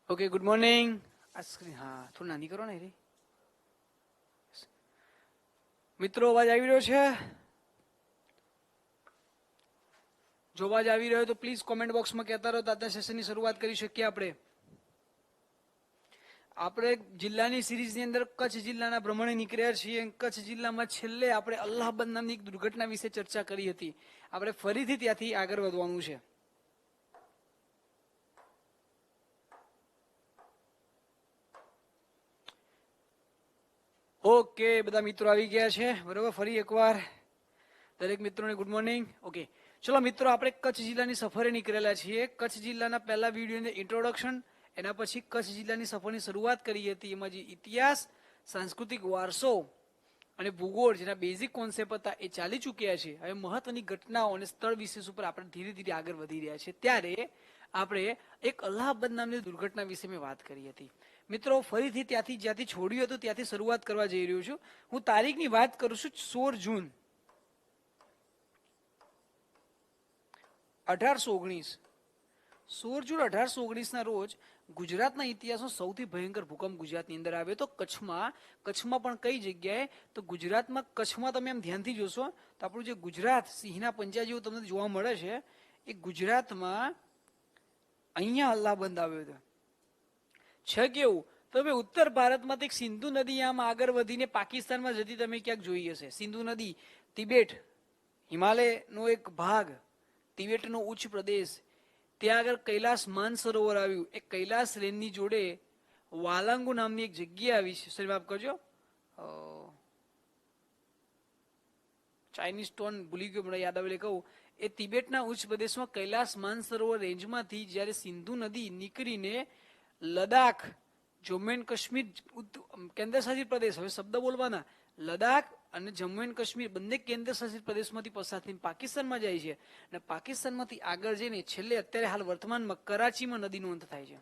Okay, good morning. આ screen હા થોડી નાની કરો ને રે. મિત્રો, અવાજ આવી રહ્યો છે? જો અવાજ આવી રહ્યો તો પ્લીઝ કોમેન્ટ બોક્સમાં કહેતા રહો. આજના સેશનની શરૂઆત કરી શકીએ આપણે. આપણે જિલ્લાની સિરીઝની અંદર કચ્છ જિલ્લાના ભ્રમણે નીકળ્યા છીએ. કચ્છ જિલ્લામાં છેલ્લે આપણે અલ્હાબાદ નામની એક દુર્ઘટના વિશે ચર્ચા કરી હતી. આપણે ફરીથી ત્યાંથી આગળ વધવાનું છે. ઓકે, બધા મિત્રો આવી ગયા છે બરોબર. ફરી એકવાર દરેક મિત્રોને ગુડ મોર્નિંગ. ઓકે, ચલો મિત્રો, આપણે કચ્છ જિલ્લાની સફરે નીકળેલા છીએ. કચ્છ જિલ્લાના પહેલા વિડીયોની ઇન્ટ્રોડક્શન, એના પછી કચ્છ જિલ્લાની સફરની શરૂઆત કરી હતી. એમાં જે ઇતિહાસ, સાંસ્કૃતિક વારસો અને ભૂગોળ જેના બેઝિક કોન્સેપ્ટ હતા એ ચાલી ચૂક્યા છે. હવે મહત્વની ઘટનાઓ અને સ્થળ વિશેષ ઉપર આપણે ધીરે ધીરે આગળ વધી રહ્યા છે. ત્યારે આપણે એક અલ્હાબાદ નામની દુર્ઘટના વિશે મેં વાત કરી હતી. મિત્રો, ફરીથી જ્યાંથી છોડ્યું હતું ત્યાંથી શરૂઆત કરવા જઈ રહ્યો છું. હું તારીખની વાત કરું છું 16 જૂન 1819. 16 જૂન 1819 ના રોજ ગુજરાતના ઇતિહાસનો સૌથી ભયંકર ભૂકંપ ગુજરાતની અંદર આવ્યો તો કચ્છમાં પણ કઈ જગ્યાએ તો ગુજરાતમાં કચ્છમાં તમે એમ ધ્યાનથી જોશો તો આપણું જે ગુજરાત સિંહના પંજા જેવું તમને જોવા મળે છે એ ગુજરાતમાં અહીંયા અલ્હાબાદ આવ્યો હતો. છે કેવું તો ભાઈ, ઉત્તર ભારતમાંથી એક સિંધુ નદી આમ આગળ વધીને પાકિસ્તાનમાં જતી તમે ક્યાંક જોઈ હશે. સિંધુ નદી તિબેટ, હિમાલયનો એક ભાગ, તિબેટનો ઉચ્ચ પ્રદેશ, ત્યાં આગળ કૈલાસ માનસરોવર આવ્યું. એ કૈલાસ રેન્જની જોડે વાલાંગુ નામની એક જગ્યા આવી છે. સર માફ કરજો, ચાઇનીઝ ટોન ભૂલી ગયો, મને યાદ આવેલે કહું. એ તિબેટના ઉચ્ચ પ્રદેશમાં કૈલાસ માનસરોવર રેન્જમાંથી જ્યારે સિંધુ નદી નીકળીને લદાખ, જમ્મુ એન્ડ કાશ્મીર કેન્દ્ર શાસિત પ્રદેશ, હવે શબ્દ બોલવાના, લદાખ અને જમ્મુ એન્ડ કાશ્મીર બંને કેન્દ્ર શાસિત પ્રદેશમાંથી પસાર થઈને પાકિસ્તાનમાં જાય છે. અને પાકિસ્તાનમાંથી આગળ જઈને છેલ્લે અત્યારે હાલ વર્તમાનમાં કરાચીમાં નદીનો અંત થાય છે.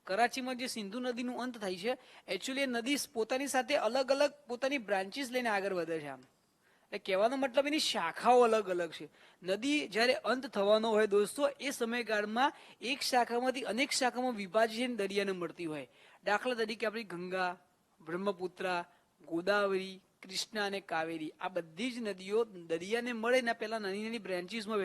કરાચીમાં જે સિંધુ નદીનું અંત થાય છે, એકચ્યુઅલી એ નદી પોતાની સાથે અલગ અલગ પોતાની બ્રાન્ચીસ લઈને આગળ વધે છે. આમ એટલે કહેવાનો મતલબ એની શાખાઓ અલગ અલગ છે. નદી જ્યારે અંત થવાનો હોય દોસ્તો, એ સમયગાળમાં એક શાખામાંથી અનેક શાખામાં વિભાજન દરિયાને મળતી હોય. દાખલા તરીકે આપણી ગંગા, બ્રહ્મપુત્રા, ગોદાવરી, કૃષ્ણા અને કાવેરી, આ બધી જ નદીઓ દરિયાને મળે ને પહેલા નાની નાની બ્રાન્ચીસમાં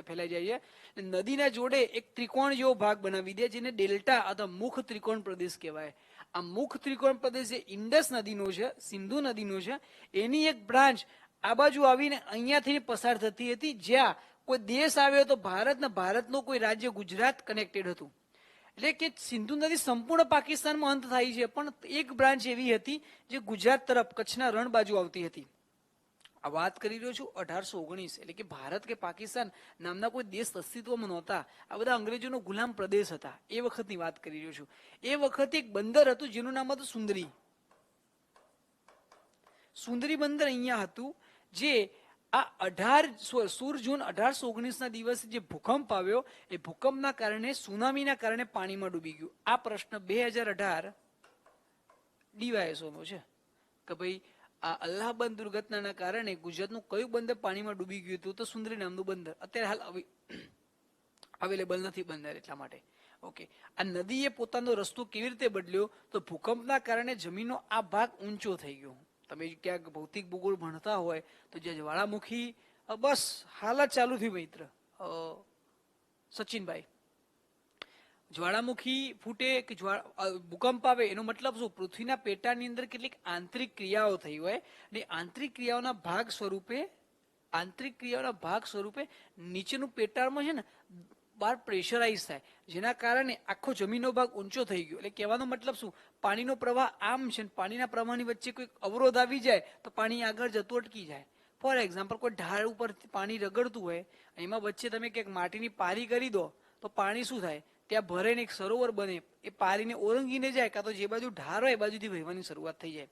ફેલાઈ જાય છે. નદીના જોડે એક ત્રિકોણ જેવો ભાગ બનાવી દે જેને ડેલ્ટા અથવા મુખ ત્રિકોણ પ્રદેશ કહેવાય. આ મુખ ત્રિકોણ પ્રદેશ જે ઇન્ડસ નદીનો છે, સિંધુ નદીનો છે, એની એક બ્રાન્ચ આ બાજુ આવીને અહીંયાથી પસાર થતી હતી. જ્યાં કોઈ દેશ આવ્યો તો ભારતનો કોઈ રાજ્ય ગુજરાત કનેક્ટેડ હતું. એટલે કે સિંધુ નદી સંપૂર્ણ પાકિસ્તાનમાં અંત થાય છે, પણ એક બ્રાન્ચ એવી હતી જે ગુજરાત તરફ કચ્છના રણ બાજુ આવતી હતી. આ વાત કરી રહ્યો છું 1819. એટલે કે ભારત કે પાકિસ્તાન નામના કોઈ દેશ અસ્તિત્વમાં નહોતા. આ બધા અંગ્રેજોનો ગુલામ પ્રદેશ હતા. એ વખતની વાત કરી રહ્યો છું. એ વખતે એક બંદર હતું જેનું નામ હતું સુંદરી. સુંદરી બંદર અહીંયા હતું. જે આ 16 જૂન 1819 ના દિવસે જે ભૂકંપ આવ્યો, એ ભૂકંપના કારણે, સુનામીના કારણે પાણીમાં ડૂબી ગયું. આ પ્રશ્ન 2018 ડીવાયએસઓનો છે કે ભાઈ આ અલ્હાબાદ દુર્ઘટનાના કારણે ગુજરાતનું કયું બંદર પાણીમાં ડૂબી ગયું હતું? તો સુંદરી નામનું બંદર. અત્યારે હાલ અવેલેબલ નથી બંદર, એટલા માટે. ઓકે, આ નદીએ પોતાનો રસ્તો કેવી રીતે બદલ્યો? તો ભૂકંપના કારણે જમીનનો આ ભાગ ઊંચો થઈ ગયો. તમે ક્યાંક ભૌતિક ભૂગોળ ભણતા હોય તો જે જ્વાળામુખી, બસ હાલ જ ચાલુ થયું મિત્ર સચિનભાઈ, જ્વાળામુખી ફૂટે કે ભૂકંપ આવે એનો મતલબ શું? પૃથ્વીના પેટાની અંદર કેટલીક આંતરિક ક્રિયાઓ થઈ હોય અને આંતરિક ક્રિયાઓના ભાગ સ્વરૂપે નીચેનું પેટાળમાં છે ને બહાર પ્રેશરાઇઝ થાય, જેના કારણે આખો જમીનનો ભાગ ઊંચો થઈ ગયો. એટલે કહેવાનો મતલબ શું? પાણીનો પ્રવાહ આમ છે, પાણીના પ્રવાહની વચ્ચે કોઈ અવરોધ આવી જાય તો પાણી આગળ જતું અટકી જાય. ફોર એક્ઝામ્પલ, કોઈ ઢાળ ઉપર પાણી રગડતું હોય, એમાં વચ્ચે તમે ક્યાંક માટીની પારી કરી દો તો પાણી શું થાય? ત્યાં ભરે ને એક સરોવર બને, એ પારીને ઓળંગીને જાય, કાં તો જે બાજુ ઢાર હોય એ બાજુથી વહેવાની શરૂઆત થઈ જાય.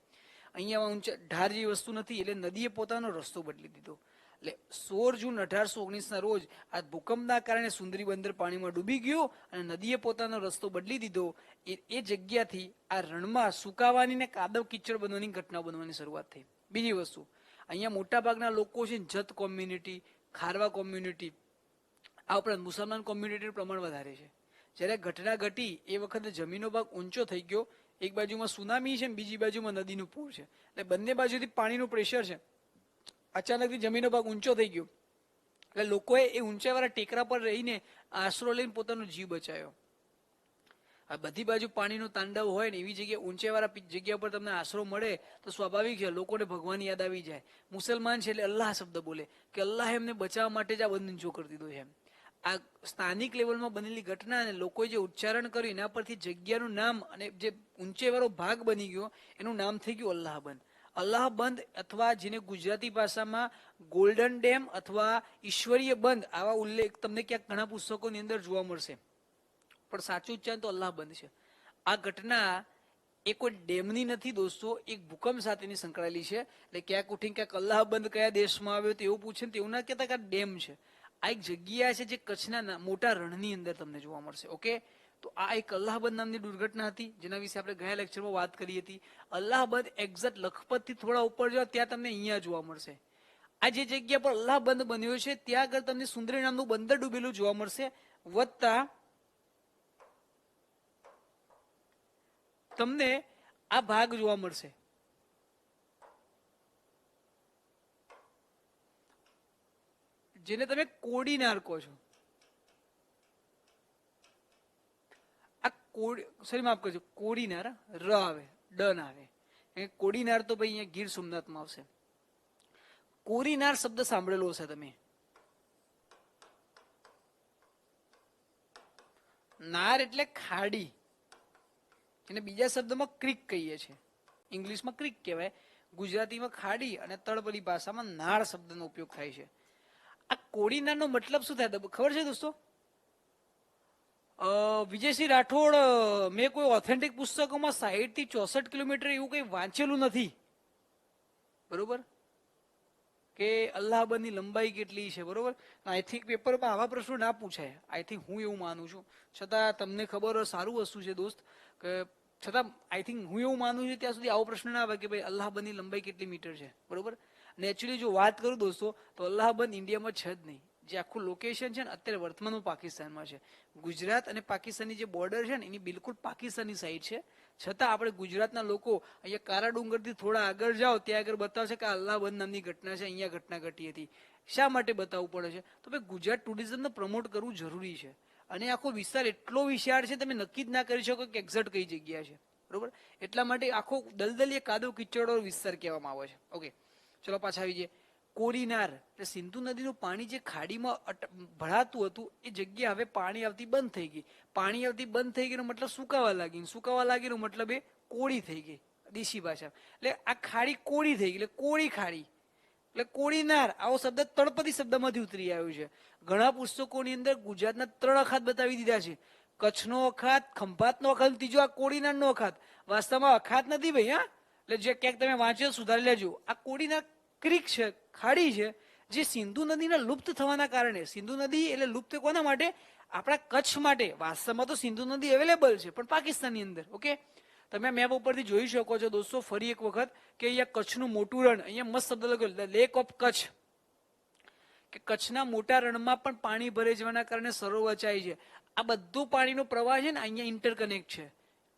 અહીંયા ઊંચા ઢાર જેવી વસ્તુ નથી, એટલે નદીએ પોતાનો રસ્તો બદલી દીધો. એટલે 16 જૂન 1819 ના રોજ આ ભૂકંપના કારણે સુંદરી બંદર પાણીમાં ડૂબી ગયું અને નદીએ પોતાનો રસ્તો બદલી દીધો. એ જગ્યાથી આ રણમાં સુકાવાની ને કાદવ કીચડ બનવાની ઘટના બનવાની શરૂઆત થઈ. બીજી વસ્તુ, અહીંયા મોટા ભાગના લોકો છે જત કોમ્યુનિટી, ખારવા કોમ્યુનિટી, આ ઉપરાંત મુસલમાન કોમ્યુનિટીનું પ્રમાણ વધારે છે. જ્યારે ઘટના ઘટી એ વખતે જમીનનો ભાગ ઊંચો થઈ ગયો, એક બાજુમાં સુનામી છે ને બીજી બાજુમાં નદીનું પૂર છે, એટલે બંને બાજુથી પાણીનું પ્રેશર છે. અચાનકથી જમીનનો ભાગ ઊંચો થઈ ગયો એટલે લોકોએ એ ઊંચાઈવાળા ટેકરા પર રહીને આશરો લઈને પોતાનો જીવ બચાવ્યો. આ બધી બાજુ પાણીનું તાંડવ હોય ને એવી જગ્યાએ ઊંચાઈવાળા જગ્યા પર તમને આશરો મળે તો સ્વાભાવિક છે લોકોને ભગવાન યાદ આવી જાય. મુસલમાન છે એટલે અલ્લાહ શબ્દ બોલે કે અલ્લાહ એમને બચાવવા માટે જ આ બંધ નીચો કરી દીધો છે. આ સ્થાનિક લેવલમાં બનેલી ઘટના અને લોકોએ જે ઉચ્ચારણ કર્યું એના પરથી જગ્યાનું નામ અને જે ઊંચાઈવાળો ભાગ બની ગયો એનું નામ થઈ ગયું અલ્લાહ બંધ. અલ્લાહ બંધ અથવા જેને ગુજરાતી ભાષામાં ગોલ્ડન ડેમ અથવા ઈશ્વરીય બંધ આવા ઉલ્લેખ તમને ક્યાંક ઘણા પુસ્તકોની અંદર જોવા મળશે, પણ સાચું ઉચ્ચારણ તો અલ્લાહ બંધ છે. આ ઘટના એ કોઈ ડેમની નથી દોસ્તો, એક ભૂકંપ સાથેની સંકળાયેલી છે. એટલે ક્યાંક ઉઠીને ક્યાંક અલ્લાહ બંધ કયા દેશમાં આવ્યો તો એવું પૂછે ને એવું ના કહેતા કે આ ડેમ છે. આ એક જગ્યા છે જે કચ્છના મોટા રણની અંદર તમને જોવા મળશે. ઓકે, તો આ એક અલ્હાબાદ નામની દુર્ઘટના હતી જેના વિશે આપણે ગયા લેક્ચરમાં વાત કરી હતી. અલ્હાબાદ એક્ઝેક્ટ લખપતથી થોડા ઉપર જાઓ ત્યાં તમને અહીંયા જોવા મળશે. આ જે જગ્યા પર અલ્લાહ બંધ બન્યો છે ત્યાં આગળ તમને સુંદરી નામનું બંદર ડૂબેલું જોવા મળશે, વત્તા તમને આ ભાગ જોવા મળશે. જેને તમે કોડીનાર કહો છો. આ સોરી માફ કરજો, કોડીનાર ર આવે ડ ના આવે. કોડીનાર તો ભાઈ અહીંયા ગીર સોમનાથમાં આવશે. કોરીનાર શબ્દ સાંભળેલો હશે તમે. નાર એટલે ખાડી, એને બીજા શબ્દમાં ક્રિક કહીએ છીએ. ઇંગ્લિશમાં ક્રિક કહેવાય, ગુજરાતીમાં ખાડી અને તળપદી ભાષામાં નાળ શબ્દનો ઉપયોગ થાય છે. આ કોડીનારનો મતલબ શું થાય ખબર છે દોસ્તો? વિજયસિંહ રાઠોડ, મેં કોઈ ઓથેન્ટિક પુસ્તકોમાં 60 થી 64 કિલોમીટર એવું કંઈ વાંચેલું નથી, બરોબર, કે અલ્હાબાદની લંબાઈ કેટલી છે, બરોબર. આઈ થિંક પેપરમાં આવા પ્રશ્નો ના પૂછાય, આઈ થિંક હું એવું માનું છું. છતાં તમને ખબર હોય સારું વસ્તુ છે દોસ્ત, કે છતાં આઈ થિંક હું એવું માનું છું ત્યાં સુધી આવો પ્રશ્ન ના આવે કે ભાઈ અલ્હાબાદની લંબાઈ કેટલી મીટર છે, બરોબર. અને એકચ્યુઅલી જો વાત કરું દોસ્તો તો અલ્હાબાદ ઇન્ડિયામાં છે જ નહીં. જે આખું લોકેશન છે ને અત્યારે વર્તમાનમાં પાકિસ્તાનમાં છે. ગુજરાત અને પાકિસ્તાનની જે બોર્ડર છે ને એની બિલકુલ પાકિસ્તાની સાઈડ છે. છતાં આપણે ગુજરાતના લોકો અહીંયા કારા ડુંગરથી થોડા આગળ જાઓ ત્યાં આગળ બતાવશે કે અલ્હાબાદ નામની ઘટના છે, અહીંયા ઘટના ઘટી હતી. શા માટે બતાવવું પડે છે? તો ભાઈ ગુજરાત ટુરિઝમને પ્રમોટ કરવું જરૂરી છે. અને આખો વિસ્તાર એટલો વિશાળ છે તમે નક્કી જ ના કરી શકો કે એક્ઝેક્ટ કઈ જગ્યા છે, બરોબર. એટલા માટે આખો દલદલીય કાદવ કિચડો વિસ્તાર કહેવામાં આવે છે. ઓકે, ચલો પાછા આવી જઈએ. કોડીનાર એટલે સિંધુ નદીનું પાણી જે ખાડીમાં ભરાતું હતું એ જગ્યા હવે પાણી આવતી બંધ થઈ ગઈ. પાણી આવતી બંધ થઈ ગઈ મતલબ સુકાવા લાગી, સુકાવા લાગીનો મતલબ એ કોળી થઈ ગઈ દેશી ભાષા. એટલે આ ખાડી કોળી થઈ ગઈ એટલે કોળી ખાડી, એટલે કોડીનાર આવો શબ્દ તળપદી શબ્દમાંથી ઉતરી આવ્યો છે. ઘણા પુસ્તકોની અંદર ગુજરાતના 3 અખાત બતાવી દીધા છે, કચ્છનો અખાત, ખંભાતનો અખાત, ત્રીજો આ કોડીનારનો અખાત. વાસ્તવમાં અખાત નથી ભાઈ, હા, એટલે જે ક્યાંક તમે વાંચ્યો સુધારી લેજો. આ કોડીનાર ક્રિક છે, ખાડી છે, જે સિંધુ નદીના લુપ્ત થવાના કારણે, સિંધુ નદી એટલે લુપ્ત કોના માટે? આપણા કચ્છ માટે. વાસ્તવમાં તો સિંધુ નદી અવેલેબલ છે પણ પાકિસ્તાનની અંદર. ઓકે, તમે મેપ ઉપરથી જોઈ શકો છો દોસ્તો ફરી એક વખત કે અહીંયા કચ્છનું મોટું રણ, અહીંયા મસ્ત શબ્દ લખ્યો લેક ઓફ કચ્છ, કે કચ્છના મોટા રણમાં પણ પાણી ભરાઈ જવાના કારણે સરોવર વચાય છે. આ બધું પાણીનો પ્રવાહ છે ને અહીંયા ઇન્ટરકનેક્ટ છે.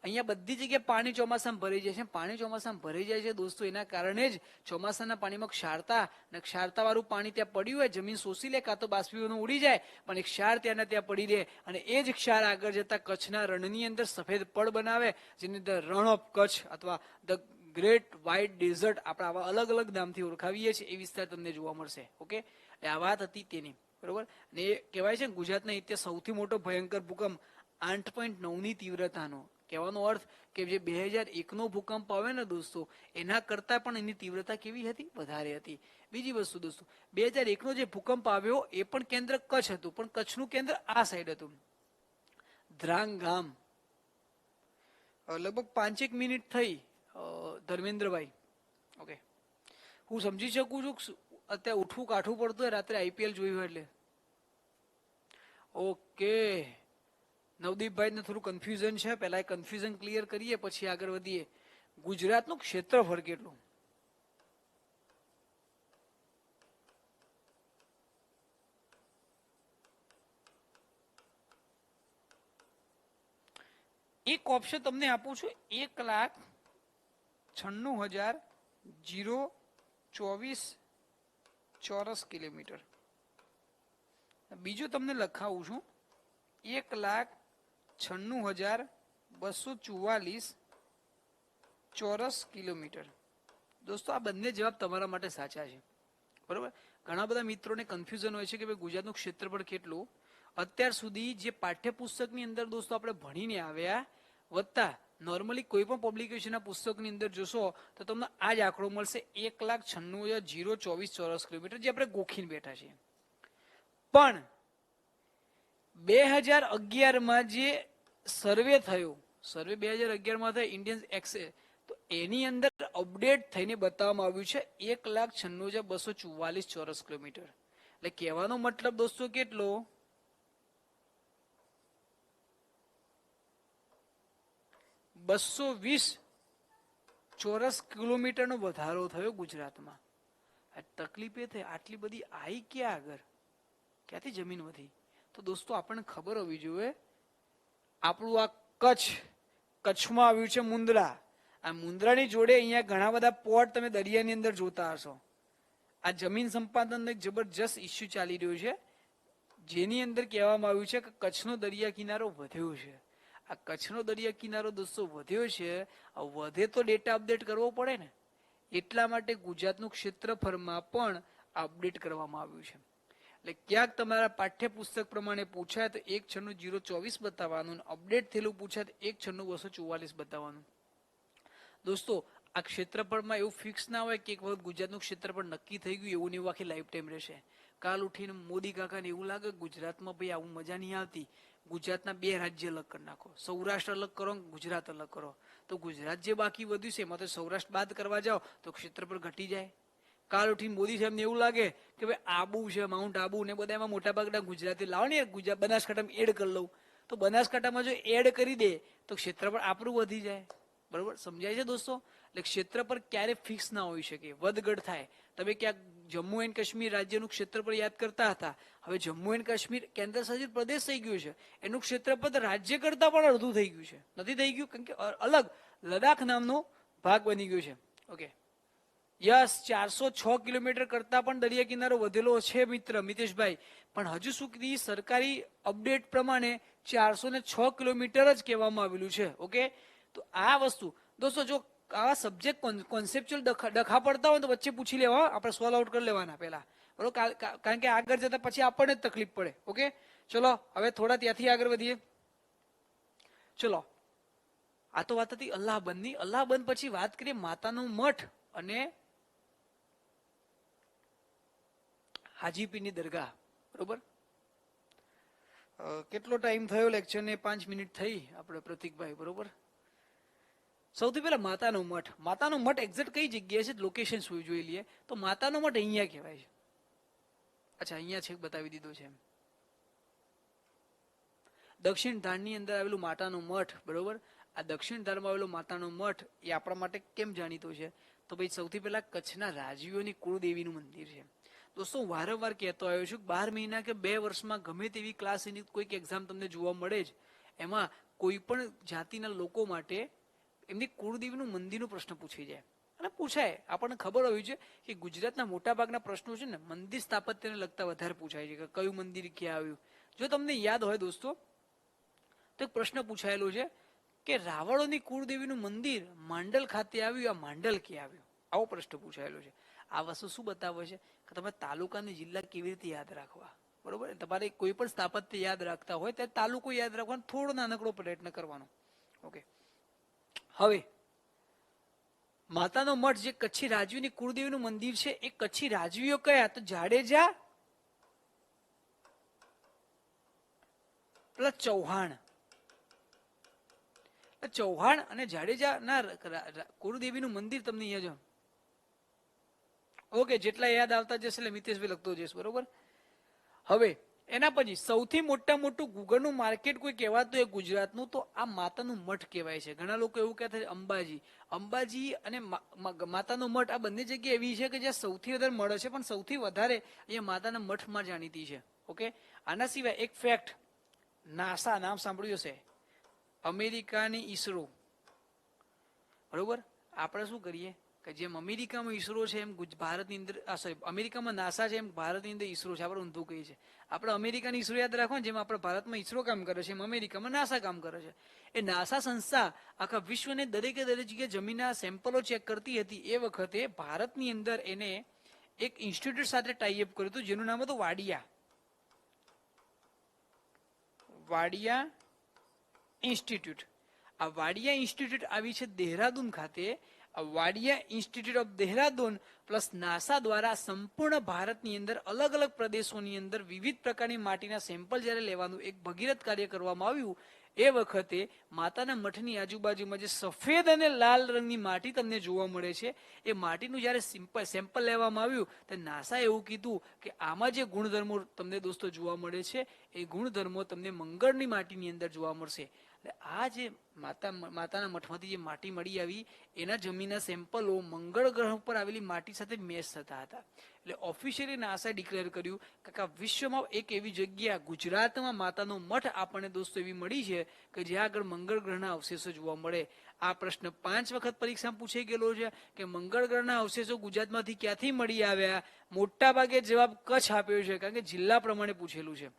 અહીંયા બધી જગ્યાએ પાણી ચોમાસામાં ભરાઈ જાય છે. પાણી ચોમાસામાં ભરાઈ જાય છે દોસ્તો એના કારણે જ ચોમાસાના પાણીમાં ક્ષારતા, અને ક્ષારતાવાળું પાણી ત્યાં પડ્યું હોય જમીન શોષી લે, કાં તો બાષ્પીભવન ઉડી જાય, પણ એક ક્ષાર ત્યાંના ત્યાં પડી રહે અને એ જ ક્ષાર આગળ જતા કચ્છના રણની અંદર સફેદ પડ બનાવે, જેની અંદર રણ ઓફ કચ્છ અથવા ધ ગ્રેટ વ્હાઇટ ડેઝર્ટ આપણે આવા અલગ અલગ નામથી ઓળખાવીએ છીએ, એ વિસ્તાર તમને જોવા મળશે. ઓકે, એટલે આ વાત હતી તેની, બરોબર. અને એ કહેવાય છે ને ગુજરાતના ઇતિહાસ સૌથી મોટો ભયંકર ભૂકંપ 8.9ની તીવ્રતાનો. કહેવાનો અર્થ કે જે 2001નો ભૂકંપ આવે ને દોસ્તો એના કરતા પણ એની તીવ્રતા કેવી હતી? વધારે હતી. બીજી વસ્તુ દોસ્તો, 2001નો જે ભૂકંપ આવ્યો એ પણ કેન્દ્ર કચ્છ હતું, પણ કચ્છનું કેન્દ્ર આ સાઈડ હતું, ધ્રાંગ ગામ. લગભગ 5 મિનિટ થઈ ધર્મેન્દ્રભાઈ. ઓકે, હું સમજી શકું છું અત્યારે ઉઠવું કાઠું પડતું હોય રાત્રે આઈપીએલ જોયું એટલે. ઓકે, નવદીપભાઈને થોડું કન્ફ્યુઝન છે, પહેલા એ કન્ફ્યુઝન ક્લિયર કરીએ પછી આગળ વધીએ. ગુજરાતનું ક્ષેત્રફળ કેટલું? એક ઓપ્શન તમને આપું છું, 1,96,024 ચોરસ કિલોમીટર. બીજું તમને લખાવું છું, 1,96,244 ચોરસ કિલોમીટર. દોસ્તો આ બંને જવાબ તમારા માટે સાચા છે, બરોબર. ઘણા બધા મિત્રોને કન્ફ્યુઝન હોય છે કે ભાઈ ગુજરાતનું ક્ષેત્રફળ કેટલું. અત્યાર સુધી જે પાઠ્યપુસ્તકની અંદર દોસ્તો આપણે ભણીને આવ્યા વત્તા નોર્મલી કોઈ પણ પબ્લિકેશનના પુસ્તકની અંદર જોશો તો તમને આ જ આંકડો મળશે, 1,96,024 ચોરસ કિલોમીટર, જે આપણે ગોખીને બેઠા છીએ. પણ 2011માં જે સર્વે થયો, સર્વે 2011માં થયો ઇન્ડિયન એક્સેસ, તો એની અંદર અપડેટ થઈને બતાવવામાં આવ્યું છે 1,96,244 ચોરસ કિલોમીટર. એટલે કહેવાનો મતલબ દોસ્તો કેટલો, 220 ચોરસ કિલોમીટરનો વધારો થયો ગુજરાતમાં. તકલીફ એ થઈ આટલી બધી આવી ક્યાં આગળ, ક્યાંથી જમીન વધી? તો દોસ્તો આપણને ખબર હોવી જોઈએ, આપણું આ કચ્છમાં આવ્યું છે મુન્દ્રા. આ મુન્દ્રાની જોડે અહીંયા ઘણા બધા પોર્ટ તમે દરિયાની અંદર જોતા હશો. આ જમીન સંપાદનનો એક જબરજસ્ત ઇસ્યુ ચાલી રહ્યો છે, જેની અંદર કહેવામાં આવ્યું છે કે કચ્છનો દરિયા કિનારો વધ્યો છે. આ કચ્છનો દરિયા કિનારો દોસ્તો વધ્યો છે, વધે તો ડેટા અપડેટ કરવો પડે ને, એટલા માટે ગુજરાતનું ક્ષેત્રફળમાં પણ અપડેટ કરવામાં આવ્યું છે. એટલે ક્યાંક તમારા પાઠ્યપુસ્તક પ્રમાણે પૂછાય તો 1,96,024 બતાવવાનું, અપડેટ થયેલું પૂછાય તો 1,96,244 બતાવવાનું. દોસ્તો આ ક્ષેત્રફળમાં એવું ફિક્સ ના હોય કે એક વખત ગુજરાતનું ક્ષેત્રફળ નક્કી થઈ ગયું એવું ને એવું આખી લાઈફ ટાઈમ રહેશે. કાલ ઉઠીને મોદી કાકાને એવું લાગે ગુજરાતમાં ભાઈ આવું મજા નહીં આવતી, ગુજરાતના 2 રાજ્ય અલગ કરી નાખો, સૌરાષ્ટ્ર અલગ કરો, ગુજરાત અલગ કરો. તો ગુજરાત જે બાકી વધ્યું છે એમાં તો સૌરાષ્ટ્ર બાદ કરવા જાઓ તો ક્ષેત્રફળ ઘટી જાય. કાલ ઉઠીને મોદી સાહેબને એવું લાગે કે ભાઈ આબુ છે, માઉન્ટ આબુ ને બધા એમાં મોટા ભાગના ગુજરાતી લાવો ને ગુજરાત બનાસકાંઠામાં એડ કરી લઉં, તો બનાસકાંઠામાં જો એડ કરી દે તો ક્ષેત્રફળ આપણું વધી જાય. બરોબર સમજાય છે દોસ્તો? એટલે ક્ષેત્રફળ ક્યારે ફિક્સ ના હોઈ શકે, વધઘટ થાય. તમે ક્યાંક જમ્મુ એન્ડ કાશ્મીર રાજ્યનું ક્ષેત્રફળ યાદ કરતા હતા, હવે જમ્મુ એન્ડ કાશ્મીર કેન્દ્ર શાસિત પ્રદેશ થઈ ગયું છે, એનું ક્ષેત્રફળ રાજ્ય કરતા પણ અડધું થઈ ગયું છે, નથી થઈ ગયું? કારણ કે અલગ લદાખ નામનો ભાગ બની ગયો છે. ઓકે યસ, 406 કિલોમીટર કરતા પણ દરિયા કિનારો વધેલો છે મિત્ર મિતેશભાઈ, પણ હજુ સુધી સરકારી અપડેટ પ્રમાણે 406 કિલોમીટર જ કહેવામાં આવેલું છે. ઓકે, તો આ વસ્તુ દોસ્તો જો આવા સબ્જેક્ટ કોન્સેપ્ચ્યુઅલ ડખા પડતા હોય તો વચ્ચે પૂછી લેવા, આપણે સોલ્વ આઉટ કરી લેવાના પહેલા, બરોબર? કારણ કે આગળ જતા પછી આપણને જ તકલીફ પડે. ઓકે ચલો હવે થોડા ત્યાંથી આગળ વધીએ. ચલો આ તો વાત હતી અલ્લાહબંધની. અલ્લાહબંધ પછી વાત કરીએ માતાનો મઠ અને હાજીપીરની દરગાહ. બરોબર, કેટલો ટાઈમ થયો લેક્ચર ને? 5 મિનિટ થઈ આપણે પ્રતિકભાઈ. બરોબર, સૌથી પહેલા માતાનો મઠ. માતાનો મઠ એક્ઝેક્ટ કઈ જગ્યાએ છે, લોકેશન શું જોઈ લઈએ. તો માતાનો મઠ અહીંયા કહેવાય છે. અચ્છા અહીંયા છે, બતાવી દીધો છે. દક્ષિણ ધારની અંદર આવેલું માતાનો મઠ. બરોબર, આ દક્ષિણ ધારમાં આવેલો માતાનો મઠ એ આપણા માટે કેમ જાણીતો છે? તો ભાઈ સૌથી પહેલા કચ્છના રાજવીઓની કુળદેવીનું મંદિર છે. દોસ્તો હું વારંવાર કહેતો આવ્યો છું, 12 મહિના કે 2 વર્ષમાં ગમે તેવી ક્લાસ એની કોઈક એક્ઝામ તમને જોવા મળે જ, એમાં કોઈ પણ જાતિના લોકો માટે એમની કુળદેવીનું મંદિરનો પ્રશ્ન પૂછી જાય. અને પૂછાય, આપણને ખબર હોવી છે કે ગુજરાતના મોટા ભાગના પ્રશ્નો છે ને મંદિર સ્થાપત્યને લગતા વધારે પૂછાય છે, કે કયું મંદિર ક્યાં આવ્યું. જો તમને યાદ હોય દોસ્તો તો એક પ્રશ્ન પૂછાયેલો છે કે રાવળોની કુળદેવીનું મંદિર માંડલ ખાતે આવ્યું, આ માંડલ ક્યાં આવ્યું? આવો પ્રશ્ન પૂછાયેલો છે. આ વસ્તુ શું બતાવે છે કે તમે તાલુકાની જિલ્લા કેવી રીતે યાદ રાખવા. બરોબર, તમારે કોઈ પણ સ્થાપત્ય યાદ રાખતા હોય ત્યારે તાલુકો યાદ રાખવાનો થોડો નાનકડો પ્રયત્ન કરવાનો. ઓકે, હવે માતાનો મઠ જે કચ્છી રાજવીની કુળદેવીનું મંદિર છે, એ કચ્છી રાજવીઓ કયા? તો જાડેજા પ્લસ ચૌહાણ. ચૌહાણ અને જાડેજા ના કુળદેવીનું મંદિર તમને અહીંયા જો. ઓકે, જેટલા યાદ આવતા જશે એટલે મિતેશભાઈ લખતો જશે. બરોબર, હવે એના પછી સૌથી મોટું ગુગળનું માર્કેટ કોઈ કહેવાતું હોય ગુજરાતનું, તો આ માતાનું મઠ કહેવાય છે. ઘણા લોકો એવું કહેતા છે અંબાજી અને માતાનો મઠ આ બંને જગ્યા એવી છે કે જ્યાં સૌથી વધારે મળે છે, પણ સૌથી વધારે અહીંયા માતાના મઠમાં જાણીતી છે. ઓકે, આના સિવાય એક ફેક્ટ, નાસા નામ સાંભળ્યું હશે, અમેરિકાની ઈસરો, બરોબર. આપણે શું કરીએ કે જેમ અમેરિકામાં ઈસરો છે એમ ભારતની અંદર સોરી અમેરિકામાં નાસા છે એમ ભારતની અંદર ઈસરો છે. આપણે ઊંધું કહીએ છીએ. આપણે અમેરિકાની ઈસરો યાદ રાખો ને, જેમ આપણે ભારતમાં ઈસરો કામ કરે છે એમ અમેરિકામાં નાસા કામ કરે છે. એ નાસા સંસ્થા આખા વિશ્વને દરેકે દરેક જગ્યાએ જમીનના સેમ્પલો ચેક કરતી હતી. એ વખતે ભારતની અંદર એને એક ઇન્સ્ટિટ્યૂટ સાથે ટાઈઅપ કર્યું હતું જેનું નામ હતું વાડિયા ઇન્સ્ટિટ્યૂટ. આ વાડિયા ઇન્સ્ટિટ્યૂટ આવી છે દહેરાદૂન ખાતે. આ Vadiya institute of Dehradun plus NASA દ્વારા સંપૂર્ણ ભારતની અંદર અલગ અલગ પ્રદેશોની અંદર વિવિધ પ્રકારની માટીના સેમ્પલ જ્યારે લેવાનું એક ભગીરથ કાર્ય કરવામાં આવ્યું. એ વખતે માતાના મઠની આજુબાજુમાં જે સફેદ અને લાલ રંગની માટી તમને જોવા મળે છે, એ માટીનું જ્યારે સેમ્પલ લેવામાં આવ્યું તો નાસાએ એવું કીધું કે આમાં જે ગુણધર્મો તમને દોસ્તો જોવા મળે છે એ ગુણધર્મો તમને મંગળની માટીની અંદર જોવા મળશે. એટલે આ જે માતાના મઠમાંથી જે માટી મળી આવી એના જમીનના સેમ્પલો મંગળ ગ્રહ ઉપર આવેલી માટી સાથે મેચ થતા હતા. એટલે ઓફિશિયલી નાસાએ ડિક્લેર કર્યું કે વિશ્વમાં એક એવી જગ્યા ગુજરાતમાં માતાનો મઠ આપણને દોસ્તો એવી મળી છે કે જ્યાં આગળ મંગળ ગ્રહના અવશેષો જોવા મળે. આ પ્રશ્ન 5 વખત પરીક્ષામાં પૂછાઈ ગયેલો છે કે મંગળ ગ્રહના અવશેષો ગુજરાતમાંથી ક્યાંથી મળી આવ્યા. મોટા ભાગે જવાબ કચ્છ આપ્યો છે, કારણ કે જિલ્લા પ્રમાણે પૂછેલું છે.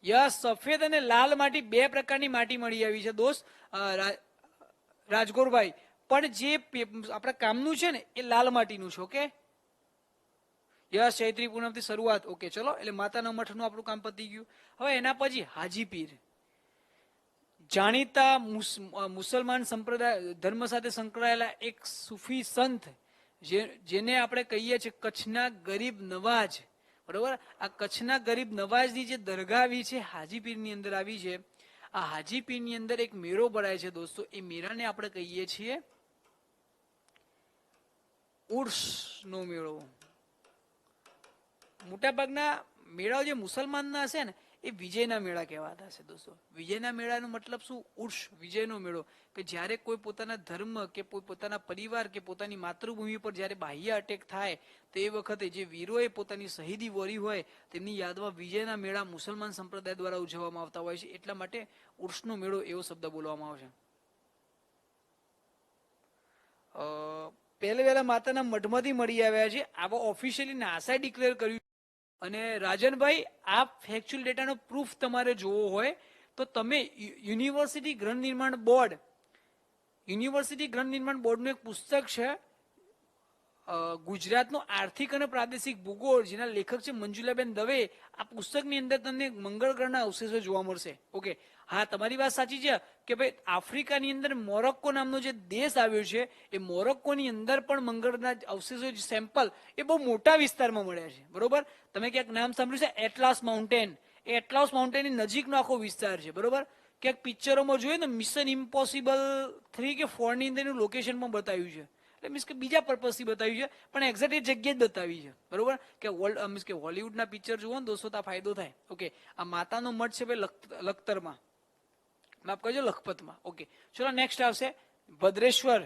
યસ, સફેદ અને લાલ માટી બે પ્રકારની માટી મળી આવી છે દોસ્ત રાજગોરભાઈ. પણ જે આપણા કામનું છે ને એ લાલ માટીનું છે. ઓકે, યસ, ચૈત્રી પૂનમથી શરૂઆત. ઓકે, ચલો. એટલે માતાના મઠનું આપણું કામ પતી ગયું. હવે એના પછી હાજી પીર, જાણીતા મુસલમાન સંપ્રદાય ધર્મ સાથે સંકળાયેલા એક સુફી સંત, જેને આપણે કહીએ છીએ કચ્છના ગરીબ નવાજ. બરોબર. આ કચ્છના ગરીબ નવાજની જે દરગાહ આવી છે હાજી પીરની અંદર આવી છે. આ હાજી પીરની અંદર એક મેળો ભરાય છે દોસ્તો. એ મેળાને આપણે કહીએ છીએ ઉર્સનો મેળો. મોટાભાગના મેળાઓ જે મુસલમાનના હશે ને એ વિજયના મેળા કહેવાતા હશે દોસ્તો. વિજયના મેળાનો મતલબ શું? ઉર્સ, વિજયનો મેળો. કે જ્યારે કોઈ પોતાના ધર્મ કે પોતાના પરિવાર કે પોતાની માતૃભૂમિ પર જ્યારે બાહ્ય અટેક થાય તો એ વખતે જે વીરોએ પોતાની શહીદી વરી હોય તેમની યાદમાં વિજયના મેળા મુસલમાન સંપ્રદાય દ્વારા ઉજવવામાં આવતા હોય છે. એટલા માટે ઉર્સનો મેળો એવો શબ્દ બોલવામાં આવે છે. પહેલા માતાના મઠમાંથી મળી આવ્યા છે. આવા ઓફિશિયલી નાસાએ ડિક્લેર કર્યું. અને રાજનભાઈ, આ ફેક્ચ્યુઅલ ડેટાનો પ્રૂફ તમારે જોવો હોય તો તમે યુનિવર્સિટી ગ્રંથ નિર્માણ બોર્ડનું એક પુસ્તક છે ગુજરાતનો આર્થિક અને પ્રાદેશિક ભૂગોળ, જેના લેખક છે મંજુલાબેન દવે. આ પુસ્તકની અંદર તમને મંગળ ગ્રહના અવશેષો જોવા મળશે. ઓકે, હા, તમારી વાત સાચી છે કે ભાઈ આફ્રિકાની અંદર મોરોક્કો નામનો જે દેશ આવ્યો છે એ મોરોક્કોની અંદર પણ મંગળના અવશેષો સેમ્પલ એ બહુ મોટા વિસ્તારમાં મળ્યા છે. બરોબર. તમે ક્યાંક નામ સાંભળ્યું છે એટલાસ માઉન્ટેન? એ એટલાસ માઉન્ટેનની નજીકનો આખો વિસ્તાર છે. બરોબર. ક્યાંક પિક્ચરોમાં જોઈએ ને મિશન ઇમ્પોસિબલ 3 કે 4 ની અંદર લોકેશન પણ બતાવ્યું છે. એટલે મીન્સ કે બીજા પર્પઝથી બતાવ્યું છે પણ એક્ઝેક્ટ એ જગ્યાએ જ બતાવી છે. બરોબર. કે મીન્સ કે હોલિવૂડના પિક્ચર જુઓ ને દોસ્તો તો આ ફાયદો થાય. ઓકે, આ માતાનો મઠ છે ભાઈ લખતરમાં, માફ કરજો લખપતમાં. ઓકે, ચલો નેક્સ્ટ આવશે ભદ્રેશ્વર,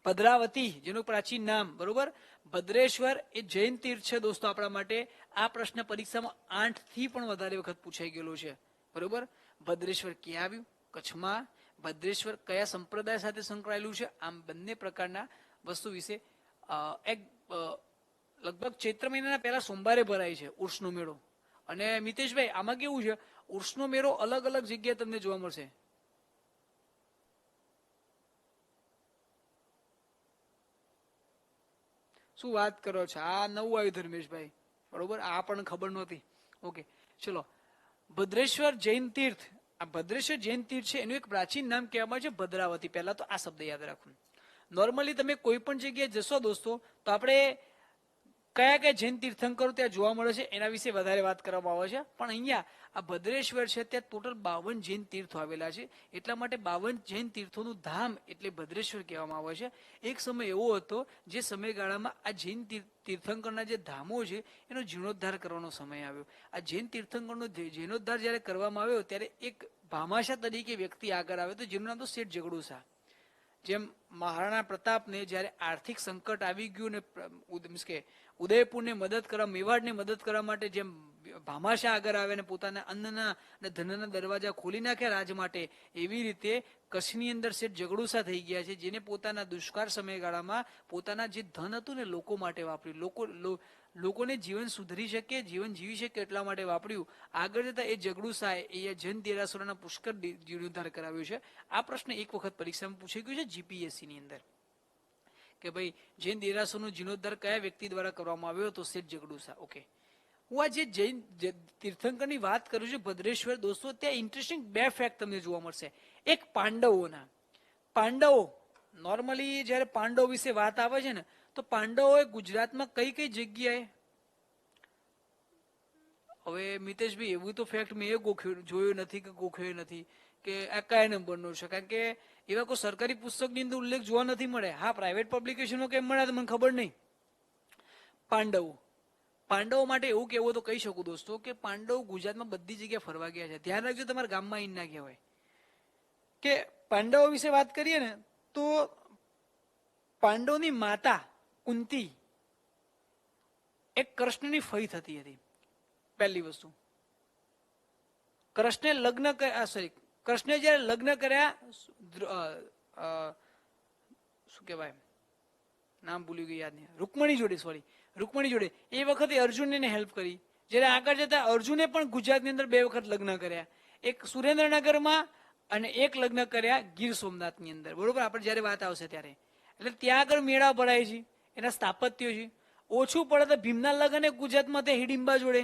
ભદ્રાવતી, જેનું પ્રાચીન નામ. બરોબર. ભદ્રેશ્વર એ જૈન તીર્થ છે દોસ્તો આપણા માટે. આ પ્રશ્ન પરીક્ષામાં 8 થી પણ વધારે વખત પૂછાઈ ગયેલો છે. બરોબર. ભદ્રેશ્વર ક્યાં આવ્યું? કચ્છમાં. ભદ્રેશ્વર કયા સંપ્રદાય સાથે સંકળાયેલું છે? આમ બંને પ્રકારના વસ્તુ વિશે એક લગભગ ચૈત્ર મહિનાના પહેલા સોમવારે ભરાય છે ઉર્સનો મેળો. અને મિતેશભાઈ, આમાં કેવું છે, ઉર્સનો મેળો અલગ અલગ જગ્યાએ તમને જોવા મળશે. શું વાત કરો છો? આ નવું આવ્યું ધર્મેશભાઈ. બરોબર, આ પણ ખબર નહોતી. ઓકે, ચલો. ભદ્રેશ્વર જૈન તીર્થ. આ ભદ્રેશ્વર જૈન તીર્થ છે એનું એક પ્રાચીન નામ કહેવામાં આવે છે ભદ્રાવતી. પહેલા તો આ શબ્દ યાદ રાખો. નોર્મલી તમે કોઈ પણ જગ્યાએ જશો દોસ્તો તો આપણે કયા કયા જૈન તીર્થંકરો ત્યાં જોવા મળે છે એના વિશે વધારે વાત કરવામાં આવે છે. પણ અહીંયા આ ભદ્રેશ્વર છે ત્યાં ટોટલ 52 જૈન તીર્થો આવેલા છે. એટલા માટે 52 જૈન તીર્થોનું ધામ એટલે ભદ્રેશ્વર કહેવામાં આવે છે. એક સમય એવો હતો જે સમયગાળામાં આ જૈન તીર્થંકરના જે ધામો છે એનો જીર્ણોદ્ધાર કરવાનો સમય આવ્યો. આ જૈન તીર્થંકરનો જીર્ણોદ્ધાર જ્યારે કરવામાં આવ્યો ત્યારે એક ભામાશા તરીકે વ્યક્તિ આગળ આવ્યો હતો જેનું નામ તો શેઠ ઝઘડુ શાહ. જેમ મહારાણા પ્રતાપને જ્યારે આર્થિક સંકટ આવી ગયું ને મીન્સ કે ઉદયપુરને મદદ કરવા, મેવાડને મદદ કરવા માટે જેમ ભામાશાહ આગળ આવે ને પોતાના અન્નના અને ધનના દરવાજા ખોલી નાખ્યા રાજ માટે, એવી રીતે કચ્છની અંદર શેઠ ઝઘડુસા થઈ ગયા છે, જેને પોતાના દુષ્કાળ સમયગાળામાં પોતાના જે ધન હતું ને લોકો માટે વાપર્યું, લોકોને જીવન સુધરી શકે, જીવન જીવી શકે એટલા માટે વાપર્યું. આગળ જતા એ ઝઘડુસાએ એ જૈન દેરાસરોના પુષ્કર જીર્ણોદ્ધાર કરાવ્યો છે. આ પ્રશ્ન એક વખત પરીક્ષામાં પૂછાઈ ગયો છે જીપીએસસી ની અંદર કે ભાઈ જૈન દેરાસરનો જીર્ણોદ્ધાર કયા વ્યક્તિ દ્વારા કરવામાં આવ્યો? તો શેઠ ઝઘડુસા. ઓકે, હું આ જે જૈન તીર્થંકરની વાત કરું છું ભદ્રેશ્વર, દોસ્તો ત્યાં ઇન્ટરેસ્ટિંગ બે ફેક્ટ તમને જોવા મળશે. એક પાંડવો નોર્મલી જયારે પાંડવો વિશે વાત આવે છે ને તો પાંડવોએ ગુજરાતમાં કઈ કઈ જગ્યાએ, હવે મિતેશભાઈ એવું તો ફેક્ટ મેં જોયું નથી કે ગોખ્યો નથી કે આ કયા નંબરનો છે, કારણ કે એવા કોઈ સરકારી પુસ્તકની અંદર ઉલ્લેખ જોવા નથી મળે. હા, પ્રાઇવેટ પબ્લિકેશનો કેમ મળ્યા મને ખબર નહીં. પાંડવો માટે એવું કેવું તો કહી શકું દોસ્તો કે પાંડવો ગુજરાતમાં બધી જગ્યાએ ફરવા ગયા છે. ધ્યાન રાખજો તમારા ગામમાં ઈન ના કહેવાય કે પાંડવો વિશે વાત કરીએ ને તો પાંડવોની માતા કુંતી એક કૃષ્ણની ફઈ થતી હતી. પહેલી વસ્તુ, કૃષ્ણે જયારે લગ્ન કર્યા, શું કહેવાય, નામ ભૂલી ગયું, યાદ નહીં, રૂકમણી જોડે એ વખતે અર્જુનને હેલ્પ કરી. જયારે આગળ જતા અર્જુને પણ ગુજરાતની અંદર 2 વખત લગ્ન કર્યા, એક સુરેન્દ્રનગરમાં અને એક લગ્ન કર્યા ગીર સોમનાથની અંદર. બરોબર, આપણે જયારે વાત આવશે ત્યારે. એટલે ત્યાં આગળ મેળા ભરાય છે, એના સ્થાપત્યો છે. ઓછું પડે તો ભીમના લગ્ન ગુજરાતમાં તે હિડિંબા જોડે.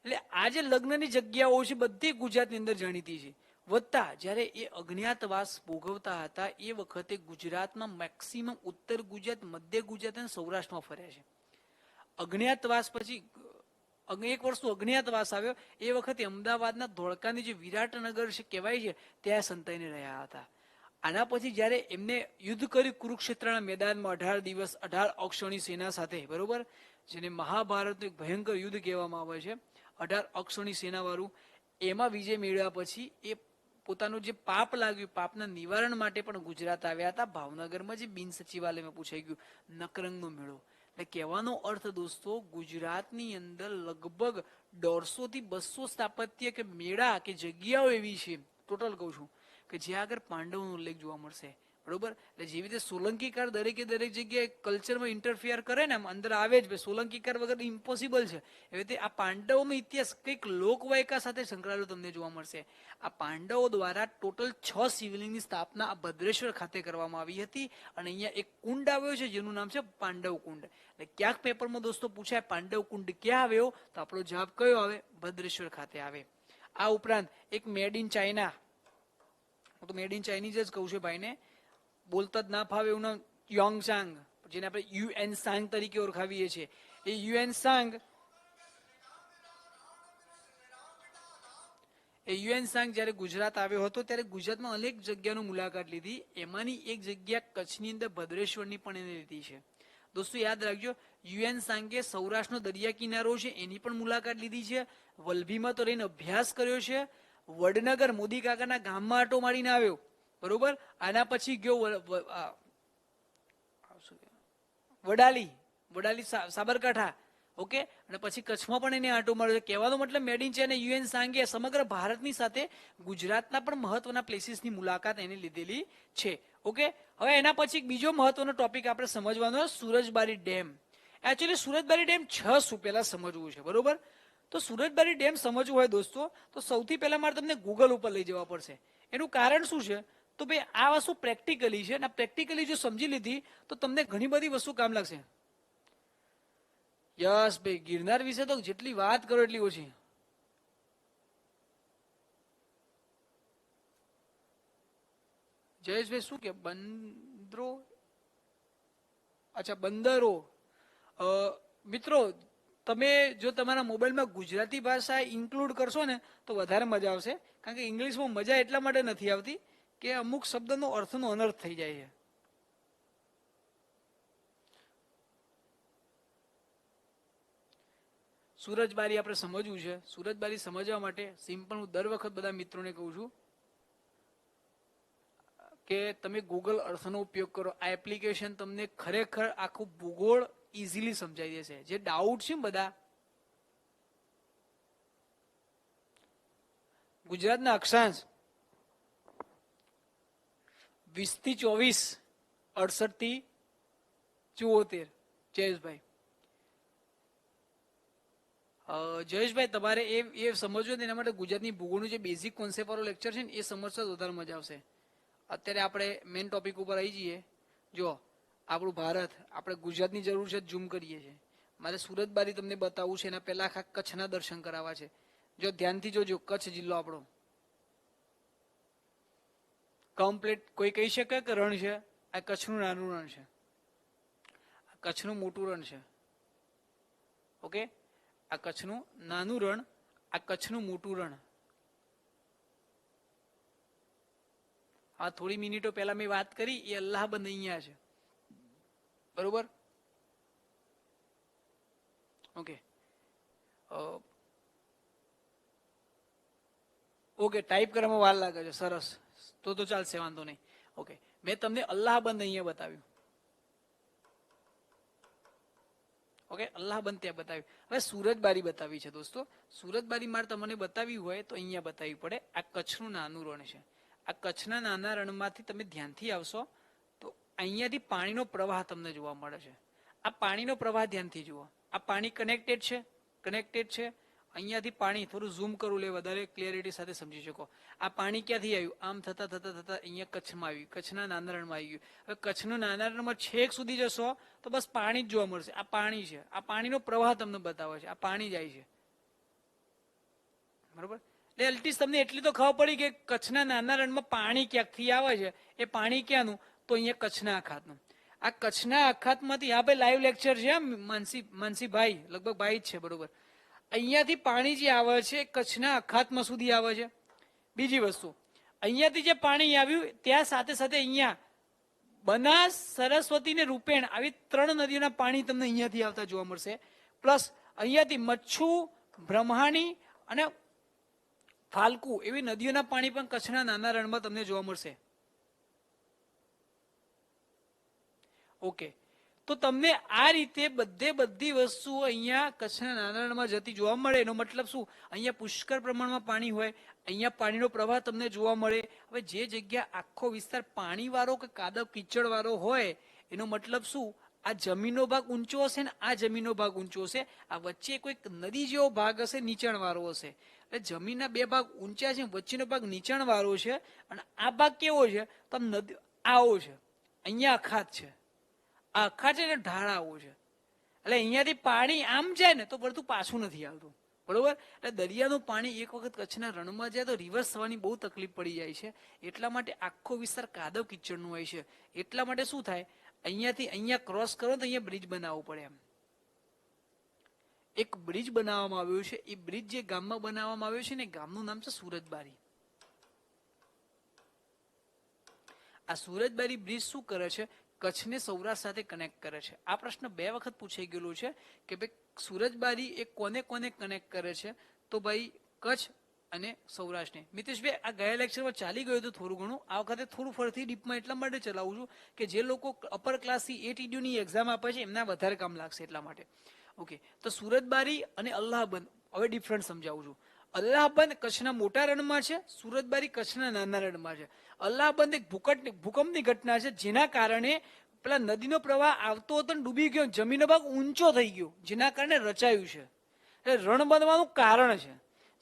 એટલે આ જે લગ્નની જગ્યાઓ છે બધી ગુજરાતની અંદર જાણીતી છે. વધતા જ્યારે એ અજ્ઞાતવાસ ભોગવતા હતા એ વખતે ગુજરાતમાં મેક્સિમમ ઉત્તર ગુજરાત, મધ્ય ગુજરાત અને સૌરાષ્ટ્રમાં ફર્યા છે. અજ્ઞાતવાસ પછી એક વર્ષનો અજ્ઞાતવાસ આવ્યો એ વખતે અમદાવાદના ધોળકાની જે વિરાટનગર છે કહેવાય છે ત્યાં સંતાઈને રહ્યા હતા. આના પછી જયારે એમને યુદ્ધ કર્યું કુરુક્ષેત્રના મેદાનમાં 18 દિવસ 18 અક્ષોણી સેના સાથે, બરોબર, જેને મહાભારતનું એક ભયંકર યુદ્ધ કહેવામાં આવે છે, 18 અક્ષોણી સેના વાળું, એમાં વિજય મેળવ્યા પછી એ પોતાનું જે પાપ લાગ્યું, પાપના નિવારણ માટે પણ ગુજરાત આવ્યા હતા. ભાવનગરમાં જે બિન સચિવાલયમાં પૂછાઈ ગયું નકરંગનો મેળો. એટલે કહેવાનો અર્થ દોસ્તો, ગુજરાતની અંદર લગભગ 150 થી 200 સ્થાપત્ય કે મેળા કે જગ્યાઓ એવી છે, ટોટલ કહું છું, કે જ્યાં આગળ પાંડવોનો ઉલ્લેખ જોવા મળશે. બરોબર, એટલે જેવી રીતે સોલંકીકાર દરેકે દરેક જગ્યાએ કલ્ચરમાં ઇન્ટરફિયર કરે ને, અંદર આવે જ, સોલંકીકાર વગર ઇમ્પોસિબલ છે. એવી રીતે આ પાંડવોનો ઇતિહાસ કંઈક લોકવાયકા સાથે સંકળાયેલો તમને જોવા મળશે. આ પાંડવો દ્વારા ટોટલ 6 શિવલિંગની સ્થાપના આ ભદ્રેશ્વર ખાતે કરવામાં આવી હતી. અને અહીંયા એક કુંડ આવ્યો છે જેનું નામ છે પાંડવ કુંડ. એટલે ક્યાંક પેપરમાં દોસ્તો પૂછાય પાંડવ કુંડ ક્યાં આવ્યો, તો આપણો જવાબ કયો આવે? ભદ્રેશ્વર ખાતે આવે. આ ઉપરાંત એક મેડ ઇન ચાઇના, હું તો મેડ ઇન ચાઇનીઝ જ કહું છું ભાઈને, બોલતા જ ના ફાવે એવું નામ, યોંગસાંગ, જેને આપણે યુએન સાંગ તરીકે ઓળખાવીએ છીએ. એ યુએન સાંગ જયારે ગુજરાત આવ્યો હતો ત્યારે ગુજરાતમાં અનેક જગ્યાની મુલાકાત લીધી. એમાંની એક જગ્યા કચ્છની અંદર ભદ્રેશ્વરની પણ એને લીધી છે. દોસ્તો યાદ રાખજો, યુએન સાંગે સૌરાષ્ટ્રનો દરિયા કિનારો છે એની પણ મુલાકાત લીધી છે. વલભીમાં તો રહીને અભ્યાસ કર્યો છે. વડનગર મોદી કાકાના ગામમાં આટો મારીને આવ્યો, બરોબર. આના પછી ગયો વડાલી સાબરકાંઠા, ઓકે, અને પછી કચ્છમાં પણ એને આંટો માર્યો. કહેવાનો મતલબ મેડ ઇન ચાઇના યુએન સાંગે સમગ્ર ભારતની સાથે ગુજરાતના પણ મહત્વના પ્લેસીસની મુલાકાત એને લીધેલી છે. ઓકે, હવે એના પછી બીજો મહત્વનો ટોપિક આપણે સમજવાનો, Surajbari dam. Actually Surajbari dam 6 પહેલા સમજવું છે, બરોબર. તો સુરજબારી ડેમ સમજવું હોય દોસ્તો તો સૌથી પહેલા મારે તમને ગૂગલ ઉપર લઈ જવા પડશે. એનું કારણ શું છે? તો ભાઈ આ વસ્તુ પ્રેક્ટિકલી છે, અને પ્રેક્ટિકલી જો સમજી લીધી તો તમને ઘણી બધી વસ્તુ કામ લાગશે. યસ ભાઈ, ગિરનાર વિશે તો જેટલી વાત કરો એટલી ઓછી. જયેશભાઈ શું કે બંદરો, અચ્છા બંદરો. મિત્રો તમે જો તમારા મોબાઈલમાં ગુજરાતી ભાષા ઇન્ક્લુડ કરશો ને તો વધારે મજા આવશે, કારણ કે ઇંગ્લિશમાં મજા એટલા માટે નથી આવતી કે અમુક શબ્દનો અર્થનો અનર્થ થઈ જાય છે. સુરજબારી આપણે સમજવું છે. સુરજબારી સમજવા માટે સિમ્પલ હું દર વખત બધા મિત્રોને કહું છું કે તમે ગૂગલ અર્થનો ઉપયોગ કરો. આ એપ્લિકેશન તમને ખરેખર આખું ભૂગોળ ઇઝીલી સમજાઈ દેશે. જે ડાઉટ છે બધા ગુજરાતના અક્ષાંશ 20 થી 24, 68 થી 74. જયેશભાઈ, જયેશભાઈ તમારે એ સમજવું ને એના માટે ગુજરાતની ભૂગોળનું જે બેઝિક કોન્સેપ્ટ વાળો લેક્ચર છે ને એ સમજશો તો વધારે મજા આવશે. અત્યારે આપણે મેઇન ટોપિક ઉપર આવી જઈએ. જો આપણું ભારત, આપણે ગુજરાતની જરૂર છે, ઝૂમ કરીએ છીએ. મારે સુરત બારી તમને બતાવવું છે, એના પહેલા આખા કચ્છના દર્શન કરાવવા છે. જો ધ્યાનથી જોજો, કચ્છ જિલ્લો આપણો કમ્પ્લીટ. કોઈ કહી શકે કે રણ છે? આ કચ્છનું નાનું રણ છે, આ કચ્છનું મોટું રણ છે. ઓકે, આ કચ્છનું નાનું રણ, આ કચ્છનું મોટું રણ. આ થોડી મિનિટો પહેલા મેં વાત કરી એ અલ્લાહબંધ અહીંયા છે, બરોબર? ઓકે, ઓકે, ટાઈપ કરવામાં વાર લાગે છે, સરસ, તો ચાલશે, વાંધો નહીં. ઓકે, મેં તમને અલ્લાહબંધ અહીંયા બતાવ્યું. ઓકે, અલ્લાહબંધ ત્યાં બતાવ્યું. હવે સુરતબારી બતાવી છે દોસ્તો. સુરતબારી મારે તમને બતાવી હોય તો અહીંયા બતાવવી પડે. આ કચ્છનું નાનું રણ છે. આ કચ્છના નાના રણમાંથી તમે ધ્યાનથી આવશો તો અહીંયાથી પાણીનો પ્રવાહ તમને જોવા મળે છે. આ પાણીનો પ્રવાહ ધ્યાનથી જુઓ. આ પાણી કનેક્ટેડ છે, કનેક્ટેડ છે. અહીંયાથી પાણી, થોડું ઝૂમ કરું લે વધારે ક્લિયરિટી સાથે સમજી શકો. આ પાણી ક્યાંથી આવ્યું? આમ થતા થતા થતા અહીંયા કચ્છમાં આવ્યું, કચ્છના નાના રણમાં આવી ગયું. હવે કચ્છનું નાના રણમાં છેક સુધી જશો તો બસ પાણી જ જોવા મળશે. આ પાણી છે, આ પાણીનો પ્રવાહ તમને બતાવે છે. આ પાણી જાય છે, બરોબર? એટલે અલ્ટીસ તમને એટલી તો ખબર પડી કે કચ્છના નાના રણમાં પાણી ક્યાંકથી આવે છે. એ પાણી ક્યાંનું? તો અહીંયા કચ્છના અખાતનું. આ કચ્છના અખાતમાંથી, હા ભાઈ લાઈવ લેક્ચર છે, માનસીભાઈ, લગભગ ભાઈ જ છે, બરોબર? અહીંયાથી પાણી જે આવે છે કચ્છના અખાતમાં સુધી આવે છે. બીજી વસ્તુ, અહીંયાથી જે પાણી આવ્યું ત્યાં સાથે સાથે અહીંયા બનાસ, સરસ્વતી ને રૂપેણ, આવી 3 નદીઓના પાણી તમને અહીંયાથી આવતા જોવા મળશે. પ્લસ અહીંયાથી મચ્છુ, બ્રહ્માણી અને ફાલ્કુ એવી નદીઓના પાણી પણ કચ્છના નાના રણમાં તમને જોવા મળશે. ઓકે, તો તમને આ રીતે બધી વસ્તુઓ અહીંયા કચ્છના નાના રણમાં જતી જોવા મળે. એનો મતલબ શું? અહીંયા પુષ્કળ પ્રમાણમાં પાણી હોય, અહીંયા પાણીનો પ્રવાહ તમને જોવા મળે. હવે જે જગ્યા આખો વિસ્તાર પાણી વાળો કે કાદવ કીચડ વાળો હોય, એનો મતલબ શું? આ જમીનનો ભાગ ઊંચો હશે ને આ જમીનનો ભાગ ઊંચો હશે. આ વચ્ચે કોઈક નદી જેવો ભાગ હશે, નીચાણ વાળો હશે. એટલે જમીનના 2 ભાગ ઊંચા છે, વચ્ચેનો ભાગ નીચાણ વાળો છે. અને આ ભાગ કેવો છે? તો નદી આવો છે, અહીંયા અખાત છે, આ અખાત છે ને ઢાળ આવો છે. એટલે અહીંયાથી પાણી આમ જાય ને તો બધું પાછું નથી આવતું, બરોબર? એટલે દરિયાનું પાણી એક વખત કચ્છના રણમાં જાય તો રિવર્સ થવાની બહુ તકલીફ પડી જાય છે. એટલા માટે આખો વિસ્તાર કાદવ કિચડનો હોય છે. એટલા માટે શું થાય, અહીંયાથી અહીંયા ક્રોસ કરો તો અહીંયા બ્રિજ બનાવવો પડે. એમ એક બ્રિજ બનાવવામાં આવ્યો છે. એ બ્રિજ જે ગામમાં બનાવવામાં આવ્યો છે ને, ગામનું નામ છે સુરતબારી. આ સુરતબારી બ્રિજ શું કરે છે? કચ્છને સૌરાષ્ટ્ર સાથે કનેક્ટ કરે છે. આ પ્રશ્ન 2 વખત પૂછાઈ ગયેલો છે કે ભાઈ સુરતબારી એ કોને કોને કનેક્ટ કરે છે? તો ભાઈ કચ્છ અને સૌરાષ્ટ્રને. મિતેશભાઈ, આ ગયા લેક્ચરમાં ચાલી ગયું હતું થોડું ઘણું. આ વખતે થોડું ફરીથી ડીપમાં એટલા માટે ચલાવું છું કે જે લોકો અપર ક્લાસથી 8 EDUની એક્ઝામ આપે છે એમના વધારે કામ લાગશે એટલા માટે. ઓકે, તો સુરતબારી અને અલ્લાહબંધ હવે ડિફરન્ટ સમજાવું છું. અલ્લાહબંધ કચ્છના મોટા રણમાં છે, સુરતબારી કચ્છના નાના રણમાં છે. અલ્લાહબંધ એક ભૂકંપની ઘટના છે, જેના કારણે પેલા નદીનો પ્રવાહ આવતો હતો ને ડૂબી ગયો, જમીનનો ભાગ ઊંચો થઈ ગયો, જેના કારણે રચાયું છે. એટલે રણ બનવાનું કારણ છે.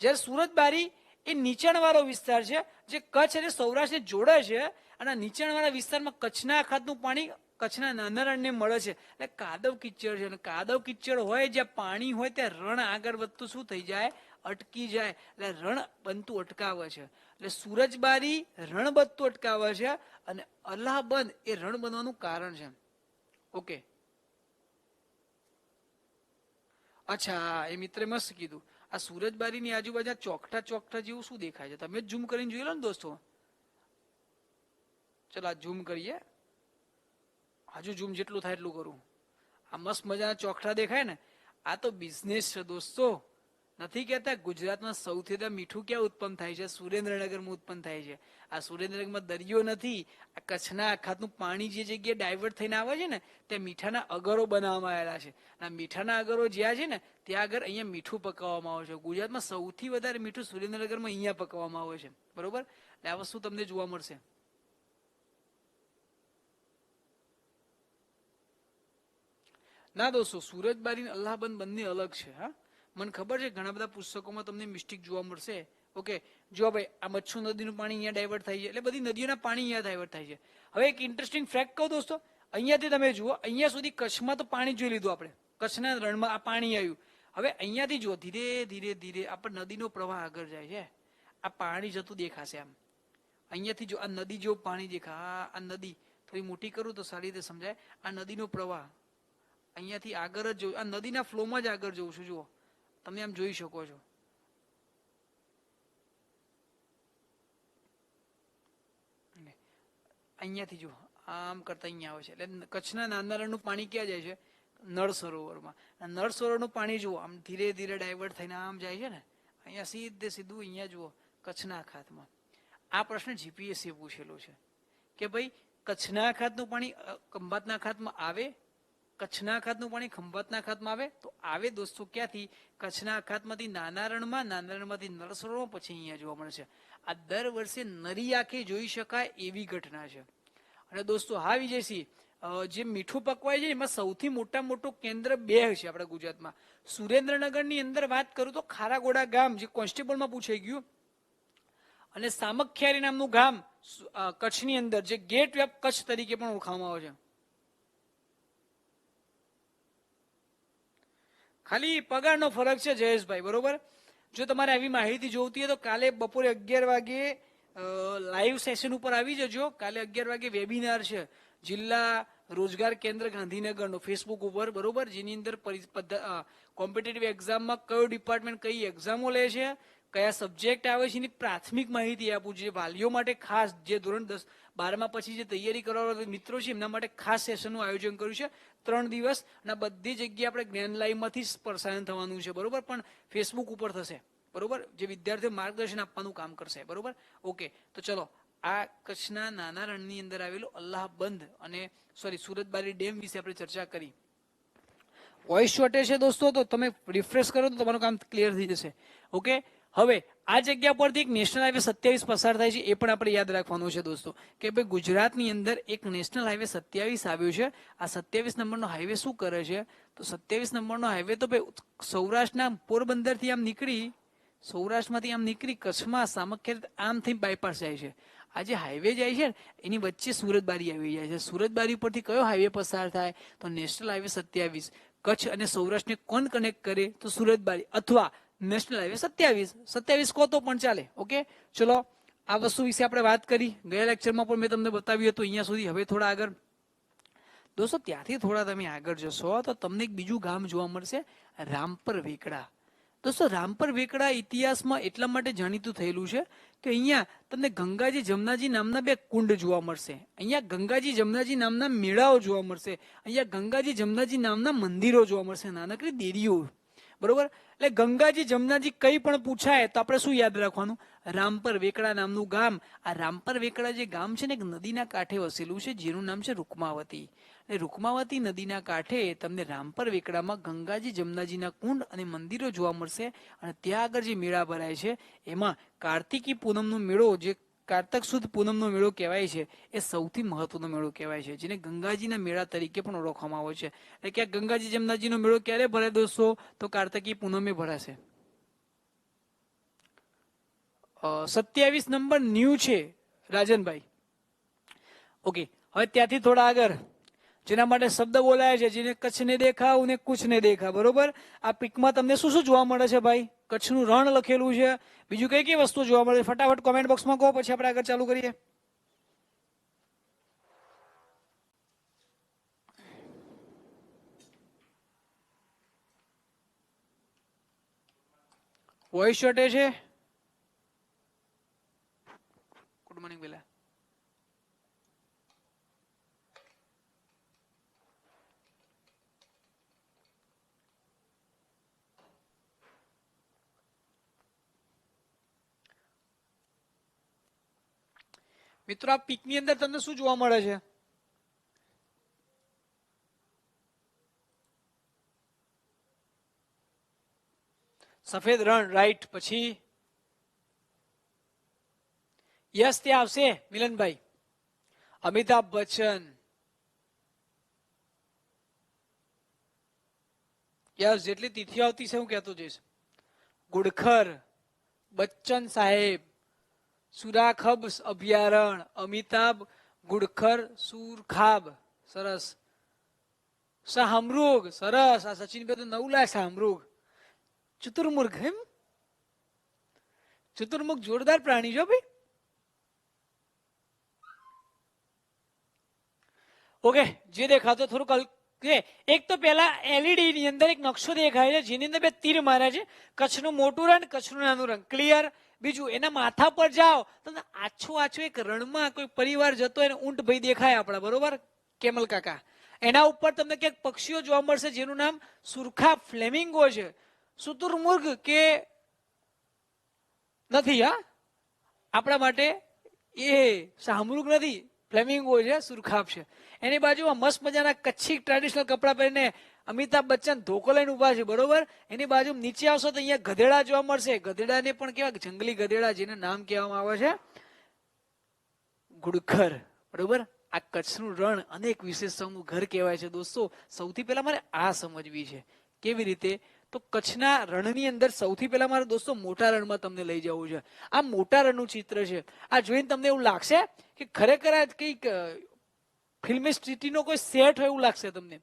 જ્યારે સુરતબારી એ નીચાણવાળો વિસ્તાર છે, જે કચ્છ અને સૌરાષ્ટ્રને જોડે છે. અને નીચાણવાળા વિસ્તારમાં કચ્છના અખાતનું પાણી કચ્છના નાના રણને મળે છે. એટલે કાદવ કિચડ છે. અને કાદવ કિચડ હોય, જ્યાં પાણી હોય ત્યાં રણ આગળ વધતું શું થઈ જાય? અટકી જાય. એટલે રણ બનતું અટકાવે છે. એટલે સુરજબારી રણ બનતું અટકાવે છે અને અલ્લાહબંધ એ રણ બનવાનું કારણ છે. ઓકે, અચ્છા, એ મિત્રે મસ્ત કીધું. આ સુરજબારીની આજુબાજુ ચોકઠા જેવું શું દેખાય છે? તમે ઝૂમ કરીને જોઈ લો ને દોસ્તો. ચલો આ ઝૂમ કરીએ, હજુ ઝૂમ જેટલું થાય એટલું કરું. આ મસ્ત મજાના ચોકઠા દેખાય ને, આ તો બિઝનેસ છે દોસ્તો. નથી કહેતા ગુજરાતમાં સૌથી વધારે મીઠું ક્યાં ઉત્પન્ન થાય છે? સુરેન્દ્રનગરમાં ઉત્પન્ન થાય છે. આ સુરેન્દ્રનગરમાં દરિયો નથી, આ કચ્છના અખાતનું પાણી જે જગ્યાએ ડાયવર્ટ થઈને આવે છે ને ત્યાં મીઠાના અગરો બનાવવામાં આવેલા છે. આ મીઠાના અગરો જ્યાં છે ને ત્યાં આગળ અહીંયા મીઠું પકવવામાં આવે છે. ગુજરાતમાં સૌથી વધારે મીઠું સુરેન્દ્રનગરમાં અહીંયા પકવવામાં આવે છે. બરોબર, એટલે આ વસ્તુ તમને જોવા મળશે. ના દોસ્તો, સુરજબારી અને અલ્લાહબંધ બંને અલગ છે. હા, મને ખબર છે ઘણા બધા પુસ્તકોમાં તમને મિસ્ટેક જોવા મળશે. ઓકે, જો ભાઈ આ મચ્છુ નદીનું પાણી અહીંયા ડાયવર્ટ થાય છે એટલે બધી નદીઓના પાણી અહીંયા ડાયવર્ટ થાય છે. હવે એક ઇન્ટરેસ્ટિંગ ફેક્ટ કહું દોસ્તો, અહીંયાથી તમે જુઓ, અહીંયા સુધી કચ્છમાં તો પાણી જોઈ લીધું આપણે, કચ્છના રણમાં આ પાણી આવ્યું. હવે અહીંયાથી જુઓ, ધીરે ધીરે ધીરે આપણે નદીનો પ્રવાહ આગળ જાય છે. આ પાણી જતું દેખાશે આમ. અહીંયાથી જો આ નદી જેવું પાણી દેખા, આ નદી થોડી મોટી કરું તો સારી રીતે સમજાય. આ નદીનો પ્રવાહ અહીંયાથી આગળ જ જોઉં, આ નદીના ફ્લોમાં જ આગળ જઉં છું. જુઓ તમે આમ જોઈ શકો છો. અહીંયાથી જુઓ આમ કરતા અહીંયા આવે છે એટલે કચ્છના નાના રણનું પાણી ક્યાં જાય છે? નળ સરોવરમાં. નળ સરોવરનું પાણી જુઓ આમ ધીરે ધીરે ડાયવર્ટ થઈને આમ જાય છે ને, અહીંયા સીધે સીધું અહીંયા જુઓ કચ્છના અખાતમાં. આ પ્રશ્ન જીપીએસસી પૂછેલો છે કે ભાઈ કચ્છના અખાતનું પાણી ખંભાતના અખાતમાં આવે, કચ્છના અખાતનું પાણી ખંભાતના અખાતમાં આવે તો આવે દોસ્તો ક્યાંથી? કચ્છના અખાતમાંથી નાના રણમાં, નાના રણમાંથી નળ સરોવરમાં, પછી અહીંયા જોવા મળે છે. આ દર વર્ષે નરી આંખે જોઈ શકાય એવી ઘટના છે. અને દોસ્તો હા વિજયસિંહ, જે મીઠું પકવાય છે એમાં સૌથી મોટું કેન્દ્ર બે છે આપણા ગુજરાતમાં. સુરેન્દ્રનગરની અંદર વાત કરું તો ખારાગોડા ગામ જે કોન્સ્ટેબલમાં પૂછાઈ ગયું, અને સામખિયારી નામનું ગામ કચ્છની અંદર જે ગેટ વે ઓફ કચ્છ તરીકે પણ ઓળખવામાં આવે છે. ખાલી પગારનો ફરક છે જયેશભાઈ. બરોબર, જો તમારે આવી માહિતી જોઈતી હોય તો કાલે બપોરે 11 વાગે લાઈવ સેશન ઉપર આવી જજો. કાલે 11 વાગે વેબિનાર છે જિલ્લા રોજગાર કેન્દ્ર ગાંધીનગરનો ફેસબુક ઉપર. બરોબર, જેની અંદર કોમ્પિટિટિવ એક્ઝામમાં કયો ડિપાર્ટમેન્ટ કઈ એક્ઝામો લે છે, કયા સબ્જેક્ટ આવે છે એની પ્રાથમિક માહિતી આપું છું. વાલીઓ માટે ખાસ, જે ધોરણ 10 12 પછી જે તૈયારી કરવા મિત્રો છે એમના માટે ખાસ સેશનનું આયોજન કર્યું છે 3 દિવસ. અને બધી જગ્યાએ આપણે જ્ઞાન લાઈવમાંથી જ પ્રસારણ થવાનું છે. બરોબર, પણ ફેસબુક ઉપર થશે. બરોબર, જે વિદ્યાર્થીઓ માર્ગદર્શન આપવાનું કામ કરશે. બરોબર, ઓકે. તો ચલો, આ કચ્છના નાના રણની અંદર આવેલો અલ્લાહબંધ અને સુરતબારી ડેમ વિશે આપણે ચર્ચા કરી. વોઇસ શોર્ટેજ છે દોસ્તો, તો તમે રિફ્રેશ કરો તો તમારું કામ ક્લિયર થઈ જશે. ઓકે, હવે આ જગ્યા પરથી એક નેશનલ હાઈવે 27 પસાર થાય છે, એ પણ આપણે યાદ રાખવાનું છે દોસ્તો કે ભાઈ ગુજરાતની અંદર એક નેશનલ હાઈવે 27 આવ્યું છે. આ 27 નંબરનો હાઈવે શું કરે છે? તો 27 નંબરનો હાઈવે તો ભાઈ સૌરાષ્ટ્રના પોરબંદરથી આમ નીકળી, સૌરાષ્ટ્રમાંથી આમ નીકળી કચ્છમાં સામખિયારી આમ થઈ બાયપાસ જાય છે. આ જે હાઈવે જાય છે એની વચ્ચે સુરતબારી આવી જાય છે. સુરતબારી પરથી કયો હાઈવે પસાર થાય? તો નેશનલ હાઈવે 27. કચ્છ અને સૌરાષ્ટ્રને કોણ કનેક્ટ કરે? તો સુરતબારી, અથવા નેશનલ હાઈવે 27 કહો તો પણ ચાલે. ઓકે, ચલો આ વસ્તુ વિશે આપણે વાત કરી. ગયા લેક્ચરમાં પણ મેં તમને બતાવ્યું હતું અહીંયા સુધી. હવે થોડા આગળ દોસ્તો, ત્યાંથી થોડા તમે આગળ જશો તો તમને એક બીજું ગામ જોવા મળશે, રામપર વેકડા. દોસ્તો, રામપર વેકડા ઇતિહાસમાં એટલા માટે જાણીતું થયેલું છે કે અહીંયા તમને ગંગાજી જમનાજી નામના બે કુંડ જોવા મળશે. અહીંયા ગંગાજી જમનાજી નામના મેળાઓ જોવા મળશે. અહીંયા ગંગાજી જમનાજી નામના મંદિરો જોવા મળશે, નાનકડી દેરીઓ. બરોબર, એટલે ગંગાજી જમનાજી કઈ પણ પૂછાય તો આપણે શું યાદ રાખવાનું? રામપર વેકડા નામનું ગામ. આ રામપર વેકડા જે ગામ છે ને એક નદીના કાંઠે વસેલું છે જેનું નામ છે રૂકમાવતી. અને રૂકમાવતી નદીના કાંઠે તમને રામપર વેકડામાં ગંગાજી જમનાજીના કુંડ અને મંદિરો જોવા મળશે. અને ત્યાં આગળ જે મેળા ભરાય છે એમાં કાર્તિકી પૂનમનો મેળો, જે કારતક સુદ પૂનમનો મેળો કહેવાય છે, એ સૌથી મહત્વનો મેળો કહેવાય છે, જેને ગંગાજીના મેળા તરીકે પણ ઓળખવામાં આવે છે. એટલે કે ગંગાજી જમનાજીનો મેળો ક્યારે ભરાય દોસ્તો? તો કાર્તિકી પૂનમે ભરાશે. 27 નંબર ન્યૂ છે રાજનભાઈ. ઓકે, હવે ત્યાંથી થોડા આગળ, જેના માટે શબ્દ બોલાય છે, જેને કચ્છ ને દેખા ઉને કુછ ને દેખા. બરોબર, આ પિકમાં તમને શું શું જોવા મળે છે ભાઈ? કચ્છનું રણ લખેલું છે. બીજું કઈ કઈ વસ્તુ જોવા મળે? ફટાફટ કોમેન્ટ બોક્સમાં કહો, પછી આપણે આગળ ચાલુ કરીએ. વોઇસ શોર્ટેજ છે. ગુડ મોર્નિંગ પેલા. મિત્રો આ પીકની અંદર તમને શું જોવા મળે છે? સફેદ રણ, રાઈટ. પછી યસ ત્યાં આવશે મિલનભાઈ. અમિતાભ બચ્ચન, યસ. જેટલી તિથિ આવતી છે હું કહેતો જઈશ. ગુડખર, બચ્ચન સાહેબ, સુરાખબ અભયારણ્ય, અમિતાભ ગુડખર સુરખાબ, સરસ. શાહમૃગ, સરસ. આ સચિનભાઈ તો નવું લાગે શાહમૃગ. ચતુર્મુર્ગ, એમ ચતુર્મુખ જોરદાર પ્રાણી છો ભાઈ. ઓકે, જે દેખાતો થોડુંક એક તો પેલા એલઈડી ની અંદર એક નકશો દેખાય છે જેની અંદર બે તીર માર્યા છે. કચ્છનું મોટું રણ, કચ્છનું નાનું રણ, ક્લિયર. બીજું એના માથા પર જાઓ તમને આછો એક રણમાં કોઈ પરિવાર જતો એને ઊંટ ભાઈ દેખાય આપણા, બરોબર, કેમલ કાકા. એના ઉપર તમને ક્યાંક પક્ષીઓ જોવા મળશે જેનું નામ સુરખા ફ્લેમિંગો છે. શુતુરમુર્ગ કે નથી, હા આપણા માટે એ શાહમૃગ નથી, ફ્લેમિંગો છે, સુરખાબ છે. એની બાજુમાં મસ્ત મજાના કચ્છી ટ્રેડિશનલ કપડા પહેરીને અમિતાભ બચ્ચન ધોકો લઈને ઉભા છે, બરોબર. એની બાજુ નીચે આવશો તો અહીંયા ગધેડા જોવા મળશે. ગધેડાને પણ કેવા જંગલી ગધેડા, જેને નામ કહેવામાં આવે છે ગુડખર, બરોબર. આ કચ્છનું રણ અનેક વિશેષતાઓનું ઘર કહેવાય છે દોસ્તો. સૌથી પહેલા મારે આ સમજવી છે. કેવી રીતે? તો કચ્છના રણની અંદર સૌથી પહેલા મારે દોસ્તો મોટા રણમાં તમને લઈ જવું છે. આ મોટા રણનું ચિત્ર છે. આ જોઈને તમને એવું લાગશે કે ખરેખર આ કંઈક ફિલ્મી સિટીનો કોઈ સેટ હોય એવું લાગશે તમને.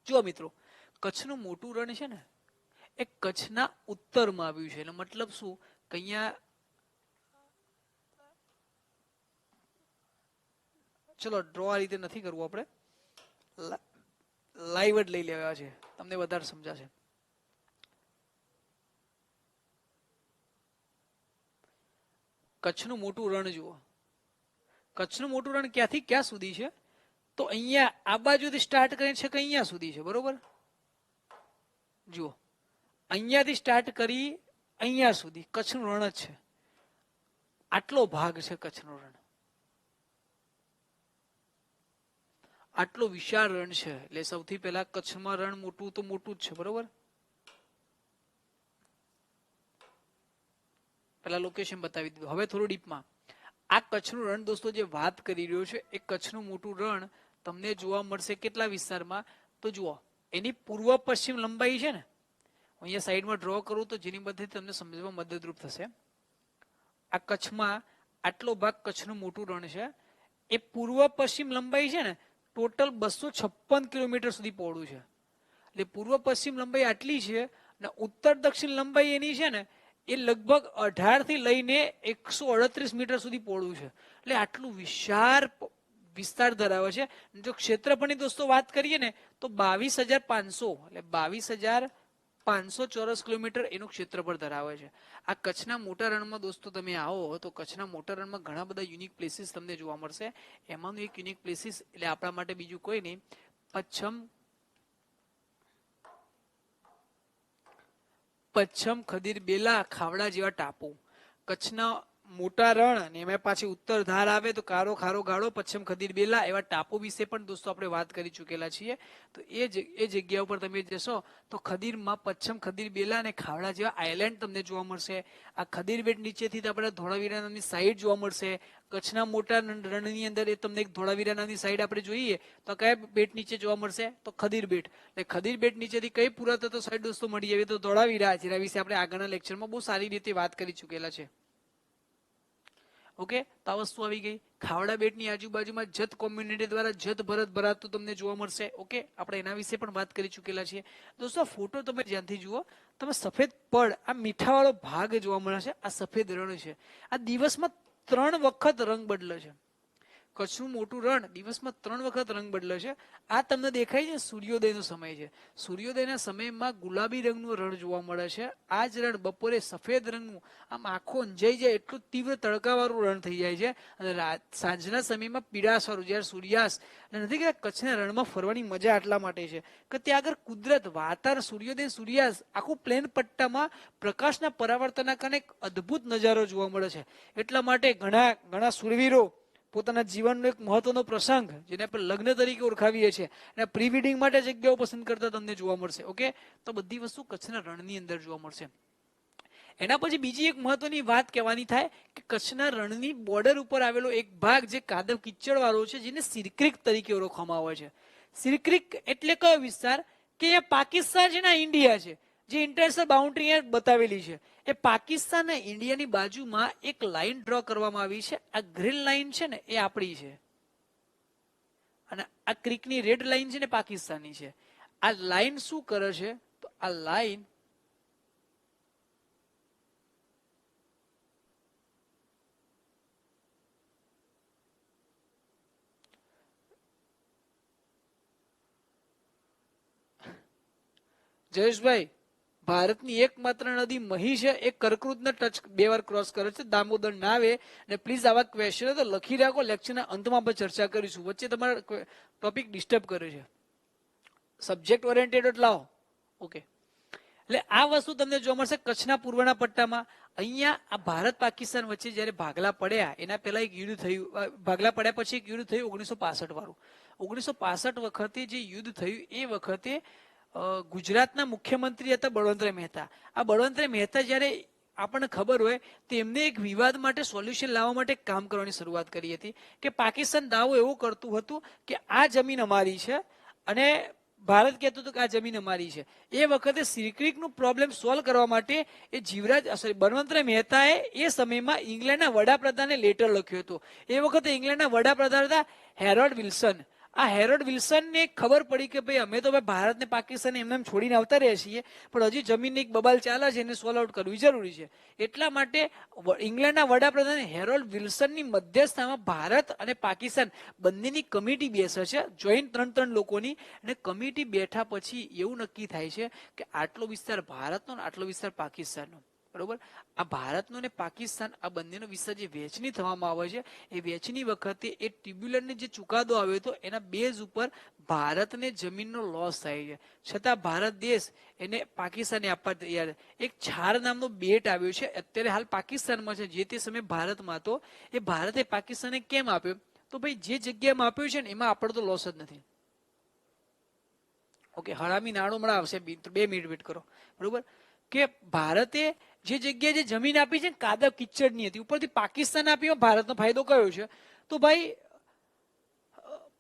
જુઓ મિત્રો, કચ્છનું મોટું રણ છે ને એ કચ્છના ઉત્તરમાં આવ્યું છે. એનો મતલબ શું કે અહીંયા, ચલો ડ્રો આ રીતે નથી કરવું, આપણે લાઈવ જ લઈ લેવા છે, તમને વધારે સમજાશે. કચ્છનું મોટું રણ જુઓ. કચ્છનું મોટું રણ ક્યાંથી ક્યાં સુધી છે? તો અહીંયા આ બાજુથી સ્ટાર્ટ કરીને છે કે અહીંયા સુધી છે, બરોબર. જુઓ, અહીંયાથી સ્ટાર્ટ કરી અહીંયા સુધી કચ્છનું રણ જ છે. આટલો ભાગ છે કચ્છનું રણ, આટલો વિશાળ રણ છે. એટલે સૌથી પહેલા કચ્છમાં રણ મોટું તો મોટું જ છે, બરોબર. પેલા લોકેશન બતાવી દીધું. હવે થોડું ડીપમાં આ કચ્છનું રણ દોસ્તો જે વાત કરી રહ્યો છે એ કચ્છનું મોટું રણ તમને જોવા મળશે કેટલા વિસ્તારમાં? તો જુઓ, એની પૂર્વ પશ્ચિમ લંબાઈ છે ને, અહીંયા સાઈડમાં ડ્રો કરું તો જેની મદદથી તમને સમજવામાં મદદરૂપ થશે. આ કચ્છમાં આટલો ભાગ કચ્છનું મોટું રણ છે. એ પૂર્વ પશ્ચિમ લંબાઈ છે ને ટોટલ 256 કિલોમીટર સુધી પહોળું છે. એટલે પૂર્વ પશ્ચિમ લંબાઈ આટલી છે અને ઉત્તર દક્ષિણ લંબાઈ એની છે ને એ લગભગ 18 થી લઈને 138 મીટર સુધી પહોળું છે. એટલે આટલું વિશાળ વિસ્તાર ધરાવે છે. જો ક્ષેત્રફળની દોસ્તો વાત કરીએ ને તો 22,500 એટલે 22,500 ચોરસ કિલોમીટર એનું ક્ષેત્રફળ ધરાવે છે. આ કચ્છના મોટા રણમાં દોસ્તો તમે આવો તો કચ્છના મોટા રણમાં ઘણા બધા યુનિક પ્લેસીસ તમને જોવા મળશે. એમાંનું એક યુનિક પ્લેસીસ એટલે આપણા માટે બીજું કોઈ નહીં, પચ્છમ ખદીર બેલા ખાવડા જેવા ટાપુ. કચ્છના મોટા રણ અને એમાં પાછી ઉત્તર ધાર આવે તો કારો ખારો ગાળો, પચ્છમ ખદીર બેલા એવા ટાપુ વિશે પણ દોસ્તો આપણે વાત કરી ચૂકેલા છીએ. તો એ જગ્યા ઉપર તમે જશો તો ખદીરમાં પચ્છમ ખદીર બેલા અને ખાવડા જેવા આઇલેન્ડ તમને જોવા મળશે. આ ખદીર બેટ નીચેથી આપણે ધોળાવીરા નામની સાઈડ જોવા મળશે. કચ્છના મોટા રણની અંદર એ તમને એક ધોળાવીરા નામની સાઈડ આપણે જોઈએ તો કયા બેટ નીચે જોવા મળશે? તો ખદીર બેટ. એટલે ખદીર બેટ નીચેથી કઈ પુરાતત્વ સાઈડ દોસ્તો મળી આવી? તો ધોળાવીરા, જેના વિશે આપણે આગળના લેક્ચરમાં બહુ સારી રીતે વાત કરી ચૂકેલા છે. ઓકે, તો આ વસ્તુ આવી ગઈ. ખાવડા બેટની આજુબાજુમાં જત કોમ્યુનિટી દ્વારા જત ભરત ભરાતું તમને જોવા મળશે. ઓકે, આપણે એના વિશે પણ વાત કરી ચૂકેલા છીએ દોસ્તો. ફોટો તમે ધ્યાનથી જુઓ, તમે સફેદ પડ આ મીઠાવાળો ભાગ જોવા મળે છે. આ સફેદ રણ છે. આ દિવસમાં 3 વખત રંગ બદલે છે. કચ્છનું મોટું રણ દિવસમાં 3 વખત રંગ બદલે છે. આ તમને દેખાય છે સૂર્યોદયનો સમય છે. સૂર્યોદયના સમયમાં ગુલાબી રંગનું રણ જોવા મળે છે. આ જ રણ બપોરે સફેદ રંગનું આમ આખો અંજાઈ જાય એટલું તીવ્ર તડકાવાળું રણ થઈ જાય છે. અને સાંજના સમયમાં પીળાશવાળું, જ્યારે સૂર્યાસ્ત. નથી કે કચ્છના રણમાં ફરવાની મજા આટલા માટે છે કે ત્યાં આગળ કુદરત, વાતાવરણ, સૂર્યોદય સૂર્યાસ્ત આખું પ્લેન પટ્ટામાં પ્રકાશના પરાવર્તનના કારણે એક અદ્ભુત નજારો જોવા મળે છે. એટલા માટે ઘણા શૂરવીરો પોતાના જીવનનો એક મહત્વનો પ્રસંગ જેને આપણે લગ્ન તરીકે ઓળખાવીએ છીએ અને પ્રી વેડિંગ માટે જગ્યાઓ પસંદ કરતા તમને જોવા મળશે. ઓકે, તો બધી વસ્તુ કચ્છના રણની અંદર જોવા મળશે. એના પછી બીજી એક મહત્વની વાત કહેવાની થાય કે કચ્છના રણની બોર્ડર ઉપર આવેલો એક ભાગ જે કાદવ કિચડ વાળો છે જેને સિરક્રીક તરીકે ઓળખવામાં આવે છે. સિરક્રીક એટલે કયો વિસ્તાર કે એ પાકિસ્તાન છે ને ઇન્ડિયા છે, જે ઇન્ટરનેશનલ બાઉન્ડ્રી અહીંયા બતાવેલી છે એ પાકિસ્તાન અને ઇન્ડિયાની બાજુમાં એક લાઈન ડ્રો કરવામાં આવી છે. આ ગ્રીન લાઈન છે ને એ આપણી છે અને આ ક્રીકની રેડ લાઈન છે ને પાકિસ્તાનની છે. આ લાઈન શું કરે છે તો આ લાઈન જયેશભાઈ, ભારતની એકમાત્ર નદી મહી છે એ કર્કવૃતને ટચ 2 વાર ક્રોસ કરે છે. દામોદર ના આવે. અને પ્લીઝ આવા ક્વેશ્ચન તો લખી રાખો, લેક્ચરના અંતમાં આપણે ચર્ચા કરીશું. વચ્ચે તમારા ટોપિક ડિસ્ટર્બ કરે છે. સબ્જેક્ટ ઓરિએન્ટેડ લાવો. ઓકે, એટલે આ વસ્તુ તમને જોવા મળશે કચ્છના પૂર્વના પટ્ટામાં. અહીંયા આ ભારત પાકિસ્તાન વચ્ચે જયારે ભાગલા પડ્યા એના પહેલા એક યુદ્ધ થયું. ભાગલા પડ્યા પછી એક યુદ્ધ થયું 1965 વાળું. 1965 વખતે જે યુદ્ધ થયું એ વખતે ગુજરાતના મુખ્યમંત્રી હતા બળવંતરાય મહેતા. આ બળવંતરાય મહેતા જ્યારે આપણને ખબર હોય તેમને એક વિવાદ માટે સોલ્યુશન લાવવા માટે કામ કરવાની શરૂઆત કરી હતી કે પાકિસ્તાન દાવો એવો કરતું હતું કે આ જમીન અમારી છે અને ભારત કહેતું હતું કે આ જમીન અમારી છે. એ વખતે સિરક્રીકનું પ્રોબ્લેમ સોલ્વ કરવા માટે એ બળવંતરાય મહેતાએ એ સમયમાં ઇંગ્લેન્ડના વડાપ્રધાને લેટર લખ્યો હતો. એ વખતે ઇંગ્લેન્ડના વડાપ્રધાન હતા હેરોલ્ડ વિલ્સન. આ હેરોલ્ડ વિલ્સનને ખબર પડી કે ભાઈ અમે તો ભારત ને પાકિસ્તાન એમને છોડીને આવતા રહ્યા છીએ પણ હજી જમીનની એક બબાલ ચાલે છે એને સોલ્વ આઉટ કરવી જરૂરી છે. એટલા માટે ઇંગ્લેન્ડના વડાપ્રધાન હેરોલ્ડ વિલ્સનની મધ્યસ્થતામાં ભારત અને પાકિસ્તાન બંનેની કમિટી બેસે છે, જોઈન્ટ 3 લોકોની. અને કમિટી બેઠા પછી એવું નક્કી થાય છે કે આટલો વિસ્તાર ભારતનો અને આટલો વિસ્તાર પાકિસ્તાનનો. બરોબર, આ ભારતનો અને પાકિસ્તાન આ બંનેનો વિસ્તાર જે વહેંચણી થવામાં આવે છે એ વહેંચણી વખતે એ ટ્રિબ્યુનલને જે ચુકાદો આવ્યો હતો એના બેઝ ઉપર ભારતને જમીનનો લોસ થાય છે. છતાં ભારત દેશ એને પાકિસ્તાને આપવા તૈયાર. એક છાર નામનો બેટ આવ્યો છે, અત્યારે હાલ પાકિસ્તાનમાં છે, જે તે સમયે ભારતમાં હતો. એ ભારતે પાકિસ્તાને કેમ આપ્યો તો ભાઈ જે જગ્યામાં આપ્યું છે ને એમાં આપણો તો લોસ જ નથી. ઓકે, હરામી નાણું મળે આવશે 2 મિનિટ વેટ કરો. બરોબર, કે ભારતે જે જગ્યાએ જે જમીન આપી છે કાદવ કિચડની હતી ઉપરથી પાકિસ્તાન આપી. ભારતનો ફાયદો કયો છે તો ભાઈ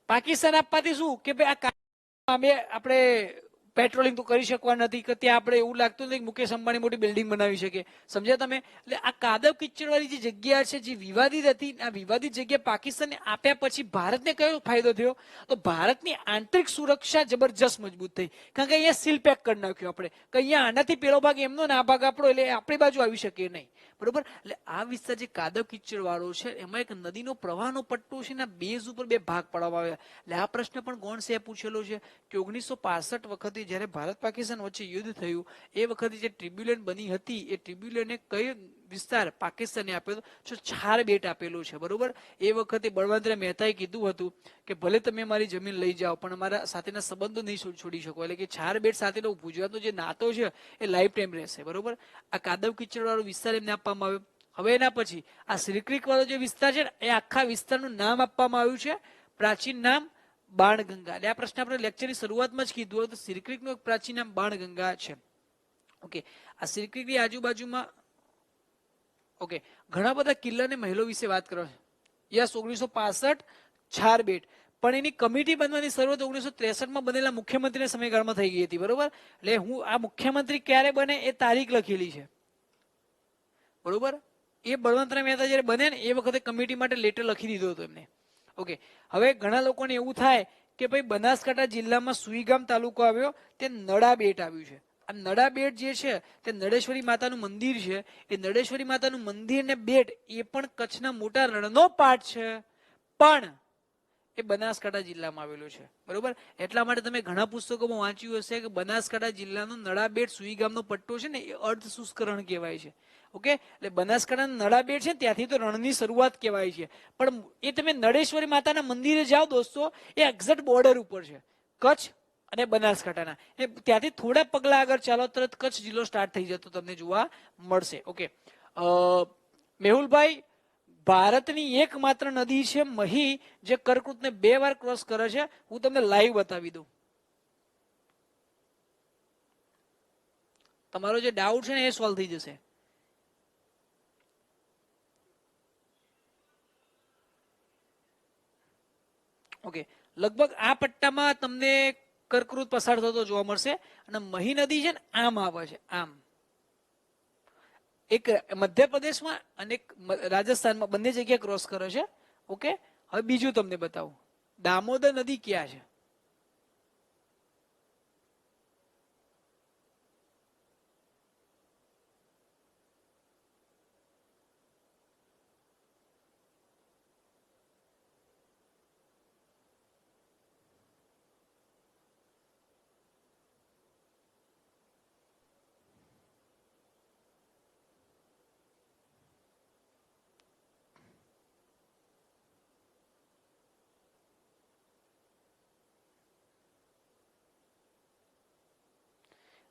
પાકિસ્તાન આપવાથી શું કે ભાઈ આ આપણે પેટ્રોલિંગ તો કરી શકવા નથી કે ત્યાં આપણે એવું લાગતું નથી મુકેશ અંબાણી મોટી બિલ્ડિંગ બનાવી શકે. સમજ્યા તમે? એટલે આ કાદવ કિચડ વાળી જે જગ્યા છે જે વિવાદિત હતી, આ વિવાદિત જગ્યા પાકિસ્તાનને આપ્યા પછી ભારતને કયો ફાયદો થયો તો ભારતની આંતરિક સુરક્ષા જબરજસ્ત મજબૂત થઈ. કારણ કે અહીંયા સીલ પેક કરી નાખ્યું આપણે કે અહીંયા આનાથી પેલો ભાગ એમનો ને આ ભાગ આપણો, એટલે આપણી બાજુ આવી શકે નહીં. બરોબર, એટલે આ વિસ્તાર જે કાદવ કિચડ વાળો છે એમાં એક નદીનો પ્રવાહનો પટ્ટો છે, એના બેઝ ઉપર 2 ભાગ પાડવામાં આવ્યા. એટલે આ પ્રશ્ન પણ ગોણસે પૂછેલો છે કે 1965 વખતે જ્યારે ભારત પાકિસ્તાન વચ્ચે યુદ્ધ થયું એ વખતે જે ટ્રિબ્યુનલ બની હતી એ ટ્રિબ્યુનલને કયો વિસ્તાર પાકિસ્તાને આપ્યો તો છાર બેટ આપેલો છે. બરોબર, એ વખતે બળવંતરાય મહેતાએ કીધું હતું કે ભલે તમે મારી જમીન લઈ જાઓ પણ અમારા સાથેના સંબંધો નહીં છોડી શકો. એટલે કે છાર બેટ સાથેનો ગુજરાતનો જે નાતો છે એ લાઈફ ટાઈમ રહેશે. બરોબર, આ કાદવ કિચડ વાળો વિસ્તાર એમને આપવામાં આવ્યો. હવે એના પછી આ સિરક્રીક વાળો જે વિસ્તાર છે એ આખા વિસ્તારનું નામ આપવામાં આવ્યું છે, પ્રાચીન નામ બાણગંગા. એટલે આ પ્રશ્ન આપણે લેક્ચરની શરૂઆતમાં જ કીધું હતું. સિરક્રીકનું એક પ્રાચીન નામ બાણગંગા છે. ઓકે, આ સિરક્રીકની આજુબાજુમાં ઓકે ઘણા બધા કિલ્લા અને મહેલો વિશે વાત કરો છે. યસ, 1965 છાર બેટ, પણ એની કમિટી બનવાની શરૂઆત 1963 બનેલા મુખ્યમંત્રીના સમયગાળામાં થઈ ગઈ હતી. બરોબર, એટલે હું આ મુખ્યમંત્રી ક્યારે બને એ તારીખ લખેલી છે. બરોબર, એ બળવંતરાય મહેતા જયારે બને ને એ વખતે કમિટી માટે લેટર લખી દીધો હતો એમને. ઓકે, હવે ઘણા લોકોને એવું થાય કે ભાઈ બનાસકાંઠા જિલ્લામાં સુઈગામ તાલુકો આવ્યો તે નડા બેટ આવ્યું છે. આ નડા બેટ જે છે તે નળેશ્વરી માતાનું મંદિર છે. એ નળેશ્વરી માતાનું મંદિર ને બેટ એ પણ કચ્છના મોટા રણનો પાર્ટ છે, પણ એ બનાસકાંઠા જિલ્લામાં આવેલો છે. બરોબર, એટલા માટે તમે ઘણા પુસ્તકોમાં વાંચ્યું હશે કે બનાસકાંઠા જિલ્લાનો નળાબેટ સુઈગામનો પટ્ટો છે ને એ અર્ધ શુષ્ક રણ કહેવાય છે. ઓકે, એટલે બનાસકાંઠાનો નળાબેટ છે ત્યાંથી તો રણની શરૂઆત કહેવાય છે, પણ એ તમે નળેશ્વરી માતાના મંદિરે જાઓ દોસ્તો, એ એક્ઝેક્ટ બોર્ડર ઉપર છે કચ્છ અને બનાસકાંઠાના. એ ત્યાંથી થોડા પગલા આગળ ચાલો તરત કચ્છ જિલ્લો સ્ટાર્ટ થઈ જતો તમને જોવા મળશે. ઓકે, મેહુલભાઈ, ભારતની એકમાત્ર નદી છે મહી, જે કર્કવૃતને 2 વાર ક્રોસ કરે છે. હું તમને લાઈવ બતાવી દઉં. તમારો જે ડાઉટ છે ને એ સોલ્વ થઈ જશે. ઓકે, લગભગ આ પટ્ટામાં તમને કર્કવૃત પસાર થતો જોવા મળશે. અને મહી નદી છે ને આમ આવે છે, આમ એક મધ્યપ્રદેશમાં અને રાજસ્થાનમાં, બંને જગ્યાએ ક્રોસ કરે છે. ઓકે, હવે બીજું તમને બતાવું. દામોદર નદી ક્યાં છે?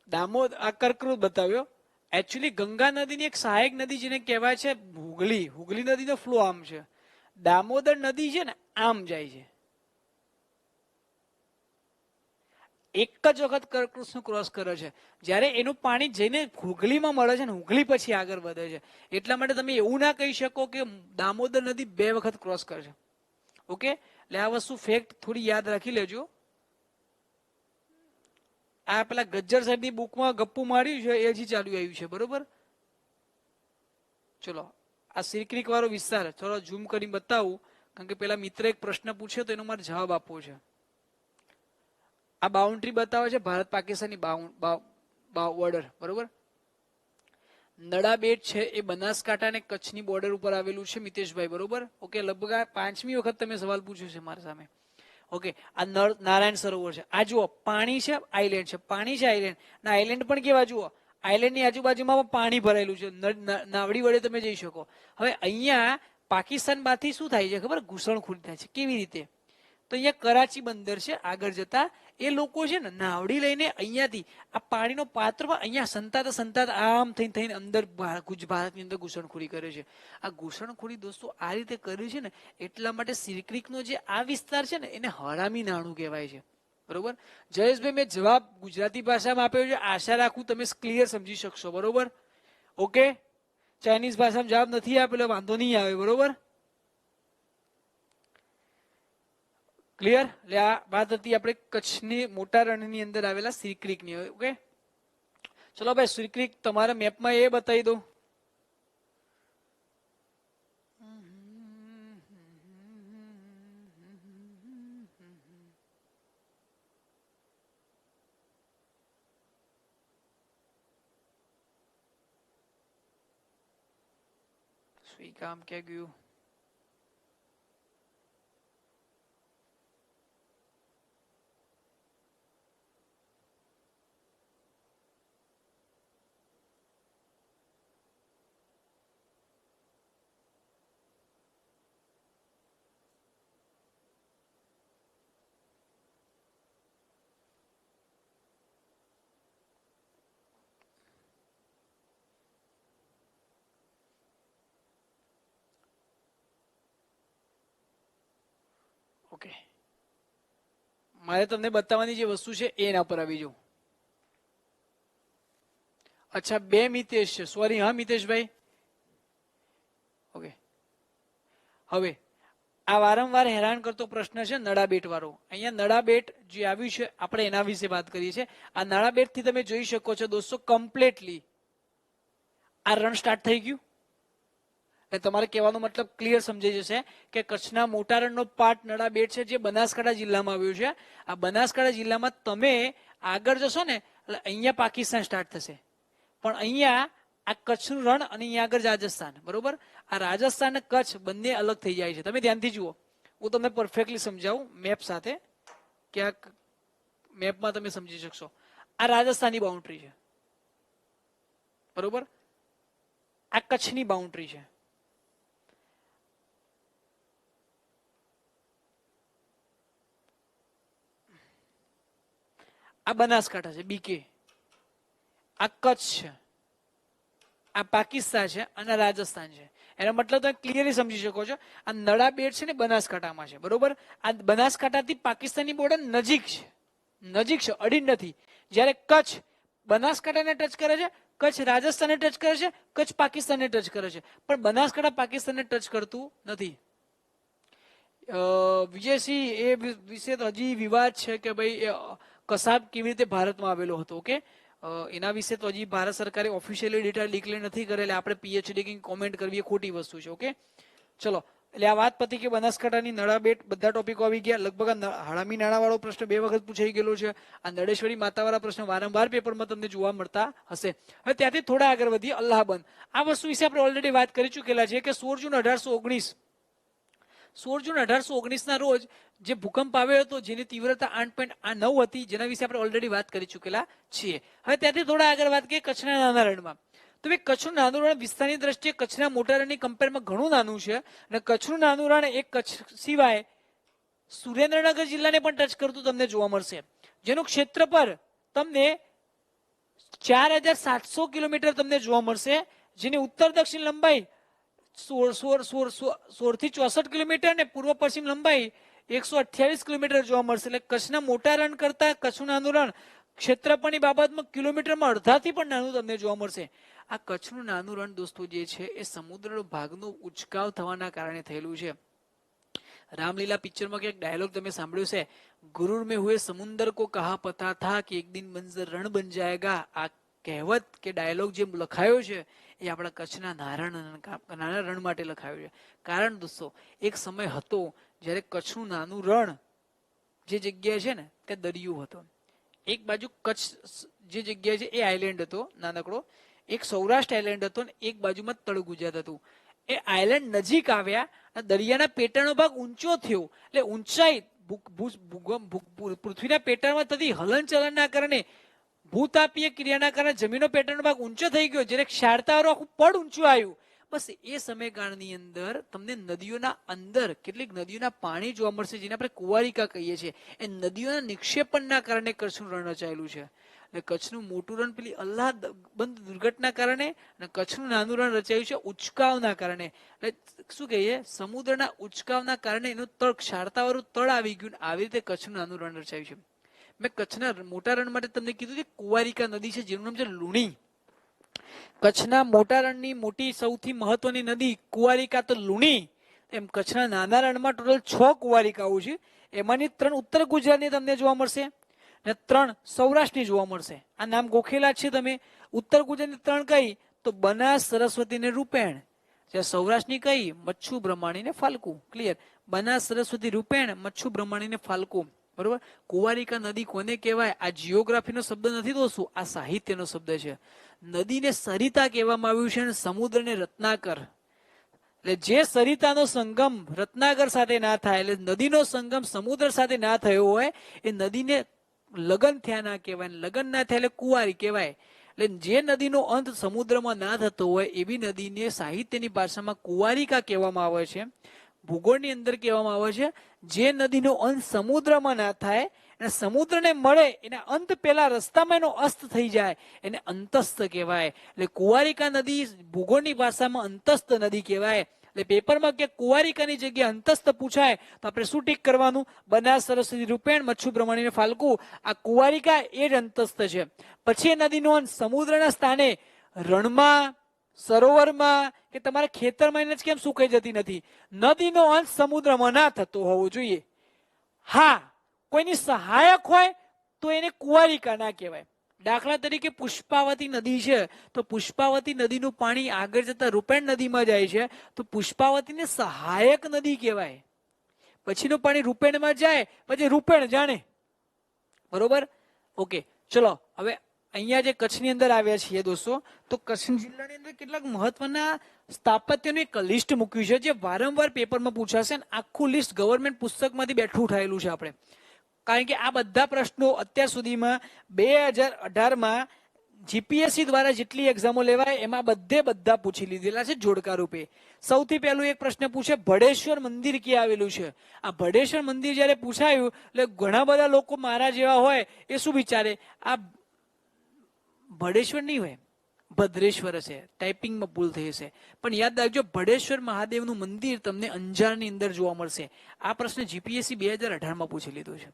દામોદ આ કર્કવૃત બતાવ્યો. એકચ્યુઅલી ગંગા નદીની એક સહાયક નદી જેને કહેવાય છે હુગલી. હુગલી નદીનો ફ્લો આમ છે. દામોદર નદી છે ને આમ જાય છે. એક જ વખત કર્કવૃતનું ક્રોસ કરે છે. જ્યારે એનું પાણી જઈને હુગલીમાં મળે છે ને હુગલી પછી આગળ વધે છે. એટલા માટે તમે એવું ના કહી શકો કે દામોદર નદી 2 વખત ક્રોસ કરે છે. ઓકે, એટલે આ વસ્તુ ફેક્ટ થોડી યાદ રાખી લેજો. આ પેલા ગજ્જર સાહેબની બુકમાં ગપ્પુ માર્યું છે એ હજી ચાલુ આવ્યું છે. બરોબર, ચલો આ સિરક્રીક વાળો વિસ્તાર થોડો ઝૂમ કરીને બતાવું, કારણ કે પેલા મિત્ર એક પ્રશ્ન પૂછ્યો તો એનો મારે જવાબ આપવો છે. આ બાઉન્ડ્રી બતાવે છે ભારત પાકિસ્તાનની બોર્ડર. બરોબર, નડા બેટ છે એ બનાસકાંઠા અને કચ્છની બોર્ડર ઉપર આવેલું છે મિતેશભાઈ. બરોબર, ઓકે, લગભગ આ 5મી વખત તમે સવાલ પૂછ્યો છે મારા સામે. ઓકે, આ નારાયણ સરોવર છે. આ જુઓ પાણી છે, આઈલેન્ડ છે, પાણી છે, આઈલેન્ડ ના આઈલેન્ડ પણ કેવા જુઓ, આઈલેન્ડની આજુબાજુમાં પણ પાણી ભરેલું છે. નાવડી વડે તમે જઈ શકો. હવે અહીંયા પાકિસ્તાનમાંથી શું થાય છે ખબર? ઘૂસણખોરી થાય છે. કેવી રીતે? તો અહીંયા કરાચી બંદર છે, આગળ જતા એ લોકો છે ને નાવડી લઈને અહીંયાથી આ પાણીનો પાત્ર અહીંયા સંતાતા સંતાતા આમ થઈને અંદર ભારતની અંદર ઘૂસણખોરી કરે છે. આ ઘૂસણખોરી દોસ્તો આ રીતે કરે છે ને એટલા માટે સિરક્રીકનો જે આ વિસ્તાર છે ને એને હરામી નાણું કહેવાય છે. બરોબર, જયેશભાઈ મેં જવાબ ગુજરાતી ભાષામાં આપ્યો છે. આશા રાખું તમે ક્લિયર સમજી શકશો. બરોબર, ઓકે, ચાઇનીઝ ભાષામાં જવાબ નથી આપેલો, વાંધો નહીં આવે. બરોબર, ક્લિયર? એટલે આ વાત હતી આપણે કચ્છની મોટા રણની અંદર આવેલા સિરક્રીકની. ઓકે, ચલો ભાઈ, સિરક્રીક તમારા મેપમાં એ બતાવી દો. શું કામ ક્યાં ગયું? ઓકે, મારે તમને બતાવવાની જે વસ્તુ છે એના પર આવી જાઉં. અચ્છા, 2 મિતેશ છે. સોરી હા મિતેશભાઈ. ઓકે, હવે આ વારંવાર હેરાન કરતો પ્રશ્ન છે નડાબેટ વાળો. અહીંયા નડાબેટ જે આવ્યું છે આપણે એના વિશે વાત કરીએ છીએ. આ નડાબેટ થી તમે જોઈ શકો છો દોસ્તો, કમ્પ્લીટલી આ રણ સ્ટાર્ટ થઈ ગયું. એટલે તમારે કહેવાનો મતલબ ક્લિયર સમજાઈ જશે કે કચ્છના મોટા રણનો પાર્ટ નડાબેટ છે, જે બનાસકાંઠા જિલ્લામાં આવ્યું છે. આ બનાસકાંઠા જિલ્લામાં તમે આગળ જશો ને એટલે અહીંયા પાકિસ્તાન સ્ટાર્ટ થશે. પણ અહીંયા આ કચ્છનું રણ અને અહીંયા આગળ રાજસ્થાન. બરોબર, આ રાજસ્થાન અને કચ્છ બંને અલગ થઈ જાય છે. તમે ધ્યાનથી જુઓ, હું તમને પરફેક્ટલી સમજાવું મેપ સાથે, કે આ મેપમાં તમે સમજી શકશો. આ રાજસ્થાનની બાઉન્ડ્રી છે. બરોબર, આ કચ્છની બાઉન્ડ્રી છે. આ બનાસકાંઠા છે, બીકે. આ કચ્છ છે. આ પાકિસ્તાન છે અને રાજસ્થાન છે. એનો મતલબ તમે ક્લિયરલી સમજી શકો છો. આ નળા બેટ છે ને બનાસકાંઠામાં છે, બરોબર. આ બનાસકાંઠાથી પાકિસ્તાનની બોર્ડર નજીક છે, નજીક છે, અડી નથી. જ્યારે કચ્છ બનાસકાંઠાને ટચ કરે છે, કચ્છ રાજસ્થાનને ટચ કરે છે, કચ્છ પાકિસ્તાનને ટચ કરે છે, પણ બનાસકાંઠા પાકિસ્તાનને ટચ કરતું નથી. વિજયસિંહ, એ વિશે તો હજી વિવાદ છે કે ભાઈ કસાબ કેવી રીતે ભારતમાં આવેલો હતો. ઓકે, એના વિશે તો હજી ભારત સરકારે ઓફિશિયલી ડેટા ડિક્લેર નથી કરેલ. આપણે પીએચડી કંઈ કોમેન્ટ કરવી એ ખોટી વસ્તુ છે. ઓકે, ચલો. એટલે આ વાત પતી કે બનાસકાંઠાની નળાબેટ બધા ટોપિકો આવી ગયા. લગભગ આ હળામી નાણાવાળો પ્રશ્ન 2 વખત પૂછાઈ ગયેલો છે. આ નળેશ્વરી માતાવાળા પ્રશ્ન વારંવાર પેપરમાં તમને જોવા મળતા હશે. હવે ત્યાંથી થોડા આગળ વધીએ. અલ્લાહબંધ, આ વસ્તુ વિશે આપણે ઓલરેડી વાત કરી ચૂકેલા છે કે 16 જૂન 1819 16 જૂન 1819 રોજ જે ભૂકંપ આવ્યો હતો, જેની તીવ્રતા 8.9 હતી, જેના વિશે આપણે ઓલરેડી વાત કરી ચૂકેલા છીએ. હવે ત્યાંથી થોડા આગળ વાત કરીએ કચ્છના નાના રણમાં. તો ભાઈ કચ્છનું નાનું રણ વિસ્તારની દ્રષ્ટિએ કચ્છના મોટા રણની કમ્પેરમાં ઘણું નાનું છે. અને કચ્છનું નાનું રણ એક કચ્છ સિવાય સુરેન્દ્રનગર જિલ્લાને પણ ટચ કરતું તમને જોવા મળશે, જેનું ક્ષેત્રફળ તમને 4700 કિલોમીટર તમને જોવા મળશે, જેની ઉત્તર દક્ષિણ લંબાઈ 16 થી 64 કિલોમીટર ને પૂર્વ પશ્ચિમ લંબાઈ 128 કિલોમીટર જોવા મળશે. એટલે કચ્છના મોટા રણ કરતા કચ્છનું નાનું રણ ક્ષેત્રફળની બાબતમાં કિલોમીટરમાં અડધાથી પણ નાનું તમને જોવા મળશે. આ કચ્છનું નાનું રણ દોસ્તો જે છે એ સમુદ્રનો ભાગનો ઉચકાવ થવાના કારણે થયેલું છે. રામલીલા પિક્ચરમાં ક્યાંક ડાયલોગ તમે સાંભળ્યું છે, ગુરુર में हुए समंदर को कहा पता था कि एक दिन मंजर रण बन जाएगा. આ કહેવત કે ડાયલોગ જે લખાયો છે એ આપણા કચ્છના નાના રણ માટે લખાયો છે. કારણ દોસ્તો, એક સમય હતો જ્યારે કચ્છનું નાનું રણ જે જગ્યાએ છે ને તે દરિયો હતો. એક બાજુ કચ્છ જે જગ્યાએ છે એ આઇલેન્ડ હતો નાનકડો, એક સૌરાષ્ટ્ર આઇલેન્ડ હતો ને એક બાજુમાં તળ ગુજરાત હતું. એ આઇલેન્ડ નજીક આવ્યા, દરિયાના પેટાળનો ભાગ ઊંચો થયો, એટલે ઊંચાઈ પૃથ્વીના પેટાળમાં થતી હલનચલનના કારણે, ભૂતાપીય ક્રિયાના કારણે જમીનનો પેટાળનો ભાગ ઊંચો થઈ ગયો, જ્યારે ક્ષારતાવાળું આખું પડ ઊંચું આવ્યું. બસ એ સમયગાળાની અંદર તમને નદીઓના અંદર કેટલીક નદીઓના પાણી જોવા મળશે, જેને આપણે કુંવારિકા કહીએ છીએ. એ નદીઓના નિક્ષેપણના કારણે કચ્છનું રણ રચાયેલું છે. એટલે કચ્છનું મોટું રણ પેલી અલ્લાહબંધ દુર્ઘટના કારણે અને કચ્છનું નાનું રણ રચાયું છે ઉચકાવના કારણે. એટલે શું કહીએ, સમુદ્રના ઉચકાવના કારણે એનું તળ ક્ષારતાવાળું તળ આવી ગયું. આવી રીતે કચ્છનું નાનું રણ રચાયું છે. મેં કચ્છના મોટા રણ માટે તમને કીધું કે કુંવારિકા નદી છે, જેનું નામ છે લુણી. કચ્છના મોટા રણની મોટી સૌથી મહત્વની નદી કુંવારિકા તો લુણી. એમ કચ્છના નાના રણમાં ટોટલ 6 કુંવારિકાઓ છે. એમાંની 3 ઉત્તર ગુજરાતની તમને જોવા મળશે ને 3 સૌરાષ્ટ્રની જોવા મળશે. આ નામ ગોખેલા છે તમે. ઉત્તર ગુજરાતની 3 કઈ તો બનાસ, સરસ્વતી ને રૂપેણ. સૌરાષ્ટ્રની કઈ મચ્છુ, બ્રહ્માણી ને ફાલ્ગુ. ક્લિયર? બનાસ, સરસ્વતી, રૂપેણ, મચ્છુ, બ્રહ્માણી ને ફાલ્ગુ. બરોબર. કુંવારિકા નદી કોને કહેવાય? આ જીઓગ્રાફીનો શબ્દ નથી દોસ્તો, આ સાહિત્યનો શબ્દ છે. નદીને સરિતા કહેવામાં આવ્યું છે અને સમુદ્રને રત્નાકર. એટલે જે સરિતાનો સંગમ રત્નાકર સાથે ના થાય, એટલે નદીનો સંગમ સમુદ્ર સાથે ના થયો હોય એ નદીને લગન થયા ના કહેવાય. લગન ના થયા એટલે કુંવારી કહેવાય. એટલે જે નદીનો અંત સમુદ્રમાં ના થતો હોય એવી નદીને સાહિત્યની ભાષામાં કુંવારિકા કહેવામાં આવે છે. ભૂગોળની અંદર કહેવામાં આવે છે જે નદીનો અંત સમુદ્રમાં ના થાય અને સમુદ્રને મળે એના અંત પહેલા રસ્તામાં એનો અસ્ત થઈ જાય એને અંતસ્થ કહેવાય. એટલે કુંવારિકા નદી ભૂગોળની ભાષામાં અંતસ્થ નદી કહેવાય. એટલે પેપરમાં કે કુંવારિકાની જગ્યાએ અંતસ્થ પૂછાય તો આપણે શું ટીક કરવાનું? બનાસ, સરસ્વતી, રૂપેણ, મચ્છુ, બ્રહ્માણી ને ફાલ્ગુ. આ કુંવારિકા એ જ અંતસ્થ છે. પછી એ નદીનો અંત સમુદ્રના સ્થાને રણમાં, સરોવરમાં કે તમારા ખેતરમાં એને જ કેમ સુકાઈ જતી નથી? નદીનો અંત સમુદ્રમાં ના થતો હોવો જોઈએ. હા, કોઈની સહાયક હોય તો એને કુંવારિકા ના કહેવાય. દાખલા તરીકે પુષ્પાવતી નદી છે તો પુષ્પાવતી નદીનું પાણી આગળ જતા રૂપેણ નદીમાં જાય છે તો પુષ્પાવતીને સહાયક નદી કહેવાય. પછીનું પાણી રૂપેણમાં જાય પછી રૂપેણ જાણે. બરોબર? ઓકે, ચલો હવે અહીંયા જે કચ્છની અંદર આવ્યા છીએ દોસ્તો, તો કચ્છ જિલ્લાની અંદર કેટલાક મહત્વના સ્થાપત્યનું એક લિસ્ટ મૂક્યું છે જે વારંવાર પેપરમાં પૂછાશે. આખું લિસ્ટ ગવર્મેન્ટ પુસ્તકમાંથી બેઠું ઉઠાયેલું છે આપણે, કારણ કે આ બધા પ્રશ્નો અત્યાર સુધીમાં 2018માં જીપીએસસી દ્વારા જેટલી એક્ઝામો લેવાય એમાં બધા પૂછી લીધેલા છે જોડકા રૂપે. સૌથી પહેલું એક પ્રશ્ન પૂછે ભડેશ્વર મંદિર ક્યાં આવેલું છે? આ ભડેશ્વર મંદિર જ્યારે પૂછાયું એટલે ઘણા બધા લોકો મારા જેવા હોય એ શું વિચારે, આ ભડેશ્વર નહીં હોય, ભદ્રેશ્વર હશે, ટાઈપિંગમાં ભૂલ થઈ હશે. પણ યાદ રાખજો, ભડેશ્વર મહાદેવનું મંદિર તમને અંજારની અંદર જોવા મળશે. આ પ્રશ્ન જીપીએસસી 2018માં પૂછી લીધો છે.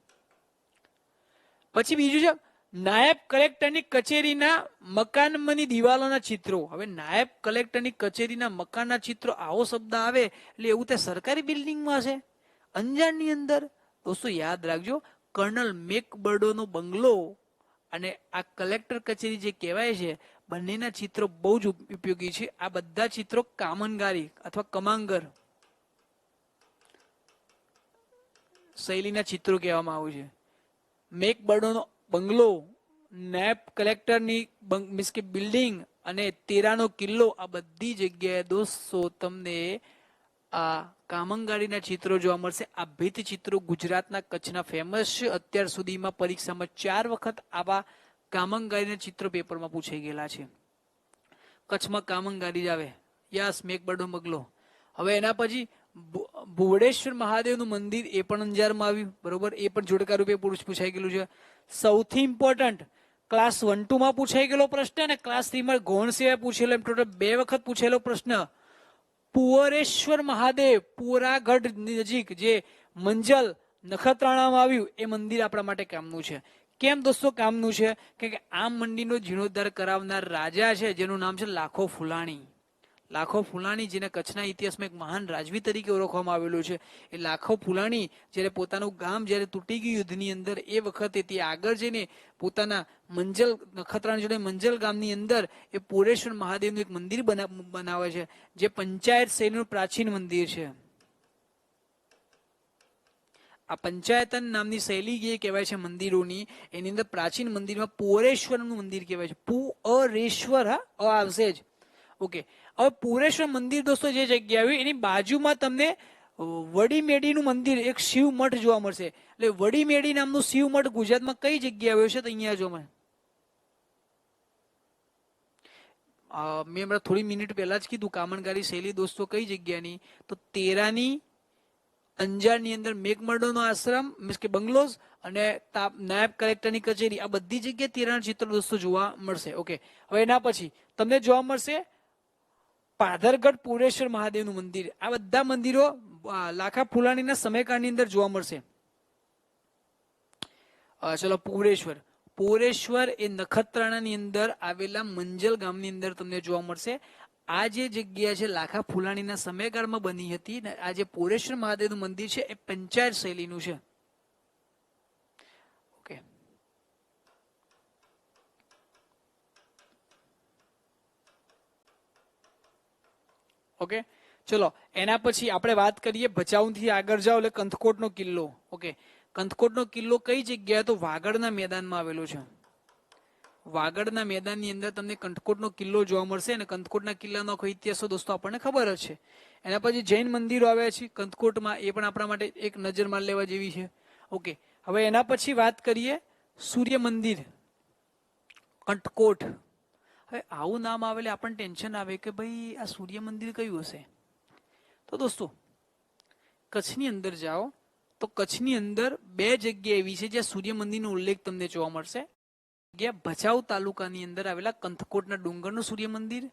પછી બીજું છે નાયબ કલેક્ટરની કચેરીના મકાનમાંની દિવાલોના ચિત્રો. હવે નાયબ કલેક્ટરની કચેરીના મકાનના ચિત્રો, આવો શબ્દ આવે એટલે એવું તે સરકારી બિલ્ડિંગમાં હશે અંજારની અંદર. દોસ્તો યાદ રાખજો, કર્નલ મેકબર્ડોનો બંગલો અને આ કલેક્ટર કચેરી જે કહેવાય છે, બંનેના ચિત્રો બહુ જ ઉપયોગી છે. આ બધા ચિત્રો કામનગારી અથવા કમાંગર શૈલીના ચિત્રો કહેવામાં આવે છે. મેકબર્ડોનો બંગલો, નાયબ કલેક્ટરની મીન્સ કે બિલ્ડિંગ અને તેરાનો કિલ્લો, આ બધી જગ્યાએ દોસ્તો તમને આ કામંગારીના ચિત્રો જોવા મળશે. આ ભીત ચિત્રો ગુજરાતના કચ્છના ફેમસ છે. અત્યાર સુધીમાં પરીક્ષામાં 4 વખત આવા કામંગારીના ચિત્રો પેપરમાં પૂછાઈ ગયેલા છે. કચ્છમાં કામંગારી જ આવે. યસ, મેકબર્ડો બંગલો. હવે એના પછી ભુવડેશ્વર મહાદેવનું મંદિર, એ પણ અંજારમાં આવ્યું, બરોબર. એ પણ જોડકા રૂપે પૂછાઈ ગયેલું છે. સૌથી ઇમ્પોર્ટન્ટ ક્લાસ 1-2 માં પૂછાઈ ગયેલો પ્રશ્ન અને ક્લાસ 3 માં ગૌણ સેવા પૂછેલો, એમ ટોટલ 2 વખત પૂછેલો પ્રશ્ન. પુઅરેશ્વર મહાદેવ, પુરાગઢ નજીક જે મંજલ નખત્રાણામાં આવ્યું, એ મંદિર આપણા માટે કામનું છે. કેમ દોસ્તો કામનું છે? કે આ મંદિરનો જીર્ણોદ્ધાર કરાવનાર રાજા છે, જેનું નામ છે લાખો ફુલાણી. લાખો ફુલાણી, જેને કચ્છના ઇતિહાસમાં એક મહાન રાજવી તરીકે ઓળખવામાં આવેલું છે. એ લાખો ફુલાણી જ્યારે પોતાનું ગામ જ્યારે તૂટી ગયું યુદ્ધની અંદર, એ વખતે તે આગળ જઈને પોતાના મંજલ નખત્રાણા જોડે મંજલ ગામની અંદર એ પુરેશ્વર મહાદેવનું એક મંદિર બનાવે છે, જે પંચાયત શૈલીનું પ્રાચીન મંદિર છે. આ પંચાયતન નામની શૈલી જે કહેવાય છે મંદિરોની, એની અંદર પ્રાચીન મંદિરમાં પુરેશ્વરનું મંદિર કહેવાય છે. પુઅરેશ્વર, હા, આવશે જ. ઓકે. હવે પુરેશ્વર મંદિર દોસ્તો જે જગ્યા આવ્યું, એની બાજુમાં તમને વડીમેડીનું મંદિર, એક શિવ મઠ જોવા મળશે. એટલે વડીમેડી નામનું શિવ મઠ ગુજરાતમાં કઈ જગ્યાએ આવ્યો છે? તો અહીંયા જો મેં હમણાં થોડી મિનિટ પહેલા જ કીધું, કામણગારી શૈલી દોસ્તો કઈ જગ્યાની? તો તેરાની અંજારની અંદર મેકમર્ડોનો આશ્રમ મીન્સ કે બંગલોઝ અને નાયબ કલેક્ટરની કચેરી, આ બધી જગ્યાએ તેરાના ચિત્રો દોસ્તો જોવા મળશે. ઓકે. હવે એના પછી તમને જોવા મળશે પાધરગઢ પુરેશ્વર મહાદેવનું મંદિર. આ બધા મંદિરો લાખા ફુલાણીના સમયકાળની અંદર જોવા મળશે. ચલો, પુરેશ્વર એ નખત્રાણાની અંદર આવેલા મંજલ ગામની અંદર તમને જોવા મળશે. આ જે જગ્યા છે લાખા ફુલાણીના સમયગાળામાં બની હતી. આ જે પુરેશ્વર મહાદેવનું મંદિર છે એ પંચાયત શૈલીનું છે. ઓકે. ઓકે, ચલો એના પછી આપણે વાત કરીએ ભચાઉથી આગળ જાઓ એટલે કંથકોટનો કિલ્લો. ઓકે, કંથકોટનો કિલ્લો કઈ જગ્યાએ? તો વાગડના મેદાનમાં આવેલો છે. વાગડના મેદાનની અંદર તમને કંથકોટનો કિલ્લો જોવા મળશે. અને કંથકોટના કિલ્લાનો આખો ઇતિહાસ દોસ્તો આપણને ખબર જ છે. એના પછી જૈન મંદિરો આવ્યા છે કંથકોટમાં, એ પણ આપણા માટે એક નજર માર લેવા જેવી છે. ઓકે. હવે એના પછી વાત કરીએ સૂર્ય મંદિર કંથકોટ. હવે આવું નામ આવે એટલે આપણને ટેન્શન આવે કે ભાઈ આ સૂર્ય મંદિર કયું હશે? તો દોસ્તો કચ્છની અંદર જાઓ તો કચ્છની અંદર 2 જગ્યા એવી છે જ્યાં સૂર્ય મંદિરનો ઉલ્લેખ તમને જોવા મળશે. જગ્યા ભચાઉ તાલુકાની અંદર આવેલા કંથકોટના ડુંગરનું સૂર્ય મંદિર.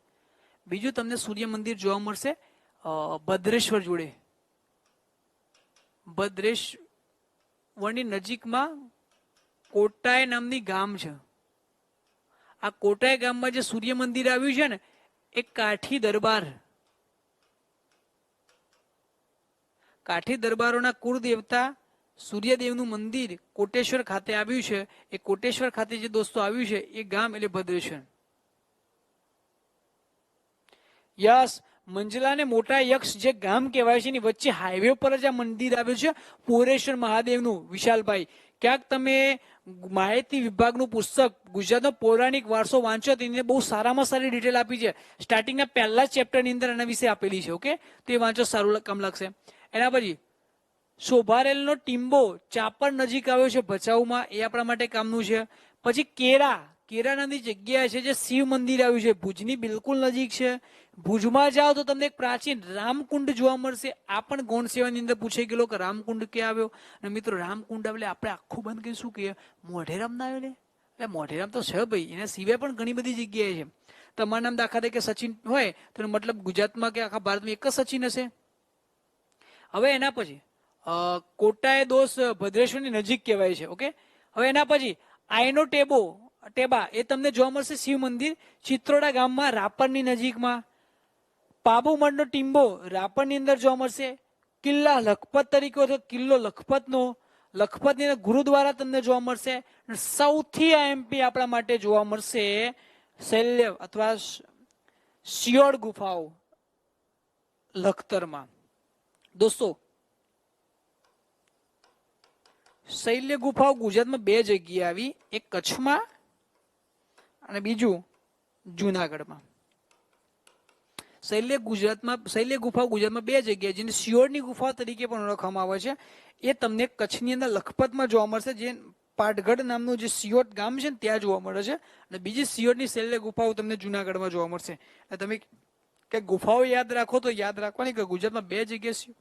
બીજું તમને સૂર્ય મંદિર જોવા મળશે ભદ્રેશ્વર જોડે. ભદ્રેશ્વરની નજીકમાં કોટાય નામની ગામ છે. આ કોટાય ગામમાં જે સૂર્ય મંદિર આવ્યું છે ને, એ કાઠી દરબારોના કુળદેવતા સૂર્યદેવનું મંદિર કોટેશ્વર ખાતે આવ્યું છે. એ કોટેશ્વર ખાતે જે દોસ્તો આવ્યું છે એ ગામ એટલે ભદ્રેશ્વર. યસ, મંજલા ને મોટા યક્ષ જે ગામ કહેવાય છે એની વચ્ચે હાઈવે પર જ આ મંદિર આવ્યું છે પુરેશ્વર મહાદેવનું. વિશાલભાઈ, ક્યાંક તમે માહિતી વિભાગનું પુસ્તક ગુજરાતનો પૌરાણિક વારસો વાંચો તો એને બહુ સારામાં સારી ડિટેલ આપી છે. સ્ટાર્ટિંગના પહેલા ચેપ્ટરની અંદર એના વિશે આપેલી છે. ઓકે, તો એ વાંચો, સારું કામ લાગશે. એના પછી શોભારેલનો ટીમ્બો ચાપર નજીક આવ્યો છે ભચાઉમાં, એ આપણા માટે કામનું છે. પછી કેરા નામની જગ્યા છે જે શિવ મંદિર આવ્યું છે, ભુજની બિલકુલ નજીક છે. ભુજમાં જાઓ તો તમને એક પ્રાચીન રામકુંડ જોવા મળશે. આ પણ ગૌણ સેવાની અંદર પૂછાઈ ગયેલો કે રામકુંડ ક્યાં આવ્યો? અને મિત્રો રામકુંડ એટલે આપણે આખું બંધ કરી શું કહીએ? મોઢેરામ ના આવ્યો ને? એટલે મોઢેરામ તો છે ભાઈ, એના સિવાય પણ ઘણી બધી જગ્યાએ છે. તમારું નામ દાખલા તરીકે સચિન હોય તો મતલબ ગુજરાતમાં કે આખા ભારતમાં એક જ સચિન હશે. હવે એના પછી કોટાએ દોષ ભદ્રેશ્વરની નજીક કહેવાય છે. ઓકે, હવે એના પછી આઈનો ટેબા એ તમને જોવા મળશે શિવ મંદિર ચિત્રોડા ગામમાં રાપરની નજીકમાં. પાબુમઢનો ટીંબો રાપરની અંદર જોવા મળશે. કિલ્લા લખપત તરીકે કિલ્લો લખપતનો, લખપતની અંદર ગુરુદ્વારા તમને જોવા મળશે. સૌથી આઈએમપી આપણા માટે જોવા મળશે શૈલ્ય અથવા શિયોળ ગુફાઓ લખતરમાં. દોસ્તો શૈલ્ય ગુફાઓ ગુજરાતમાં બે જગ્યાએ આવી, એક કચ્છમાં અને બીજું જુનાગઢમાં. શૈલ્ય ગુફાઓ ગુજરાતમાં બે જગ્યાએ, જેને શિયોળની ગુફા તરીકે પણ ઓળખવામાં આવે છે, એ તમને કચ્છની અંદર લખપતમાં જોવા મળશે, જે પાટગઢ નામનું જે સિયોટ ગામ છે ને ત્યાં જોવા મળે છે. અને બીજી સિયોટની શૈલ્ય ગુફાઓ તમને જુનાગઢમાં જોવા મળશે. તમે કે ગુફાઓ યાદ રાખો તો યાદ રાખવાની કે ગુજરાતમાં બે જગ્યાએ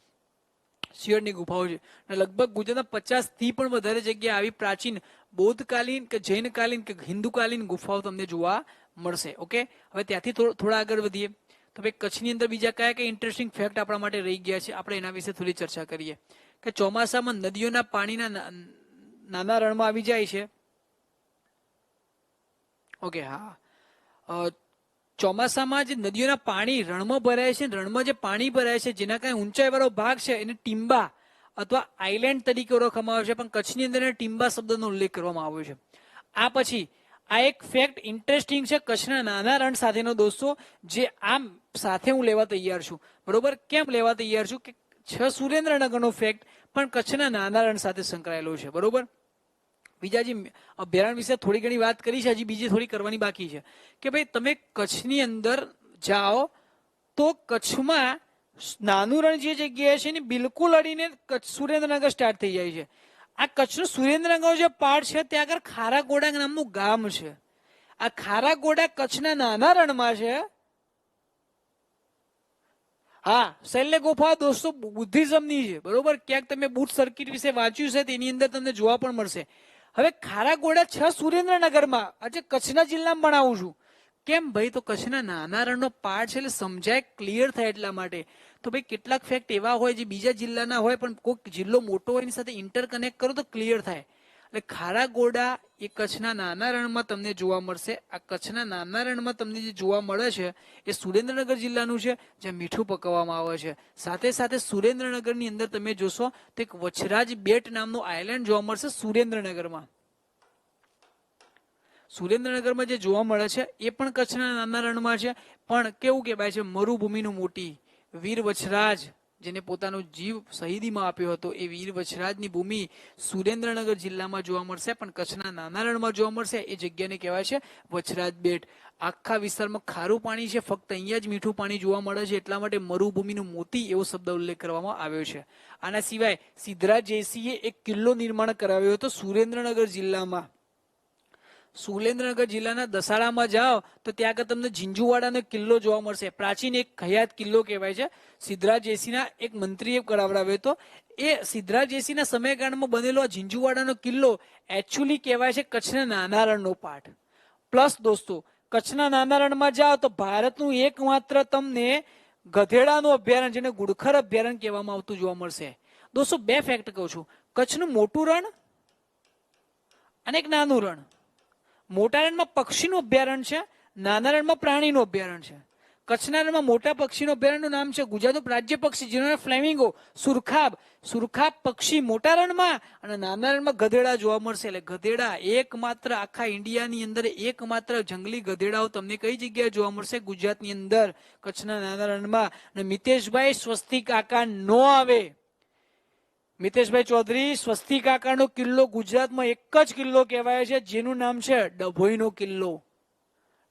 શિયોળની ગુફાઓ છે. અને લગભગ ગુજરાતમાં 50 થી પણ વધારે જગ્યા આવી પ્રાચીન બૌદ્ધકાલીન કે જૈનકાલીન કે હિન્દુકાલીન ગુફાઓ તમને જોવા મળશે. ઓકે, હવે ત્યાંથી થોડા આગળ વધીએ તો ભાઈ કચ્છની અંદર બીજા કયા કયા ઇન્ટરેસ્ટિંગ ફેક્ટ આપણા માટે રહી ગયા છે, આપણે એના વિશે થોડી ચર્ચા કરીએ. કે ચોમાસામાં નદીઓના પાણીના નાના રણમાં આવી જાય છે. ઓકે, હા, ચોમાસામાં જે નદીઓના પાણી રણમાં ભરાય છે, રણમાં જે પાણી ભરાય છે જેના કારણે ઊંચાઈવાળો ભાગ છે એને ટીંબા અથવા આઈલેન્ડ તરીકે ઓળખવામાં આવે છે, પણ કચ્છની અંદર એને ટીંબા શબ્દનો ઉલ્લેખ કરવામાં આવ્યો છે. આ પછી આ એક ફેક્ટ ઇન્ટરેસ્ટિંગ છે કચ્છના નાના રણ સાથેનો દોસ્તો, જે આમ સાથે હું લેવા તૈયાર છું. બરોબર, કેમ લેવા તૈયાર છું કે સુરેન્દ્રનગરનો ફેક્ટ પણ કચ્છના નાના રણ સાથે સંકળાયેલો છે. બરોબર, બીજા જે અભયારણ્ય વિશે થોડી ઘણી વાત કરી છે, હજી બીજી થોડી કરવાની બાકી છે. કે ભાઈ તમે કચ્છની અંદર જાઓ તો કચ્છમાં નાનું રણ જે જગ્યાએ છે ને બિલકુલ અડીને સુરેન્દ્રનગર સ્ટાર્ટ થઈ જાય છે. આ કચ્છનું સુરેન્દ્રનગર જે પાર્ટ છે ત્યાં આગળ ખારાગોડા નામનું ગામ છે. આ ખારાગોડા કચ્છના નાના રણમાં છે. હા, શૈલ્ય ગુફા દોસ્તો બુદ્ધિઝમની છે. બરોબર, ક્યાંક તમે બુટ સર્કિટ વિશે વાંચ્યું છે તેની અંદર તમને જોવા પણ મળશે. હવે ખારાગોડા સુરેન્દ્રનગરમાં, આજે કચ્છના જિલ્લામાં ભણાવું છું. કેમ ભાઈ, તો કચ્છના નાના રણનો પાર્ટ છે એટલે સમજાય, ક્લિયર થાય એટલા માટે. તો ભાઈ કેટલાક ફેક્ટ એવા હોય જે બીજા જિલ્લાના હોય પણ કોઈ જિલ્લો મોટો હોય એની સાથે ઇન્ટરકનેક્ટ કરો તો ક્લિયર થાય. એટલે ખારાગોડા એ કચ્છના નાના રણમાં તમને જોવા મળશે. આ કચ્છના નાના રણમાં તમને જે જોવા મળે છે એ સુરેન્દ્રનગર જિલ્લાનું છે, જ્યાં મીઠું પકવવામાં આવે છે. સાથે સાથે સુરેન્દ્રનગરની અંદર તમે જોશો તો એક વછરાજ બેટ નામનું આઇલેન્ડ જોવા મળશે સુરેન્દ્રનગરમાં. સુરેન્દ્રનગરમાં જે જોવા મળે છે એ પણ કચ્છના નાના રણમાં છે. પણ કેવું કહેવાય છે, મરુભૂમિનું મોટી વીર વછરાજ જેને પોતાનો જીવ શહીદીમાં આપ્યો હતો એ વીર વછરાજની ભૂમિ સુરેન્દ્રનગર જિલ્લામાં જોવા મળશે, પણ કચ્છના નાના રણમાં જોવા મળશે. એ જગ્યાને કહેવાય છે વછરાજ બેટ. આખા વિસ્તારમાં ખારું પાણી છે, ફક્ત અહીંયા જ મીઠું પાણી જોવા મળે છે, એટલા માટે મરુભૂમિનું મોતી એવો શબ્દ ઉલ્લેખ કરવામાં આવ્યો છે. આના સિવાય સિદ્ધરાજ જયસિંહે એક કિલ્લો નિર્માણ કરાવ્યો હતો સુરેન્દ્રનગર જિલ્લામાં. સુરેન્દ્રનગર જિલ્લાના દસાડામાં જાઓ તો ત્યાં આગળ તમને ઝીંઝુવાડાનો કિલ્લો જોવા મળશે. પ્રાચીન એક હયાત કિલ્લો કહેવાય છે. સિદ્ધરાજ જયસિંહના એક મંત્રીએ કરાવડાવ્યો હતો. એ સિદ્ધરાજ જયસિંહના સમયગાળામાં બનેલો આ ઝીંઝુવાડાનો કિલ્લો એકચ્યુઅલી કહેવાય છે કચ્છના નાના રણનો પાર્ટ. પ્લસ દોસ્તો કચ્છના નાના રણમાં જાઓ તો ભારતનું એકમાત્ર તમને ગધેડાનું અભયારણ્ય, જેને ગુડખર અભયારણ્ય કહેવામાં આવતું જોવા મળશે. દોસ્તો બે ફેક્ટ કહું છું, કચ્છનું મોટું રણ અને એક નાનું રણ. મોટા રણમાં પક્ષીનું અભયારણ્ય છે, નાના રણમાં પ્રાણીનું અભયારણ્ય છે. કચ્છના રણમાં મોટા પક્ષીનું અભયારણ્યનું નામ છે ગુજરાતનું રાજ્ય પક્ષી જેનું ફ્લેમિંગો, સુરખાબ. સુરખાબ પક્ષી મોટા રણમાં અને નાના રણમાં ગધેડા જોવા મળશે. એટલે ગધેડા એકમાત્ર આખા ઇન્ડિયાની અંદર એકમાત્ર જંગલી ગધેડાઓ તમને કઈ જગ્યાએ જોવા મળશે? ગુજરાતની અંદર, કચ્છના નાના રણમાં. અને મિતેશભાઈ સ્વસ્તિક આકાર નો આવે. મિતેશભાઈ ચૌધરી, સ્વસ્તિક આકારનો કિલ્લો ગુજરાતમાં એક જ કિલ્લો કહેવાય છે જેનું નામ છે ડભોઈનો કિલ્લો.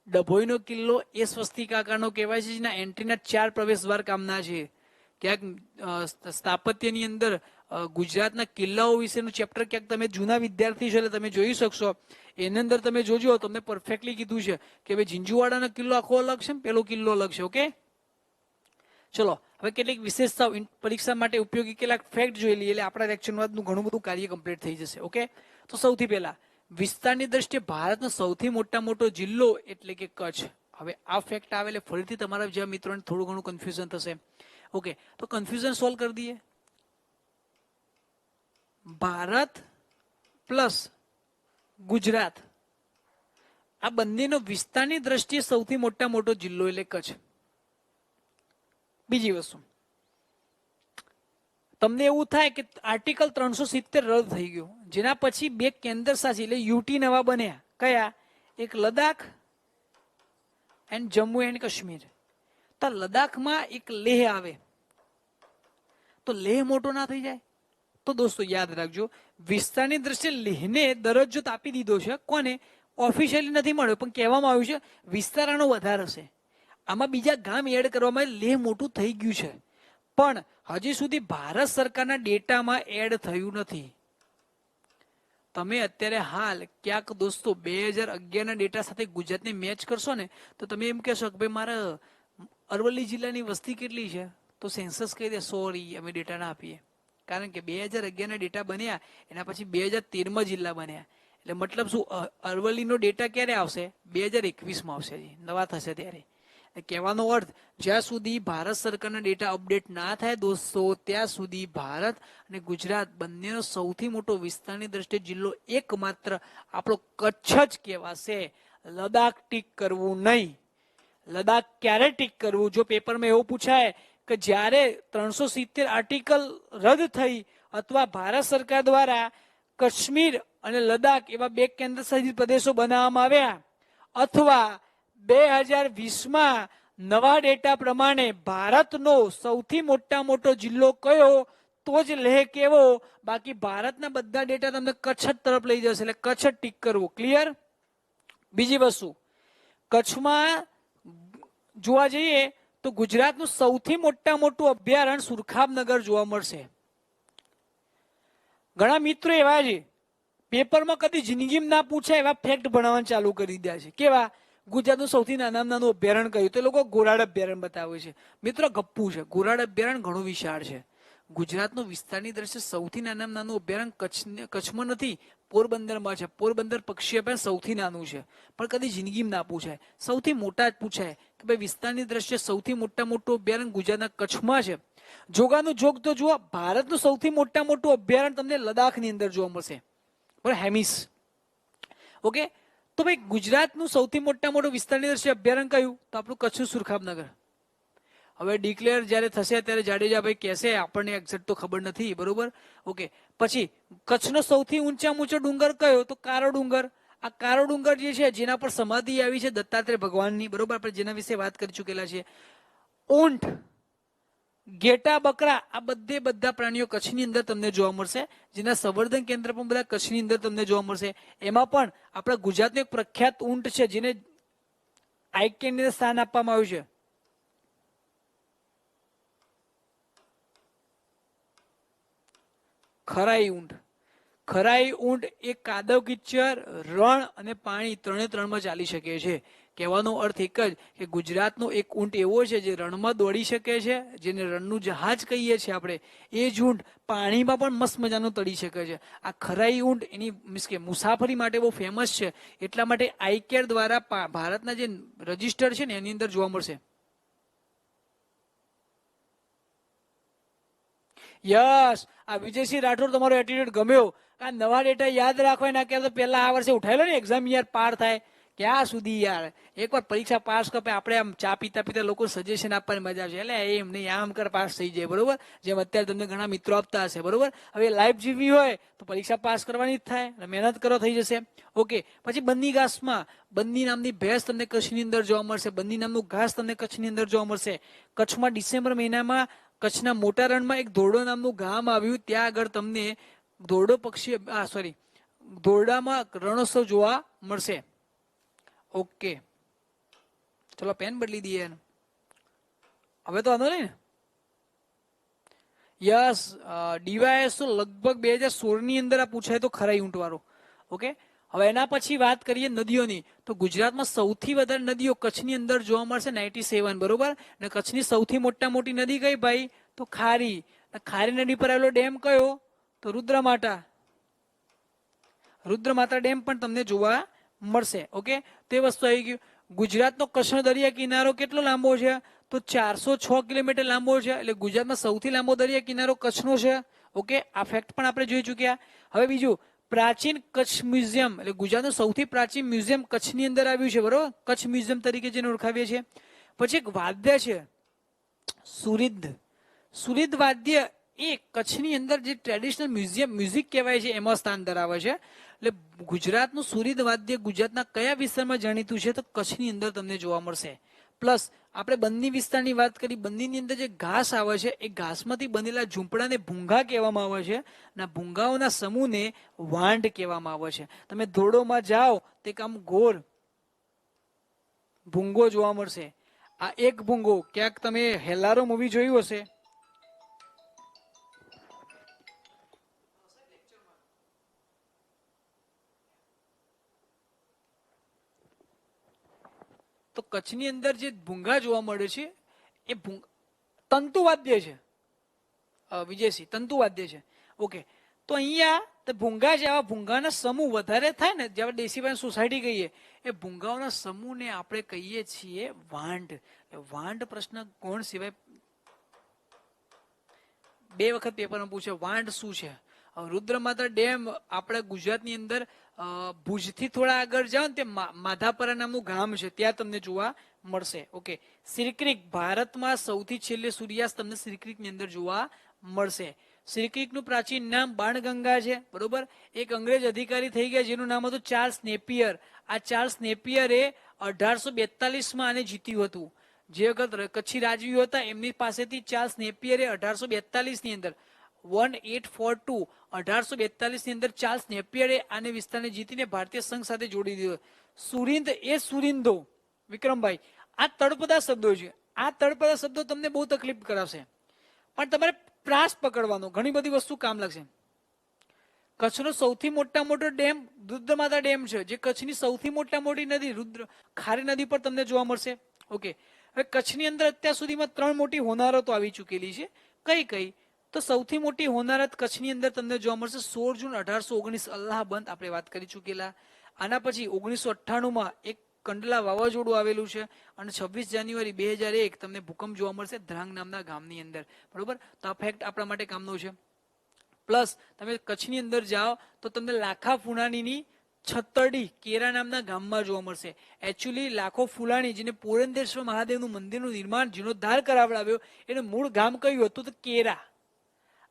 ડભોઈનો કિલ્લો એ સ્વસ્તિક આકારનો કહેવાય છે જેના એન્ટ્રીના 4 પ્રવેશ દ્વાર કામના છે. ક્યાંક સ્થાપત્યની અંદર ગુજરાતના કિલ્લાઓ વિશેનું ચેપ્ટર ક્યાંક તમે જૂના વિદ્યાર્થી છો એટલે તમે જોઈ શકશો. એની અંદર તમે જોજો, તમને પરફેક્ટલી કીધું છે કે ભાઈ ઝીંઝુવાડાનો કિલ્લો આખો અલગ છે, પેલો કિલ્લો અલગ છે. ઓકે, ચલો હવે કેટલીક વિશેષતાઓ પરીક્ષા માટે ઉપયોગી કેટલાક ફેક્ટ જોઈ લઈએ એટલે આપણા લેક્ચરનું ઘણું બધું કાર્ય કમ્પ્લીટ થઈ જશે. ઓકે, તો સૌથી પહેલા વિસ્તારની દ્રષ્ટિએ ભારતનો સૌથી મોટો જિલ્લો એટલે કે કચ્છ. હવે આ ફેક્ટ આવે એટલે ફરીથી તમારા જેવા મિત્રોને થોડું ઘણું કન્ફ્યુઝન થશે. ઓકે, તો કન્ફ્યુઝન સોલ્વ કરી દઈએ. ભારત પ્લસ ગુજરાત આ બંનેનો વિસ્તારની દ્રષ્ટિએ સૌથી મોટો જિલ્લો એટલે કચ્છ. બીજી વસ્તુ, તમને એવું થાય કે આર્ટિકલ 370 રદ થઈ ગયું, જેના પછી બે કેન્દ્ર શાસિત એટલે યુટી નવા બન્યા. કયા? એક લદ્દાખ એન્ડ જમ્મુ એન્ડ કાશ્મીર. તો લદ્દાખમાં એક લેહ આવે, તો લેહ મોટો ના થઈ જાય? તો દોસ્તો યાદ રાખજો, વિસ્તારની દ્રષ્ટિએ લેહને દરજ્જો આપી દીધો છે. કોને? ઓફિશિયલી નથી મળ્યો, પણ કહેવામાં આવ્યું છે વિસ્તાર આનો વધારે હશે. આમાં બીજા ગામ એડ કરવામાં લેહ મોટું થઈ ગયું છે, પણ હજી સુધી ભારત સરકારના ડેટામાં એડ થયું નથી. તમે અત્યારે હાલ ક્યાંક દોસ્તો 2011ના ડેટા સાથે ગુજરાતને મેચ કરશો ને, તો તમે એમ કહેશો કે ભાઈ મારા અરવલ્લી જિલ્લાની વસ્તી કેટલી છે, તો સેન્સસ કહી દે સોરી અમે ડેટા ના આપીએ. કારણ કે 2011ના ડેટા બન્યા એના પછી 2013માં જિલ્લા બન્યા, એટલે મતલબ શું? અરવલ્લીનો ડેટા ક્યારે આવશે? 2021માં આવશે, નવા થશે ત્યારે. કહેવાનો અર્થ, જ્યાં સુધી ભારત સરકારના ડેટા અપડેટ ના થાય દોસ્તો, ત્યાં સુધી ભારત અને ગુજરાત બંનેનો સૌથી મોટો વિસ્તારની દ્રષ્ટિએ જિલ્લો એકમાત્ર આપણો કચ્છ જ કહેવાશે. લદ્દાખ ટીક કરવું નહીં. લદ્દાખ ક્યારે ટીક કરવું? જો પેપરમાં એવું પૂછાય કે જ્યારે 370 આર્ટિકલ રદ થઈ અથવા ભારત સરકાર દ્વારા કાશ્મીર અને લદ્દાખ એવા બે કેન્દ્ર શાસિત પ્રદેશો બનાવવામાં આવ્યા, અથવા 2020માં નવા ડેટા પ્રમાણે ભારતનો સૌથી મોટો જિલ્લો કયો, તો જ લેહ કેવો. બાકી ભારતના બધા ડેટા તમને કચ્છ તરફ લઈ જશે, એટલે કચ્છ ટીક કરવું. ક્લિયર? બીજી વસ્તુ, કચ્છમાં જોવા જઈએ તો ગુજરાતનું સૌથી મોટું અભયારણ્ય સુરખાબનગર જોવા મળશે. ઘણા મિત્રો એવા છે પેપરમાં કદી જિંદગીમાં ના પૂછાય એવા ફેક્ટ ભણાવવાનું ચાલુ કરી દીધા છે. કેવા? ગુજરાતનું સૌથી નાનું અભયારણ્ય કયું? તો લોકો ઘોરાડ અભયારણ્ય બતાવે છે. મિત્રો ગપ્પુ છે, ઘોરાડ અભયારણ્ય ઘણું વિશાળ છે. ગુજરાતનું વિસ્તારની દ્રષ્ટિએ સૌથી નાનું અભયારણ્ય કચ્છમાં નથી, પોરબંદરમાં છે. પોરબંદર પક્ષી અભયારણ્ય સૌથી નાનું છે, પણ કદી જિંદગીમાં ના પૂછાય. સૌથી મોટા જ પૂછાય કે ભાઈ વિસ્તારની દ્રષ્ટિએ સૌથી મોટું અભયારણ્ય ગુજરાતના કચ્છમાં છે. જોગાનું જોગ તો જુઓ, ભારતનું સૌથી મોટું અભયારણ્ય તમને લદ્દાખની અંદર જોવા મળશે, બરાબર? હેમિસ. ઓકે, તો ભાઈ ગુજરાતનું સૌથી મોટું વિસ્તારની દ્રષ્ટિએ અભયારણ્ય કયું? તો આપણું કચ્છનું સુરખાબનગર. હવે ડિક્લેર જ્યારે થશે ત્યારે જાડેજાભાઈ કહેશે, આપણને એક્ઝેક્ટ તો ખબર નથી, બરોબર? ઓકે, પછી કચ્છનો સૌથી ઊંચામાં ઊંચો ડુંગર કયો? તો કારો ડુંગર. આ કારો ડુંગર જે છે જેના પર સમાધિ આવી છે દત્તાત્રેય ભગવાનની, બરોબર? આપણે જેના વિશે વાત કરી ચૂકેલા છે. ઊંટ, ઘેટા, બકરા આ બધા પ્રાણીઓ કચ્છની અંદર તમને જોવા મળશે, જેના સંવર્ધન કેન્દ્ર પણ બધા કચ્છની અંદર તમને જોવા મળશે. એમાં પણ આપણા ગુજરાતનું એક પ્રખ્યાત ઊંટ છે જેને આઈકેનની અંદર સ્થાન આપવામાં આવ્યું છે. ખરાઈ ઊંટ. ખરાઈ ઊંટ એ કાદવ કિચડ, રણ અને પાણી ત્રણમાં ચાલી શકે છે. કહેવાનો અર્થ એક જ કે ગુજરાતનો એક ઊંટ એવો છે જે રણમાં દોડી શકે છે, જેને રણનું જહાજ કહીએ છીએ આપણે. એ જ ઊંટ પાણીમાં પણ મસ્ત મજાનું તળી શકે છે. આ ખરાઈ ઊંટ એની મીન્સ કે મુસાફરી માટે બહુ ફેમસ છે, એટલા માટે આઈકેર દ્વારા ભારતના જે રજિસ્ટર છે ને એની અંદર જોવા મળશે. યસ, આ વિજયસિંહ રાઠોડ તમારો એટીટ્યુડ ગમ્યો. આ નવા ડેટા યાદ રાખવા ના કે પેલા આ વર્ષે ઉઠાયેલો ને એક્ઝામ યાર પાર થાય ક્યાં સુધી યાર. એકવાર પરીક્ષા પાસ કરે આપણે આમ ચા પીતા પીતા લોકો સજેશન આપવાની મજા આવશે. એટલે એમ નહીં આમ કર પાસ થઈ જાય, બરોબર? જેમ અત્યારે તમને ઘણા મિત્રો આપતા હશે, બરોબર? હવે લાઈફ જીવવી હોય તો પરીક્ષા પાસ કરવાની જ થાય, મહેનત કરો થઈ જશે. ઓકે, પછી બંની ઘાસમાં બંની નામની ભેંસ તમને કચ્છની અંદર જોવા મળશે. બંની નામનું ઘાસ તમને કચ્છની અંદર જોવા મળશે. કચ્છમાં ડિસેમ્બર મહિનામાં કચ્છના મોટા રણમાં એક ધોરડો નામનું ગામ આવ્યું, ત્યાં આગળ તમને ધોરડો પક્ષી ધોરડામાં રણોત્સવ જોવા મળશે. ઓકે, ચલો પેન બદલી દઈએ. હવે તો વાંધો નહીં ને? યસ, ડીવાયએસ તો લગભગ 2016ની અંદર આ પૂછાય તો ખરાઈ ઊંટ વાળો. ઓકે, હવે એના પછી વાત કરીએ નદીઓની, તો ગુજરાતમાં સૌથી વધારે નદીઓ કચ્છની અંદર જોવા મળશે 97, બરોબર? અને કચ્છની સૌથી મોટી નદી કઈ ભાઈ? તો ખારી. ખારી નદી પર આવેલો ડેમ કયો? તો રુદ્રમાતા. રુદ્રમાતા ડેમ પણ તમને જોવા મળશે. ઓકે, તે વસ્તુ આવી ગયું. ગુજરાતનો કચ્છનો દરિયા કિનારો કેટલો લાંબો છે? તો 406 કિલોમીટર લાંબો છે. એટલે ગુજરાતમાં સૌથી લાંબો દરિયા કિનારો કચ્છનો છે. ઓકે, આ ફેક્ટ પણ આપણે જોઈ ચૂક્યા. હવે બીજું, પ્રાચીન કચ્છ મ્યુઝિયમ, એટલે ગુજરાતનું સૌથી પ્રાચીન મ્યુઝિયમ કચ્છની અંદર આવ્યું છે, બરોબર, કચ્છ મ્યુઝિયમ તરીકે જેને ઓળખાવીએ છીએ. પછી એક વાદ્ય છે સુરિદ્ધ. સુરિદ્ધ વાદ્ય એ કચ્છની અંદર જે ટ્રેડિશનલ મ્યુઝિક કહેવાય છે એમાં સ્થાન ધરાવે છે. એટલે ગુજરાતનું સુરિદ્ધ વાદ્ય ગુજરાતના કયા વિસ્તારમાં જાણીતું છે? તો કચ્છની અંદર તમને જોવા મળશે. પ્લસ આપણે બન્ની વિસ્તારની વાત કરી. બન્નીની અંદર જે ઘાસ આવે છે એ ઘાસમાંથી બનેલા ઝૂંપડાને ભૂંગા કહેવામાં આવે છે. અને ભૂંગાઓના સમૂહને વાંઢ કહેવામાં આવે છે. તમે ધોરડોમાં જાઓ તે કામ ગોળ ભૂંગો જોવા મળશે. આ એક ભૂંગો, ક્યાંક તમે હેલારો મૂવી જોયું હશે, તો કચ્છની અંદર જે ભૂંગા જોવા મળે છે એ તંતુવાદ્ય છે. વિજયસિંહ, તંતુવાદ્ય છે. ઓકે, તો અહીંયા ભૂંગા જેવા ભૂંગાના સમૂહ વધારે થાય ને, જેવા દેશી ભાષામાં સોસાયટી કહીએ, એ ભૂંગાઓના સમૂહને આપણે કહીએ છીએ વાંઢ. વાંઢ પ્રશ્ન કોણ સિવાય 2 વખત પેપરમાં પૂછે વાંઢ શું છે. રુદ્રમાતા ડેમ આપણા ગુજરાતની અંદર ભુજથી થોડા આગળ જાઓ ને તે માધાપરા નામનું ગામ છે, ત્યાં તમને જોવા મળશે. ઓકે, શ્રીક્રીક, ભારતમાં સૌથી છેલ્લે સૂર્યાસ્ત તમને શ્રીક્રીકની અંદર જોવા મળશે. શ્રીક્રીકનું પ્રાચીન નામ બાણગંગા છે, બરોબર. એક અંગ્રેજ અધિકારી થઈ ગયા જેનું નામ હતું ચાર્લ્સ નેપિયર. આ ચાર્લ્સ નેપિયરે 1842માં આને જીત્યું હતું. જે વખત કચ્છી રાજવીઓ હતા એમની પાસેથી ચાર્લ્સ નેપિયરે 1842 ની અંદર 1842 1842 ની અંદર ચાર્લ્સ નેપિયરે આને વિસ્તારને જીતીને ભારતીય સંઘ સાથે જોડી દીધો. સુરિંદ એ સુરિંદો, વિક્રમભાઈ, આ તળપદા શબ્દો છે. આ તળપદા શબ્દો તમને બહુ તકલીફ કરાવશે, પણ તમારે પ્રાસ પકડવાનો, ઘણી બધી વસ્તુ કામ લાગશે. કચ્છનો સૌથી મોટો ડેમ રુદ્રમાતા ડેમ છે, જે કચ્છની સૌથી મોટી નદી ખારી નદી પર તમને જોવા મળશે. ઓકે, હવે કચ્છની અંદર અત્યાર સુધીમાં 3 મોટી હોનારતો આવી ચૂકેલી છે. કઈ કઈ? તો સૌથી મોટી હોનારત કચ્છની અંદર તમને જોવા મળશે 16 જૂન 1819 અલ્લાહબંધ, આપણે વાત કરી ચૂકેલા. આના પછી 1998માં એક કંડલા વાવાઝોડું આવેલું છે, અને 26 જાન્યુઆરી 2001 તમને ભૂકંપ જોવા મળશે ધ્રાંગ નામના ગામની અંદર, બરોબર. તો આ ફેક્ટ આપણા માટે કામનો છે. પ્લસ તમે કચ્છની અંદર જાઓ તો તમને લાખા ફુણાનીની છતરડી કેરા નામના ગામમાં જોવા મળશે. એકચ્યુઅલી લાખો ફુલાણી, જેને પોરંદેશ્વર મહાદેવનું મંદિરનું નિર્માણ જીર્ણોદ્ધાર કરાવડાવ્યો, એનું મૂળ ગામ કયું હતું? તો કેરા.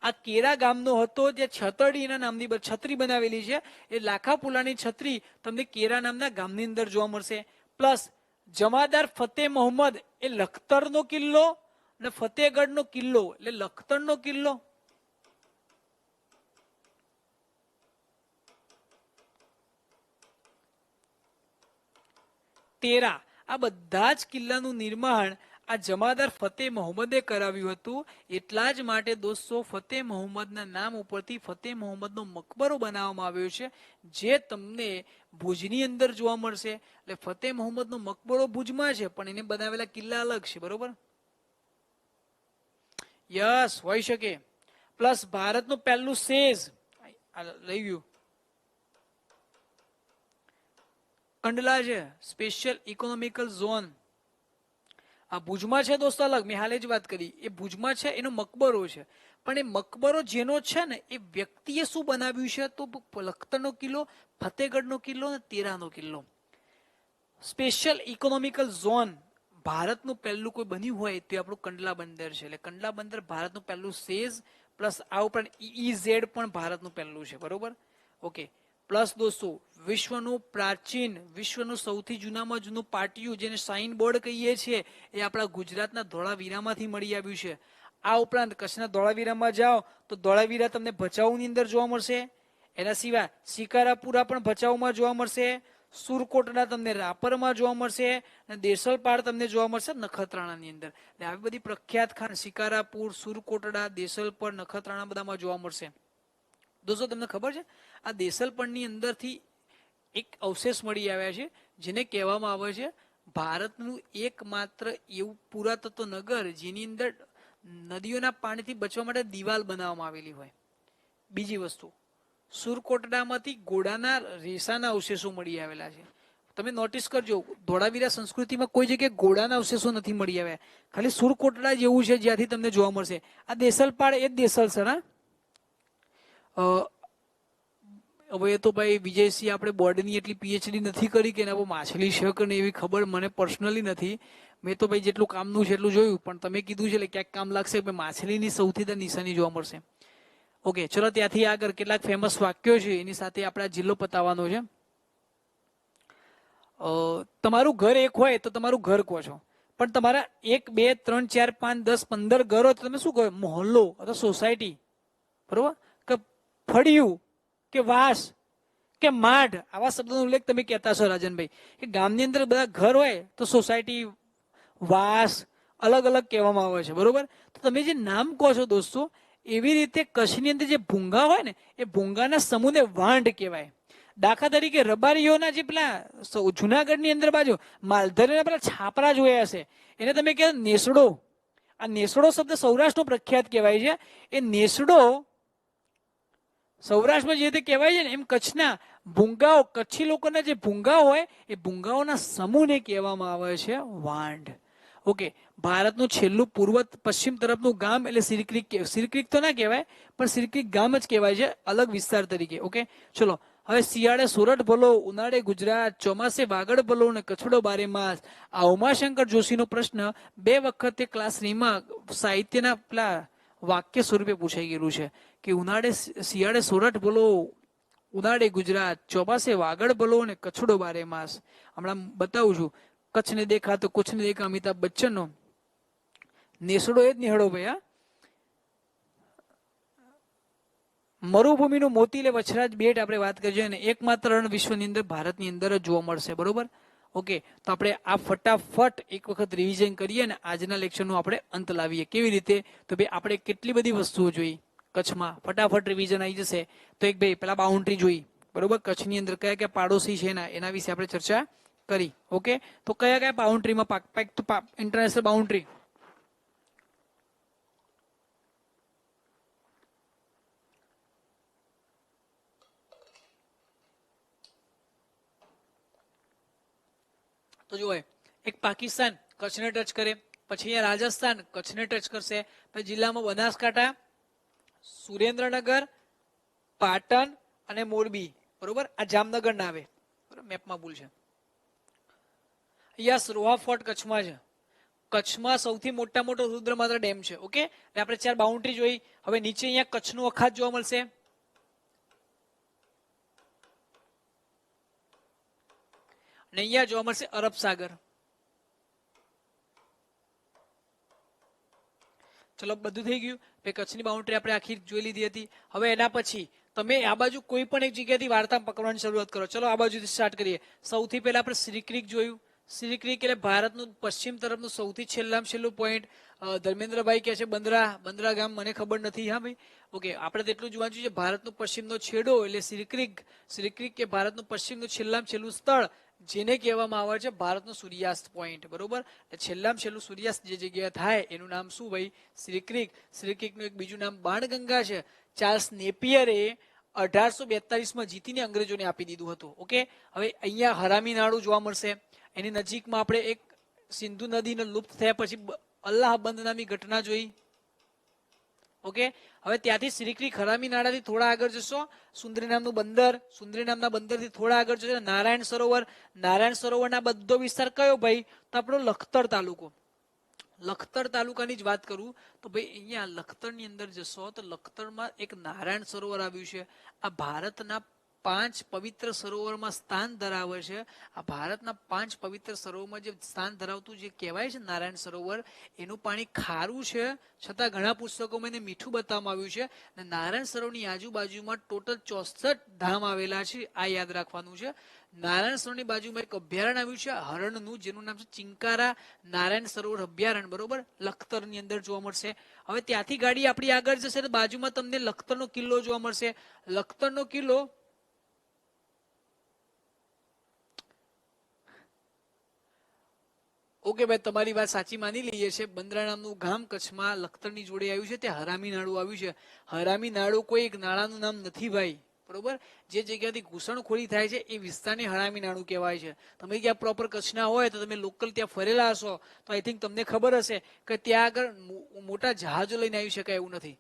આ કેરા ગામનો હતો, જે છતરડીના નામની છત્રી બનાવેલી છે. એ લાખા ફુલાણી છત્રી તમને કેરા નામના ગામની અંદર જોવા મળશે. પ્લસ જમાદાર ફતેહ મોહમ્મદ એ લખતરનો કિલ્લો અને ફતેહગઢનો કિલ્લો, એટલે લખતરનો કિલ્લો, તેરા, આ બધા જ કિલ્લાનું નિર્માણ આ જમાદાર ફતેહ મોહમ્મદે કરાવ્યું હતું. એટલા જ માટે દોસ્તો ફતેહ મોહમ્મદના નામ ઉપરથી ફતેહ મોહમ્મદનો મકબરો બનાવવામાં આવ્યો છે, જે તમને ભુજની અંદર જોવા મળશે. એટલે ફતેહ મોહમ્મદનો મકબરો ભુજમાં છે, પણ એને બનાવેલા કિલ્લા અલગ છે, બરોબર. યસ, હોઈ શકે. પ્લસ ભારતનું પહેલું સેજ લઈ ગયું કંડલા છે, સ્પેશિયલ ઇકોનોમિકલ ઝોન. આ ભુજમાં છે દોસ્તો, અલગ, મેં હાલે જ વાત કરી, એ ભુજમાં છે, એનો મકબરો છે. પણ એ મકબરો જેનો છે ને, એ વ્યક્તિએ શું બનાવ્યું છે? તો લખતરનો કિલ્લો, ફતેહગઢનો કિલ્લો અને તેરાનો કિલ્લો. સ્પેશિયલ ઇકોનોમિકલ ઝોન ભારતનું પહેલું કોઈ બન્યું હોય તે આપણું કંડલા બંદર છે. એટલે કંડલા બંદર ભારતનું પહેલું સેજ, પ્લસ આ ઉપરાંત EEZ પણ ભારતનું પહેલું છે, બરોબર. ઓકે, પ્લસ દોસ્તો વિશ્વનું પ્રાચીન, વિશ્વનું સૌથી જૂનામાં જૂનું પાટિયું, જેને સાઇન બોર્ડ કહીએ છીએ, એ આપણા ગુજરાતના ધોળાવીરામાંથી મળી આવ્યું છે. આ ઉપરાંત કચ્છના ધોળાવીરામાં જાઓ તો ધોળાવીરા તમને ભચાઉની અંદર જોવા મળશે. એના સિવાય શિકારાપુરા પણ ભચાઉમાં જોવા મળશે. સુરકોટડા તમને રાપરમાં જોવા મળશે, અને દેસલપાડ તમને જોવા મળશે નખત્રાણાની અંદર. એટલે આવી બધી પ્રખ્યાત ખાન શિકારાપુર, સુરકોટડા, દેસલપડ, નખત્રાણા બધામાં જોવા મળશે. દોસ્તો તમને ખબર છે, આ દેસલપડની અંદરથી એક અવશેષ મળી આવ્યા છે, જેને કહેવામાં આવે છે ભારતનું એકમાત્ર એવું પુરાતત્વ નગર જેની અંદર નદીઓના પાણીથી બચવા માટે દિવાલ બનાવવામાં આવેલી હોય. બીજી વસ્તુ, સુરકોટડામાંથી ઘોડાના રેસાના અવશેષો મળી આવેલા છે. તમે નોટિસ કરજો, ધોળાવીરા સંસ્કૃતિમાં કોઈ જગ્યાએ ઘોડાના અવશેષો નથી મળી આવ્યા, ખાલી સુરકોટડા જેવું છે જ્યાંથી તમને જોવા મળશે. આ દેસલપાડ એ જ દેસલ સર. હવે એ તો ભાઈ વિજયસિંહ આપણે બોર્ડની એટલી પીએચડી નથી કરી કે એના પર માછલી છે કે નહીં એવી ખબર મને પર્સનલી નથી. મેં તો ભાઈ જેટલું કામનું છે એટલું જોયું, પણ તમે કીધું છે એટલે ક્યાંક કામ લાગશે. માછલીની સૌથી નિશાની જોવા મળશે. ઓકે, ચલો ત્યાંથી આગળ કેટલાક ફેમસ વાક્યો છે એની સાથે આપણે જિલ્લો પતાવવાનો છે. તમારું ઘર એક હોય તો તમારું ઘર કહો છો, પણ તમારા 1 2 3 4 5 10 15 ઘર હોય તો તમે શું કહો? મોહલ્લો અથવા સોસાયટી, બરોબર? કે ફળિયું કે વાસ કે માઢ, આવા શબ્દોનો ઉલ્લેખ તમે કહેતા છો રાજનભાઈ. કે ગામની અંદર બધા ઘર હોય તો સોસાયટી, વાસ અલગ અલગ કહેવામાં આવે છે, બરોબર? તો તમે જે નામ કહો છો દોસ્તો, એવી રીતે કચ્છની અંદર જે ભૂંગા હોય ને એ ભૂંગાના સમૂહને વાંઢ કહેવાય. દાખલા તરીકે રબારીઓના જે પેલા જુનાગઢની અંદર બાજુ માલધારીના પેલા છાપરા જોયા હશે, એને તમે કહો નેસડો. આ નેસડો શબ્દ સૌરાષ્ટ્રનો પ્રખ્યાત કહેવાય છે. એ નેસડો સૌરાષ્ટ્રમાં જે રીતે કહેવાય છે ને, એમ કચ્છના ભૂંગાઓ, કચ્છી લોકોના જે ભૂંગાઓ હોય એ ભૂંગાઓના સમૂહને કહેવામાં આવે છે વાંઢ. ઓકે, ભારતનું છેલ્લું પૂર્વ પશ્ચિમ તરફનું ગામ એટલે સિરક્રીક. સિરક્રીક તો ના કહેવાય, પણ સિરક્રીક ગામ જ કહેવાય છે અલગ વિસ્તાર તરીકે. ઓકે, ચલો હવે શિયાળે સોરઠ ભલો, ઉનાળે ગુજરાત, ચોમાસે વાગડ ભલો અને કચ્છડો બારે માસ. આ ઉમાશંકર જોશીનો પ્રશ્ન 2 વખતે ક્લાસ 3માં સાહિત્યના પેલા વાક્ય સ્વરૂપે પૂછાઈ ગયેલું છે કે શિયાળે સોરઠ ભલો, ઉનાળે ગુજરાત, ચોમાસે વાગડ ભલો અને કચ્છડો બારે માસ. હમણાં બતાવું છું. કચ્છને દેખા તો કચ્છને દેખા, અમિતાભ બચ્ચનનો. નેસડો એ જ નિહળો ભાઈ. મરુભૂમિનું મોતી એટલે વછરાજ બેટ આપણે વાત કરીએ અને એકમાત્ર રણ વિશ્વની અંદર ભારતની અંદર જ જોવા મળશે, બરોબર? ઓકે, તો આપણે આ ફટાફટ એક વખત રિવિઝન કરીએ અને આજના લેક્ચરનો આપણે અંત લાવીએ. કેવી રીતે? તો ભાઈ આપણે કેટલી બધી વસ્તુઓ જોઈ કચ્છમાં, ફટાફટ રિવિઝન આવી જશે. તો એક ભાઈ પેલા બાઉન્ડ્રી જોઈ, બરોબર? કચ્છની અંદર કયા કયા પાડોશી છે એના વિશે આપણે ચર્ચા કરી. ઓકે, તો કયા કયા બાઉન્ડ્રીમાં ઇન્ટરનેશનલ બાઉન્ડ્રી? તો જુઓ, એક પાકિસ્તાન કચ્છને ટચ કરે, પછી અહીંયા રાજસ્થાન કચ્છને ટચ કરશે, પછી જિલ્લામાં બનાસકાંઠા, સુરેન્દ્રનગર, પાટણ અને મોરબી, બરોબર? આ જામનગર ના આવે, મેપમાં ભૂલ છે. અહીંયા સરોહા ફોર્ટ કચ્છમાં છે. કચ્છમાં સૌથી મોટો રુદ્રમાતા ડેમ છે. ઓકે, આપણે 4 બાઉન્ડ્રી જોઈ. હવે નીચે અહીંયા કચ્છનું અખાત જોવા મળશે. અને અહીંયા જોવા મળશે અરબ સાગર. ચલો, બધું થઈ ગયું. કચ્છની બાઉન્ડ્રી આપણે આખી જોઈ લીધી હતી. હવે એના પછી તમે આ બાજુ કોઈ પણ એક જગ્યાથી વાર્તા પકડવાની શરૂઆત કરો. ચલો, આ બાજુથી સ્ટાર્ટ કરીએ. સૌથી પહેલા આપણે શ્રીક્રીક જોયું. શ્રીક્રીક એટલે ભારતનું પશ્ચિમ તરફનું સૌથી છેલ્લું પોઈન્ટ. ધર્મેન્દ્રભાઈ કહે છે બંદરા ગામ, મને ખબર નથી. હા ભાઈ, ઓકે, આપણે તેટલું જ વાંચ્યું છે. ભારતનું પશ્ચિમનો છેડો એટલે શ્રીક્રીક. શ્રીક્રીક કે ભારતનું પશ્ચિમનું છેલ્લું સ્થળ, જેને કહેવામાં આવે છે ભારતનો સૂર્યાસ્ત પોઈન્ટ, બરોબર? છેલ્લું સૂર્યાસ્ત જે જગ્યાએ થાય એનું નામ શું ભાઈ? શ્રીક્રીક. શ્રીક્રીકનું એક બીજું નામ બાણગંગા છે. ચાર્લ્સ નેપિયરે 1842માં જીતીને અંગ્રેજોને આપી દીધું હતું. ઓકે, હવે અહીંયા હરામી નાળું જોવા મળશે. એની નજીકમાં આપણે એક સિંધુ નદીને લુપ્ત થયા પછી અલ્લાહબંધ નામની ઘટના જોઈ. ઓકે, હવે ત્યાંથી શ્રીક્રીક હરામી નાળાથી થોડા આગળ જશો, સુંદરી નામનું બંદર, સુંદરી નામના બંદરથી થોડા આગળ જશો નારાયણ સરોવર. નારાયણ સરોવરના બધો વિસ્તાર કયો ભાઈ? તો આપણો લખતર તાલુકો. લખતર તાલુકાની જ વાત કરું તો ભાઈ અહીંયા લખતરની અંદર જશો તો લખતરમાં એક નારાયણ સરોવર આવ્યું છે. આ ભારતના 5 પવિત્ર સરોવરમાં સ્થાન ધરાવે છે. આ ભારતના 5 પવિત્ર સરોવરમાં જે સ્થાન ધરાવતું જે કહેવાય છે નારાયણ સરોવર, એનું પાણી ખારું છે, છતાં ઘણા પુસ્તકોમાં એને મીઠું બતાવવામાં આવ્યું છે. અને નારાયણ સરોવરની આજુબાજુમાં ટોટલ 64 ધામ આવેલા છે. આ યાદ રાખવાનું છે. નારાયણ સરોવરની બાજુમાં એક અભયારણ્ય આવ્યું છે હરણનું, જેનું નામ છે ચિંકારા નારાયણ સરોવર અભયારણ્ય, બરોબર? લખતરની અંદર જોવા મળશે. હવે ત્યાંથી ગાડી આપણી આગળ જશે તો બાજુમાં તમને લખતરનો કિલ્લો જોવા મળશે. લખતરનો કિલ્લો ઓકે ભાઈ, તમારી વાત સાચી માની લઈએ છે. બંદરા નામનું ગામ કચ્છમાં લખતરની જોડે આવ્યું છે. તે હરામી નાળું આવ્યું છે. હરામી નાળું કોઈ એક નાળાનું નામ નથી ભાઈ. બરોબર, જે જગ્યાથી ઘૂસણખોરી થાય છે એ વિસ્તારને હરામી નાણું કહેવાય છે. તમે ક્યાં પ્રોપર કચ્છના હોય તો તમે લોકલ ત્યાં ફરેલા હશો તો આઈ થિંક તમને ખબર હશે કે ત્યાં આગળ મોટા જહાજો લઈને આવી શકાય એવું નથી.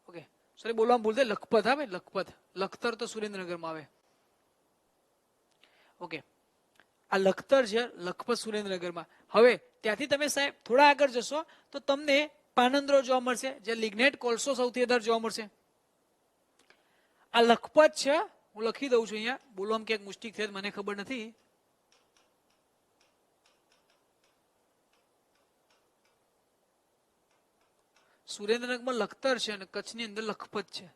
ઓકે, સોરી બોલવામાં ભૂલ થાય, લખપત. હા ભાઈ, લખપત. લખતર તો સુરેન્દ્રનગરમાં આવે. ઓકે, આ લખતર છે, લખપત સુરેન્દ્રનગરમાં. હવે ત્યાંથી તમે સાહેબ થોડા આગળ જશો તો તમને પાનંદ્રો જોવા મળશે, જે લિગ્નેટ કોલસો સૌથી વધારે જોવા મળશે. આ લખપત છે, હું લખી દઉં છું અહીંયા, બોલવામાં ક્યાંક મિસ્ટેક થાય મને ખબર નથી. સુરેન્દ્રનગરમાં લખતર છે અને કચ્છની અંદર લખપત છે.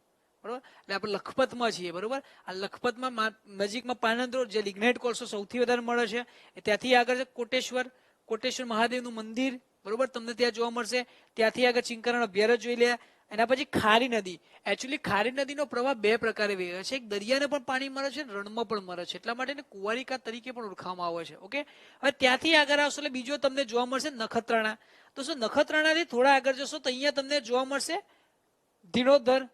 બરોબર, એટલે આપણે લખપતમાં છીએ. બરોબર, આ લખપતમાં નજીકમાં પાનંદ્રો, જે લિગ્નાઇટ કોલસો સૌથી વધારે મળે છે. ત્યાંથી આગળ છે કોટેશ્વર, કોટેશ્વર મહાદેવનું મંદિર. બરોબર, તમને ત્યાં જોવા મળશે. ત્યાંથી આગળ ચિંકારણ અભયારણ્ય જોઈ લે. એના પછી ખારી નદી. એકચ્યુઅલી ખારી નદીનો પ્રવાહ બે પ્રકારે વહે છે. એક દરિયાને પણ પાણી મળે છે, રણમાં પણ મળે છે. એટલા માટે કુંવારિકા તરીકે પણ ઓળખવામાં આવે છે. ઓકે, હવે ત્યાંથી આગળ આવશો એટલે બીજો તમને જોવા મળશે નખત્રાણા. તો શું નખત્રાણાથી થોડા આગળ જશો તો અહીંયા તમને જોવા મળશે ધીણોધર,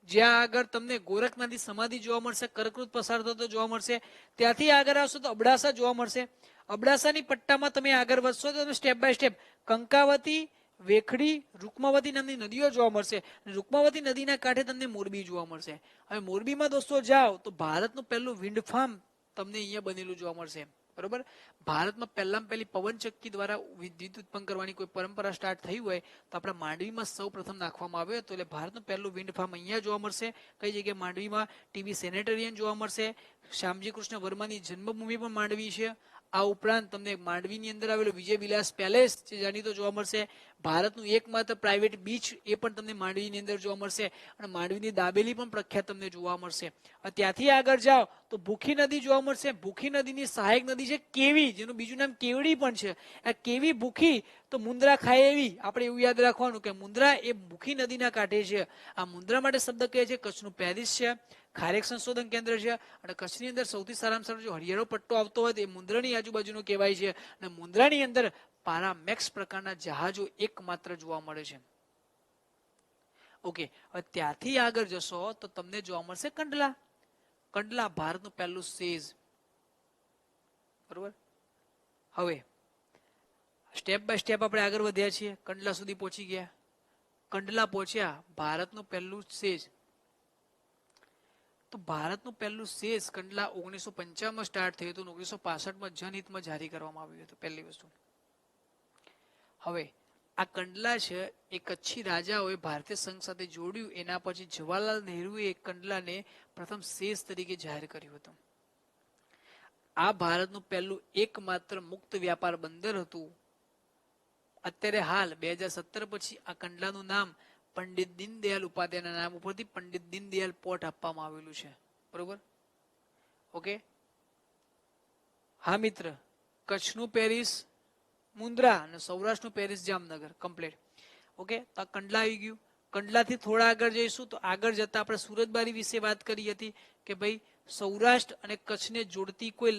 જ્યાં આગળ તમને ગોરખનાથની સમાધિ જોવા મળશે, કર્કવૃત પસાર થતો જોવા મળશે. ત્યાંથી આગળ આવશો તો અબડાસા જોવા મળશે. અબડાસાની પટ્ટામાં તમે આગળ વધશો તો તમે સ્ટેપ બાય સ્ટેપ કંકાવતી, વેખડી, રૂકમાવતી નામની નદીઓ જોવા મળશે. રૂકમાવતી નદીના કાંઠે તમને મોરબી જોવા મળશે. હવે મોરબીમાં દોસ્તો જાઓ તો ભારતનું પહેલું વિન્ડ ફાર્મ તમને અહીંયા બનેલું જોવા મળશે. બરોબર, ભારતમાં પહેલામાં પહેલી પવનચક્કી દ્વારા વિદ્યુત ઉત્પન્ન કરવાની કોઈ પરંપરા સ્ટાર્ટ થઈ હોય તો આપણા માંડવીમાં સૌ પ્રથમ નાખવામાં આવ્યો હતો. એટલે ભારતનું પહેલું વિન્ડ ફાર્મ અહીંયા જોવા મળશે. કઈ જગ્યાએ? માંડવીમાં. ટીબી સેનેટરિયમ જોવા મળશે. શ્યામજી કૃષ્ણ વર્માની જન્મભૂમિ પણ માંડવી છે. આ ઉપરાંત તમને માંડવીની અંદર આવેલો વિજય વિલાસ પેલેસ જે જાણીતો જોવા મળશે. ભારતનું એકમાત્ર પ્રાઇવેટ બીચ એ પણ તમને માંડવીની અંદર જોવા મળશે. અને માંડવીની દાબેલી પણ પ્રખ્યાત તમને જોવા મળશે. ત્યાંથી આગળ જાઓ તો ભૂખી નદી જોવા મળશે. ભૂખી નદીની સહાયક નદી છે કેવી, જેનું બીજું નામ કેવડી પણ છે. આ કેવી ભૂખી તો મુંદ્રા ખાય એવી, આપણે એવું યાદ રાખવાનું કે મુંદ્રા એ ભૂખી નદીના કાંઠે છે. આ મુંદ્રા માટે શબ્દ કહે છે કચ્છનું પેરિસ છે, ખારેક સંશોધન કેન્દ્ર છે. અને કચ્છની અંદર સૌથી સારામાં સારો જો હરિયાળો પટ્ટો આવતો હોય તો એ મુંદ્રાની આજુબાજુનો કહેવાય છે. અને મુંદ્રાની અંદર પારામેક્સ પ્રકારના જહાજો એકમાત્ર જોવા મળે છે. ઓકે, હવે ત્યાંથી આગળ જશો તો તમને જોવા મળશે કંડલા. કંડલા ભારતનું પહેલું સેજ. બરોબર, હવે સ્ટેપ બાય સ્ટેપ આપણે આગળ વધ્યા છીએ. કંડલા સુધી પહોંચી ગયા. કંડલા પહોંચ્યા, ભારતનું પહેલું સેજ. તો ભારતનું પહેલું સેજ કંડલા 1955 સ્ટાર્ટ થયું હતું. 1965 જનહિતમાં જારી કરવામાં આવ્યું હતું. પહેલી વસ્તુ. હવે આ કંડલા છે એ કચ્છી રાજાઓએ ભારતીય સંઘ સાથે જોડ્યું. એના પછી જવાહરલાલ નહેરુએ કંડલાને પ્રથમ સેજ તરીકે જાહેર કર્યું હતું. આ ભારતનું પહેલું એકમાત્ર મુક્ત વ્યાપાર બંદર હતું. અત્યારે હાલ 2017 પછી આ કંડલાનું નામ પંડિત દીનદયાલ ઉપાધ્યાયના નામ ઉપરથી પંડિત દીનદયાલ પોર્ટ આપવામાં આવેલું છે. બરોબર, ઓકે. હા મિત્ર, કચ્છનું પેરિસ મુંદ્રા અને સૌરાષ્ટ્રનું પેરિસ જામનગર કમ્પ્લીટ. ઓકે, તો આ કંડલા આવી ગયું. કંડલાથી થોડા આગળ જઈશું તો આગળ જતા આપણે સુરતબારી વિશે વાત કરી હતી કે ભાઈ સૌરાષ્ટ્ર અને કચ્છને જોડતી કોઈ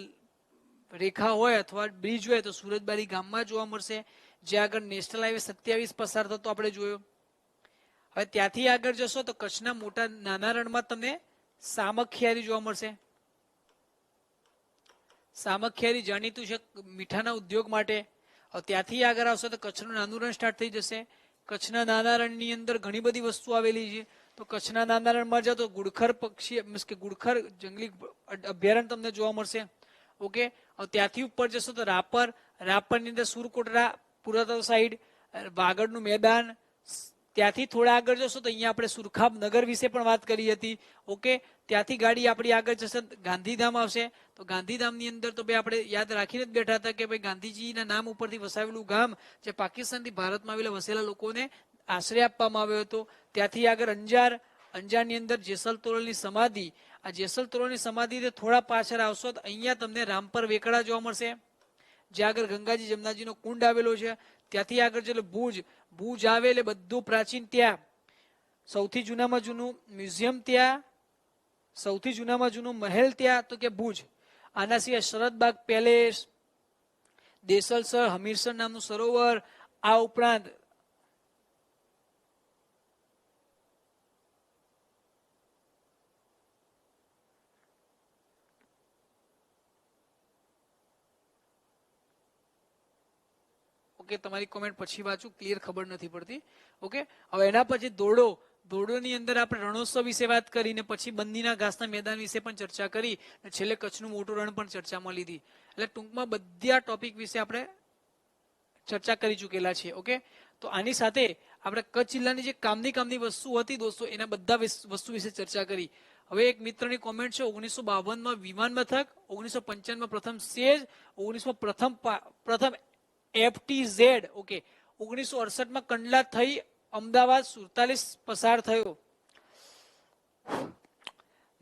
રેખા હોય અથવા બ્રિજ હોય તો સુરતબારી ગામમાં જોવા મળશે. જ્યાં આગળ નેશનલ હાઈવે 27 પસાર થતો આપણે જોયો. હવે ત્યાંથી આગળ જશો તો કચ્છના મોટા નાના રણમાં તમને સામખિયારી જોવા મળશે. સામખિયારી જાણીતું છે મીઠાના ઉદ્યોગ માટે. ત્યાંથી આગળ આવશો તો કચ્છનું નાનું રણ સ્ટાર્ટ થઈ જશે. કચ્છના નાના રણની અંદર ઘણી બધી વસ્તુ આવેલી છે. તો કચ્છના નાના રણમાં જાઓ તો ગુડખર પક્ષી મીન્સ કે ગુડખર જંગલી અભયારણ્ય તમને જોવા મળશે. ઓકે, ત્યાંથી ઉપર જશો તો રાપર. રાપરની અંદર સુરકોટડા પુરાતત્વ સાઈડ, વાગડનું મેદાન. ત્યાંથી થોડા આગળ જશો તો અહીંયા આપણે સુરખાબ નગર વિશે પણ વાત કરી હતી. ઓકે, ત્યાંથી ગાડી આપણી આગળ જશે ગાંધીધામ આવશે. તો ગાંધીધામની અંદર તો ભાઈ આપણે યાદ રાખીને જ બેઠા હતા કે ભાઈ ગાંધીજીના નામ ઉપરથી વસાવેલું ગામ જે પાકિસ્તાનથી ભારતમાં આવેલા વસેલા લોકોને આશ્રય આપવામાં આવ્યો હતો. ત્યાંથી આગળ અંજાર. અંજારની અંદર જેસલ તોરલની સમાધિ. આ જેસલ તોરલની સમાધિ થોડા પાછળ આવશો તો અહીંયા તમને રામપર વેકડા જોવા મળશે, જ્યાં આગળ ગંગાજી જમનાજીનો કુંડ આવેલો છે. ત્યાંથી આગળ એટલે ભુજ. ભુજ આવે એટલે બધું પ્રાચીન ત્યાં. સૌથી જૂનામાં જૂનું મ્યુઝિયમ ત્યાં, સૌથી જૂનામાં જૂનું મહેલ ત્યાં તો કે ભુજ. આના સિવાય શરદબાગ પેલેસ, દેસલસર હમીરસર નામનું સરોવર. આ ઉપરાંત ઓકે, તમારી કોમેન્ટ પછી વાંચું, ક્લિયર ખબર નથી પડતી. ઓકે, હવે એના પછી દોડો. દોડોની અંદર આપણે રણોત્સવ વિશે વાત કરી, ને પછી બંદીના ઘાસના મેદાન વિશે પણ ચર્ચા કરી, અને છેલ્લે કચ્છનું મોટું રણ પણ ચર્ચામાં લીધી. એટલે ટૂંકમાં બધા ટોપિક વિશે આપણે ચર્ચા કરી ચૂકેલા છીએ. ઓકે, તો આની સાથે આપણે કચ્છ જિલ્લાની જે કામની વસ્તુ હતી દોસ્તો, એના બધા વસ્તુ વિશે ચર્ચા કરી. હવે એક મિત્રની કોમેન્ટ છે, 1952માં વિમાન મથક, 1955માં પ્રથમ સેજ, 1900 પ્રથમ FTZ. ઓકે, 1968માં કંડલા થઈ અમદાવાદ 47 પસાર થયો.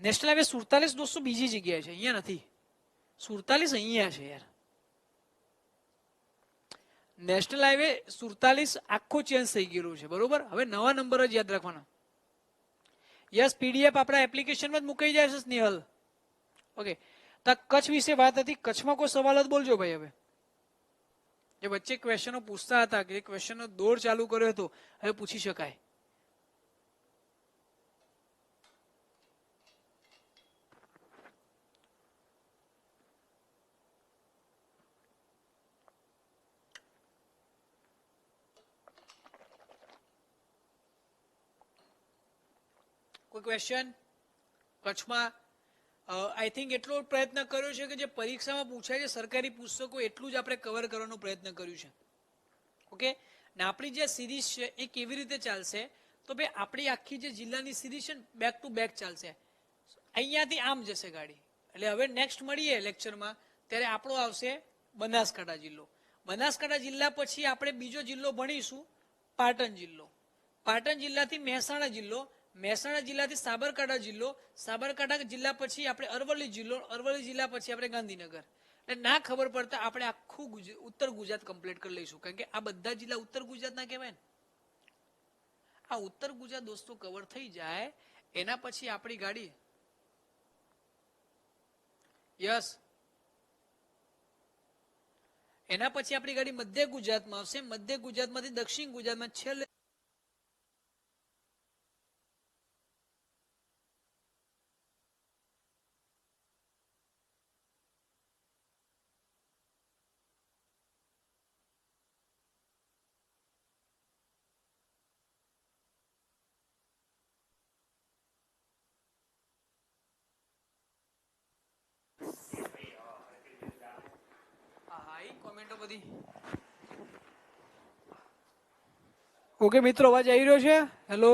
નેશનલ હાઈવે 47 દોસ્તો બીજી જગ્યાએ છે, અહીંયા નથી. 47 અહીંયા છે યાર. નેશનલ હાઈવે 47 આખો ચેન્જ થઈ ગયેલું છે, બરોબર. હવે નવા નંબર જ યાદ રાખવાના. યસ, PDF આપણા એપ્લિકેશનમાં જ મુકાઈ જાય છે સ્નેહલ. ઓકે, તો કચ્છ વિશે વાત હતી. કચ્છમાં કોઈ સવાલ જ બોલજો ભાઈ. હવે જે વચ્ચે ક્વેશ્ચનો પૂછતા હતા, કે ક્વેશ્ચનનો દોર ચાલુ કર્યો હતો, હવે પૂછી શકાય. કોઈ ક્વેશ્ચન? કચ્છમાં આઈ થિંક એટલો પ્રયત્ન કર્યો છે કે જે પરીક્ષામાં પૂછાય છે સરકારી પુસ્તકો, એટલું જ આપણે કવર કરવાનો પ્રયત્ન કર્યું છે. ઓકે, ને આપણી જે સિરીઝ છે એ કેવી રીતે ચાલશે, તો ભાઈ આપણી આખી જે જિલ્લાની સિરીઝ છે ને, બેક ટુ બેક ચાલશે. અહીંયાથી આમ જશે ગાડી. એટલે હવે નેક્સ્ટ મળીએ લેક્ચરમાં, ત્યારે આપણો આવશે બનાસકાંઠા જિલ્લો. બનાસકાંઠા જિલ્લા પછી આપણે બીજો જિલ્લો ભણીશું, પાટણ જિલ્લો. પાટણ જિલ્લાથી મહેસાણા જિલ્લો, મહેસાણા જિલ્લાથી સાબરકાંઠા જિલ્લો, સાબરકાંઠા જિલ્લા પછી આપણે અરવલ્લી જિલ્લો, અરવલ્લી જિલ્લા પછી આપણે ગાંધીનગર. એટલે ના ખબર પડતા આપણે આખું ઉત્તર ગુજરાત કમ્પ્લીટ કરી લઈશું, કારણ કે આ બધા જિલ્લા ઉત્તર ગુજરાતના કહેવાય ને. આ ઉત્તર ગુજરાત દોસ્તો કવર થઈ જાય, એના પછી આપણી ગાડી, યસ, એના પછી આપણી ગાડી મધ્ય ગુજરાતમાં આવશે. મધ્ય ગુજરાતમાંથી દક્ષિણ ગુજરાતમાં છેલ્લે કોમેન્ટો બધી. ઓકે મિત્રો, અવાજ આવી રહ્યો છે? હેલો,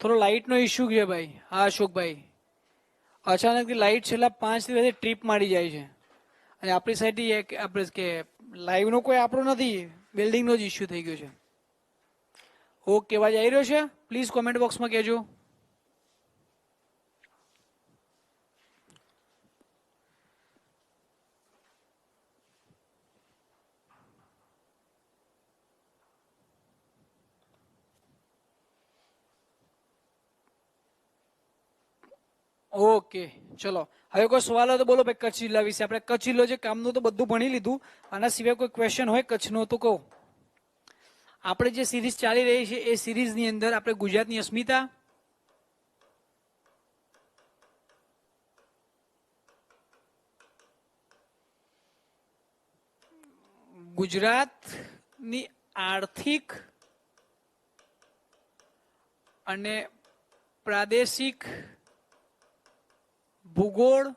થોડો લાઇટનો ઇશ્યુ છે ભાઈ. હા અશોકભાઈ, અચાનક લાઇટ છેલ્લા 5 દિવસથી ટ્રીપ મારી જાય છે, અને આપણી સાઈડ આપણે કે લાઈવનો કોઈ આપણો નથી, બિલ્ડિંગનો જ ઇશ્યુ થઈ ગયો છે. ઓકે, અવાજ આવી રહ્યો છે? પ્લીઝ કોમેન્ટ બોક્સમાં કહેજો. ઓકે, ચલો. હવે કોઈ સવાલ હોય તો બોલો ભાઈ. કચ્છ જિલ્લા વિશે આપણે, કચ્છ જિલ્લો જે કામનું તો બધું ભણી લીધું. આના સિવાય કોઈ ક્વેશ્ચન હોય કચ્છનો તો કહો. આપણે જે સિરીઝ ચાલી રહી છે એ સિરીઝની અંદર આપણે ગુજરાતની અસ્મિતા, ગુજરાતની આર્થિક અને પ્રાદેશિક ભૂગોળ,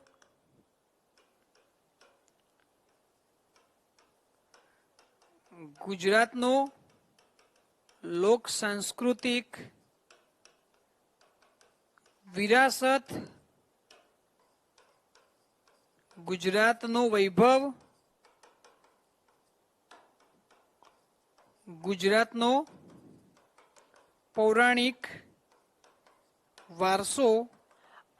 ગુજરાતનો લોક સાંસ્કૃતિક વિરાસત, ગુજરાતનો વૈભવ, ગુજરાતનો પૌરાણિક વારસો,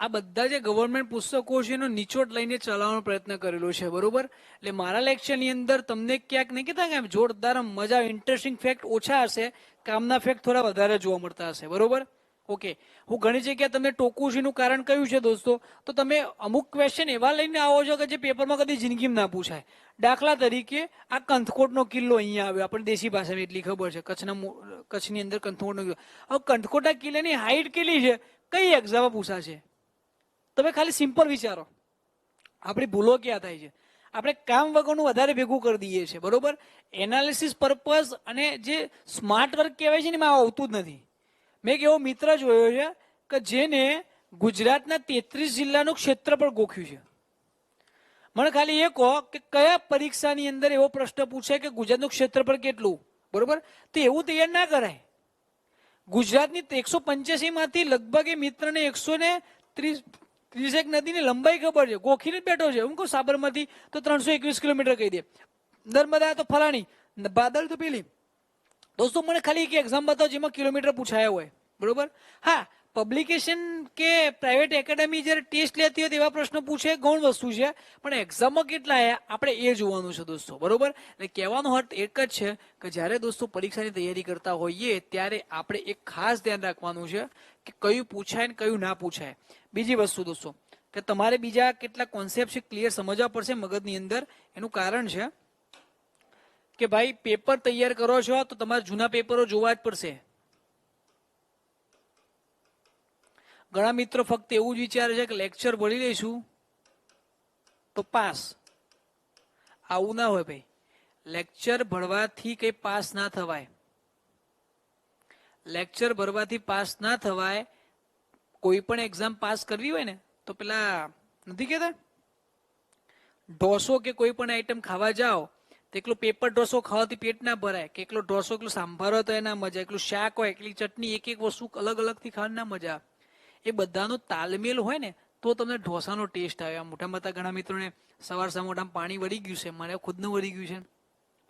આ બધા જે ગવર્મેન્ટ પુસ્તકો છે એનો નિચોડ લઈને ચલાવવાનો પ્રયત્ન કરેલો છે, બરોબર. એટલે મારા લેક્ચરની અંદર તમને ક્યાંક નહીં કહેતા કે જોરદાર મજા, ઇન્ટરેસ્ટિંગ ફેક્ટ ઓછા હશે, કામના ફેક્ટ થોડા વધારે જોવા મળતા હશે, બરોબર. ઓકે, હું ઘણી જગ્યાએ તમને ટોકું છું. એનું કારણ કયું છે દોસ્તો? તો તમે અમુક ક્વેશ્ચન એવા લઈને આવો છો કે જે પેપરમાં કદી જિંદગીમાં ના પૂછાય. દાખલા તરીકે આ કંથકોટનો કિલ્લો અહીંયા આવ્યો, આપણે દેશી ભાષામાં એટલી ખબર છે, કચ્છની અંદર કંથકોટનો કિલ્લો. હવે કંથકોટા કિલ્લાની હાઈટ કેટલી છે, કઈ એક્ઝામમાં પૂછાશે? તમે ખાલી સિમ્પલ વિચારો, આપણી ભૂલો ક્યાં થાય છે? આપણે કામ વગરનું વધારે ભેગું કરી દઈએ છીએ, બરોબર? એનાલિસિસ પર્પઝ અને જે સ્માર્ટ વર્ક કહેવાય છે ને એમાં આવતું જ નથી. મેં એક એવો મિત્ર જોયો છે કે જેને ગુજરાતના 33 જિલ્લાનું ક્ષેત્રફળ ગોખ્યું છે. મને ખાલી એ કહો કે કયા પરીક્ષાની અંદર એવો પ્રશ્ન પૂછે કે ગુજરાતનું ક્ષેત્રફળ કેટલું, બરોબર? તો એવું તૈયાર ના કરાય. ગુજરાતની 185 માંથી લગભગ એ મિત્રને 130 નદીની લંબાઈ ખબર છે, ગોખીને જ બેઠો છે. હું કહું સાબરમતી તો 321 કિલોમીટર કહી દે, નર્મદા તો ફલાણી, બાદલ તો પેલી. દોસ્તો મને ખાલી એક એક્ઝામ બતાવો જેમાં કિલોમીટર પૂછાયા હોય, બરોબર? હા, પબ્લિકેશન કે પ્રાઇવેટ એકેડેમી જ્યારે ટેસ્ટ લેતી હોય તેવા પ્રશ્નો પૂછે, ગૌણ વસ્તુ છે, પણ એક્ઝામમાં કેટલા આવ્યા આપણે એ જોવાનું છે દોસ્તો, બરોબર? એટલે કહેવાનો અર્થ એક જ છે કે જ્યારે દોસ્તો પરીક્ષાની તૈયારી કરતા હોઈએ ત્યારે આપણે એક ખાસ ધ્યાન રાખવાનું છે કે કયું પૂછાય ને કયું ના પૂછાય. બીજી વસ્તુ દોસ્તો કે તમારે બીજા કેટલા કોન્સેપ્ટ છે ક્લિયર સમજવા પડશે મગજની અંદર. એનું કારણ છે કે ભાઈ પેપર તૈયાર કરો છો તો તમારે જૂના પેપરો જોવા જ પડશે. ઘણા મિત્રો ફક્ત એવું જ વિચારે છે કે લેક્ચર ભરી લઈશું તો પાસ. આવું ના હોય ભાઈ. લેક્ચર ભરવાથી કઈ પાસ ના થવાય. લેક્ચર ભરવાથી પાસ ના થવાય. કોઈ પણ એક્ઝામ પાસ કરવી હોય ને તો પેલા નથી કહેતા ઢોસો કે કોઈ પણ આઈટમ ખાવા જાઓ તો એકલો પેપર ઢોસો ખાવાથી પેટ ના ભરાય, કે એકલો ઢોસો એકલો સાંભાર હોય તો એના મજા, એકલું શાક હોય એકલી ચટણી, એક એક વસ્તુ અલગ અલગથી ખાવાની ના મજા. એ બધાનો તાલમેલ હોય ને તો તમને ઢોસાનો ટેસ્ટ આવે. આ મોટા મોટા ઘણા મિત્રોને સવાર મોઢામાં પાણી વળી ગયું છે, મને ખુદનું વળી ગયું છે,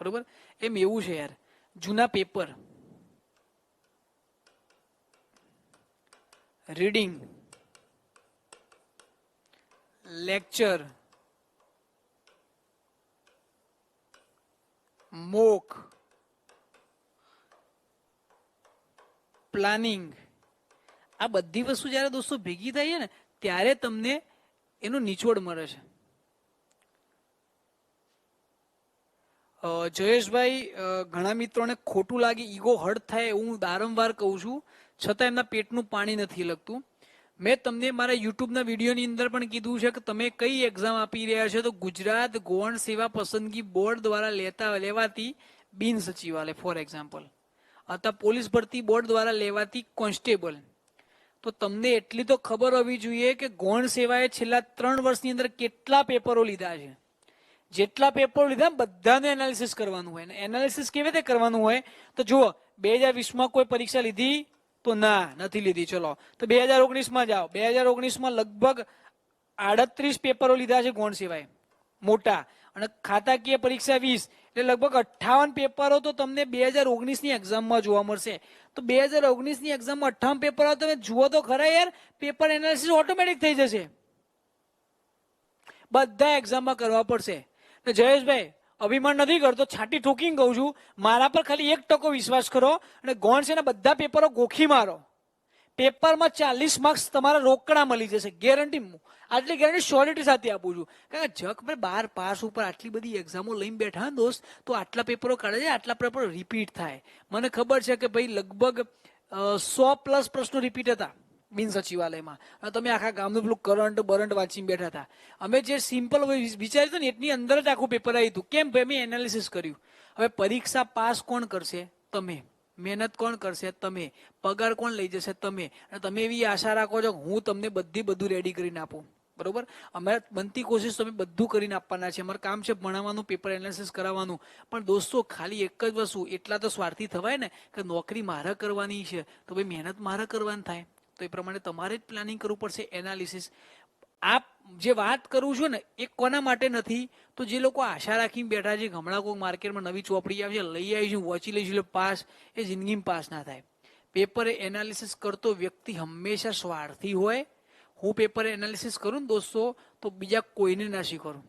બરોબર? એમ એવું છે યાર. જૂના paper, reading, lecture, mock, planning, આ બધી વસ્તુ જ્યારે દોસ્તો ભેગી થાય ને ત્યારે તમને એનો નિચોડ મળે છે. જયેશભાઈ, ઘણા મિત્રોને ખોટું લાગે, ઈગો હર્ટ થાય, હું વારંવાર કહું છું, છતાં એમના પેટનું પાણી નથી લગતું. મેં તમને મારા યુટ્યુબના વિડીયોની અંદર પણ કીધું છે કે તમે કઈ એક્ઝામ આપી રહ્યા છો, તો ગુજરાત ગૌણ સેવા પસંદગી બોર્ડ દ્વારા લેવાતી બિન સચિવાલય ફોર એક્ઝામ્પલ, અથવા પોલીસ ભરતી બોર્ડ દ્વારા લેવાતી કોન્સ્ટેબલ. તો તમને એટલી તો ખબર હોવી જોઈએ કે ગૌણ સેવાએ છેલ્લા 3 વર્ષની અંદર કેટલા પેપરો લીધા છે. જેટલા પેપરો લીધા બધાને એનાલિસિસ કરવાનું હોય. એનાલિસિસ કેવી રીતે કરવાનું હોય તો જુઓ, 2020માં કોઈ પરીક્ષા લીધી તો ના, નથી લીધી. ચલો તો 2019માં જાઓ. 2019માં લગભગ 38 પેપરો લીધા છે ગૌણ સેવાએ મોટા, અને ખાતાકીય પરીક્ષા 20, એટલે લગભગ 58 પેપરો તો તમને 2019ની એક્ઝામમાં જોવા મળશે. તો 2019ની એક્ઝામમાં 58 પેપરો તમે જુઓ તો ખરા યાર, પેપર એનાલિસિસ ઓટોમેટિક થઈ જશે. બધા એક્ઝામમાં કરવા પડશે. જયેશભાઈ અભિમાન નથી કરતો, છાટી ઠોકીને કહું છું, મારા પર ખાલી 1% વિશ્વાસ કરો અને ગૌણ સેના બધા પેપરો ગોખી મારો. પેપરમાં 40 માર્ક્સ તમારા રોકડા મળી જશે, ગેરંટી. આટલી ગેરંટી શ્યોરિટી સાથે આપું છું. કારણ કે જગ ભાઈ 12 પાસ ઉપર આટલી બધી એક્ઝામો લઈને બેઠા દોસ્ત, તો આટલા પેપરો કાઢે છે, આટલા પેપરો રિપીટ થાય. મને ખબર છે કે ભાઈ લગભગ 100+ પ્રશ્નો રિપીટ હતા બિન સચિવાલયમાં. તમે આખા ગામનું પેલું કરંટ વાંચીને બેઠા હતા. અમે જે સિમ્પલ વિચાર્યું હતું ને એટલી અંદર જ આખું પેપર આવ્યું હતું. કેમ ભાઈ? મેં એનાલિસિસ કર્યું. હવે પરીક્ષા પાસ કોણ કરશે? તમે. મહેનત કોણ કરશે? તમે. પગાર કોણ લઈ જશે? તમે. અને તમે એવી આશા રાખો છો હું તમને બધું રેડી કરીને આપું, બરોબર? અમારે બનતી કોશિશ તમે બધું કરીને આપવાના છે. અમારું કામ છે ભણાવવાનું, પેપર એનાલિસિસ કરાવવાનું. પણ દોસ્તો ખાલી એક જ વસ્તુ, એટલા તો સ્વાર્થી થવાય ને કે નોકરી મારે કરવાની છે તો ભાઈ મહેનત મારે કરવાની થાય. તો એ પ્રમાણે તમારે જ પ્લાનિંગ કરવું પડશે, એનાલિસિસ. આ જે વાત કરું છું ને એ કોના માટે નથી, તો જે લોકો આશા રાખીને બેઠા છે હમણાં કોઈ માર્કેટમાં નવી ચોપડી આવે છે લઈ આવીશું વાંચી લઈશું એટલે પાસ, એ જિંદગીમાં પાસ ના થાય. પેપર એનાલિસિસ કરતો વ્યક્તિ હંમેશા સ્વાર્થી હોય. હું પેપર એનાલિસિસ કરું ને દોસ્તો તો બીજા કોઈને ના શીખવાડું.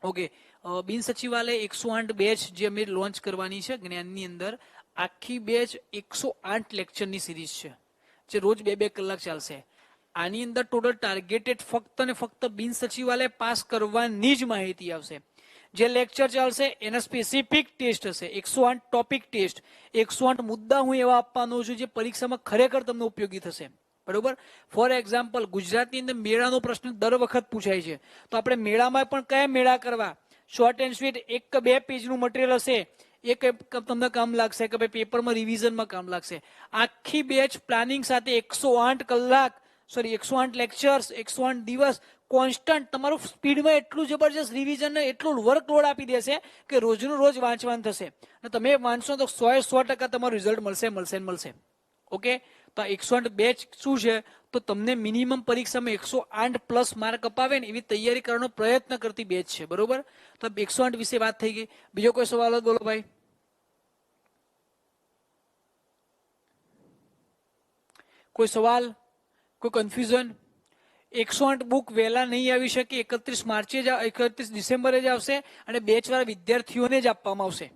ઓકે, બિન સચિવાલય 108 બેચ જે અમે લોન્ચ કરવાની છે જ્ઞાનની અંદર, આખી બેચ 108 લેક્ચરની સિરીઝ છે જે રોજ 2-2 કલાક ચાલશે. આની અંદર ટોટલ ટાર્ગેટેડ ફક્ત ને ફક્ત બિન સચિવાલય પાસ કરવાની જ માહિતી આવશે. જે લેક્ચર ચાલશે એના સ્પેસિફિક ટેસ્ટ હશે, 108 ટોપિક ટેસ્ટ, 108 મુદ્દા હું એવા આપવાનો છું જે પરીક્ષામાં ખરેખર તમને ઉપયોગી થશે, બરોબર. ફોર એક્ઝામ્પલ ગુજરાતની અંદર મેળાનો પ્રશ્ન દર વખત પૂછાય છે, તો આપણે મેળામાં પણ કયા મેળા કરવા? શોર્ટ એન્ડ સ્વીટ 1 કે 2 પેજનું મટીરિયલ હશે, એક તમને કામ લાગશે કે ભાઈ પેપરમાં રિવિઝનમાં કામ લાગશે. આખી બેચ પ્લાનિંગ સાથે 108 કલાક, સોરી 108 લેક્ચર્સ, 108 દિવસ કોન્સ્ટન્ટ તમારું સ્પીડમાં એટલું જબરજસ્ત રિવિઝન ને એટલું વર્કલોડ આપી દેશે કે રોજનું રોજ વાંચવાનું થશે અને તમે વાંચશો તો 100% તમારું રિઝલ્ટ મળશે. ઓકે, તો 108 બેચ શું છે? તો તમને મિનિમમ પરીક્ષામાં 108+ માર્ક અપાવે ને એવી તૈયારી કરવાનો પ્રયત્ન કરતી બેચ છે. બરોબર, તો 108 વિશે વાત થઈ ગઈ. બીજો કોઈ સવાલ હોય બોલો ભાઈ. કોઈ સવાલ, કોઈ કન્ફ્યુઝન? 108 બુક વહેલા નહીં આવી શકે, 31 માર્ચે જ 31 ડિસેમ્બરે જ આવશે અને બેચ વાળા વિદ્યાર્થીઓને જ આપવામાં આવશે.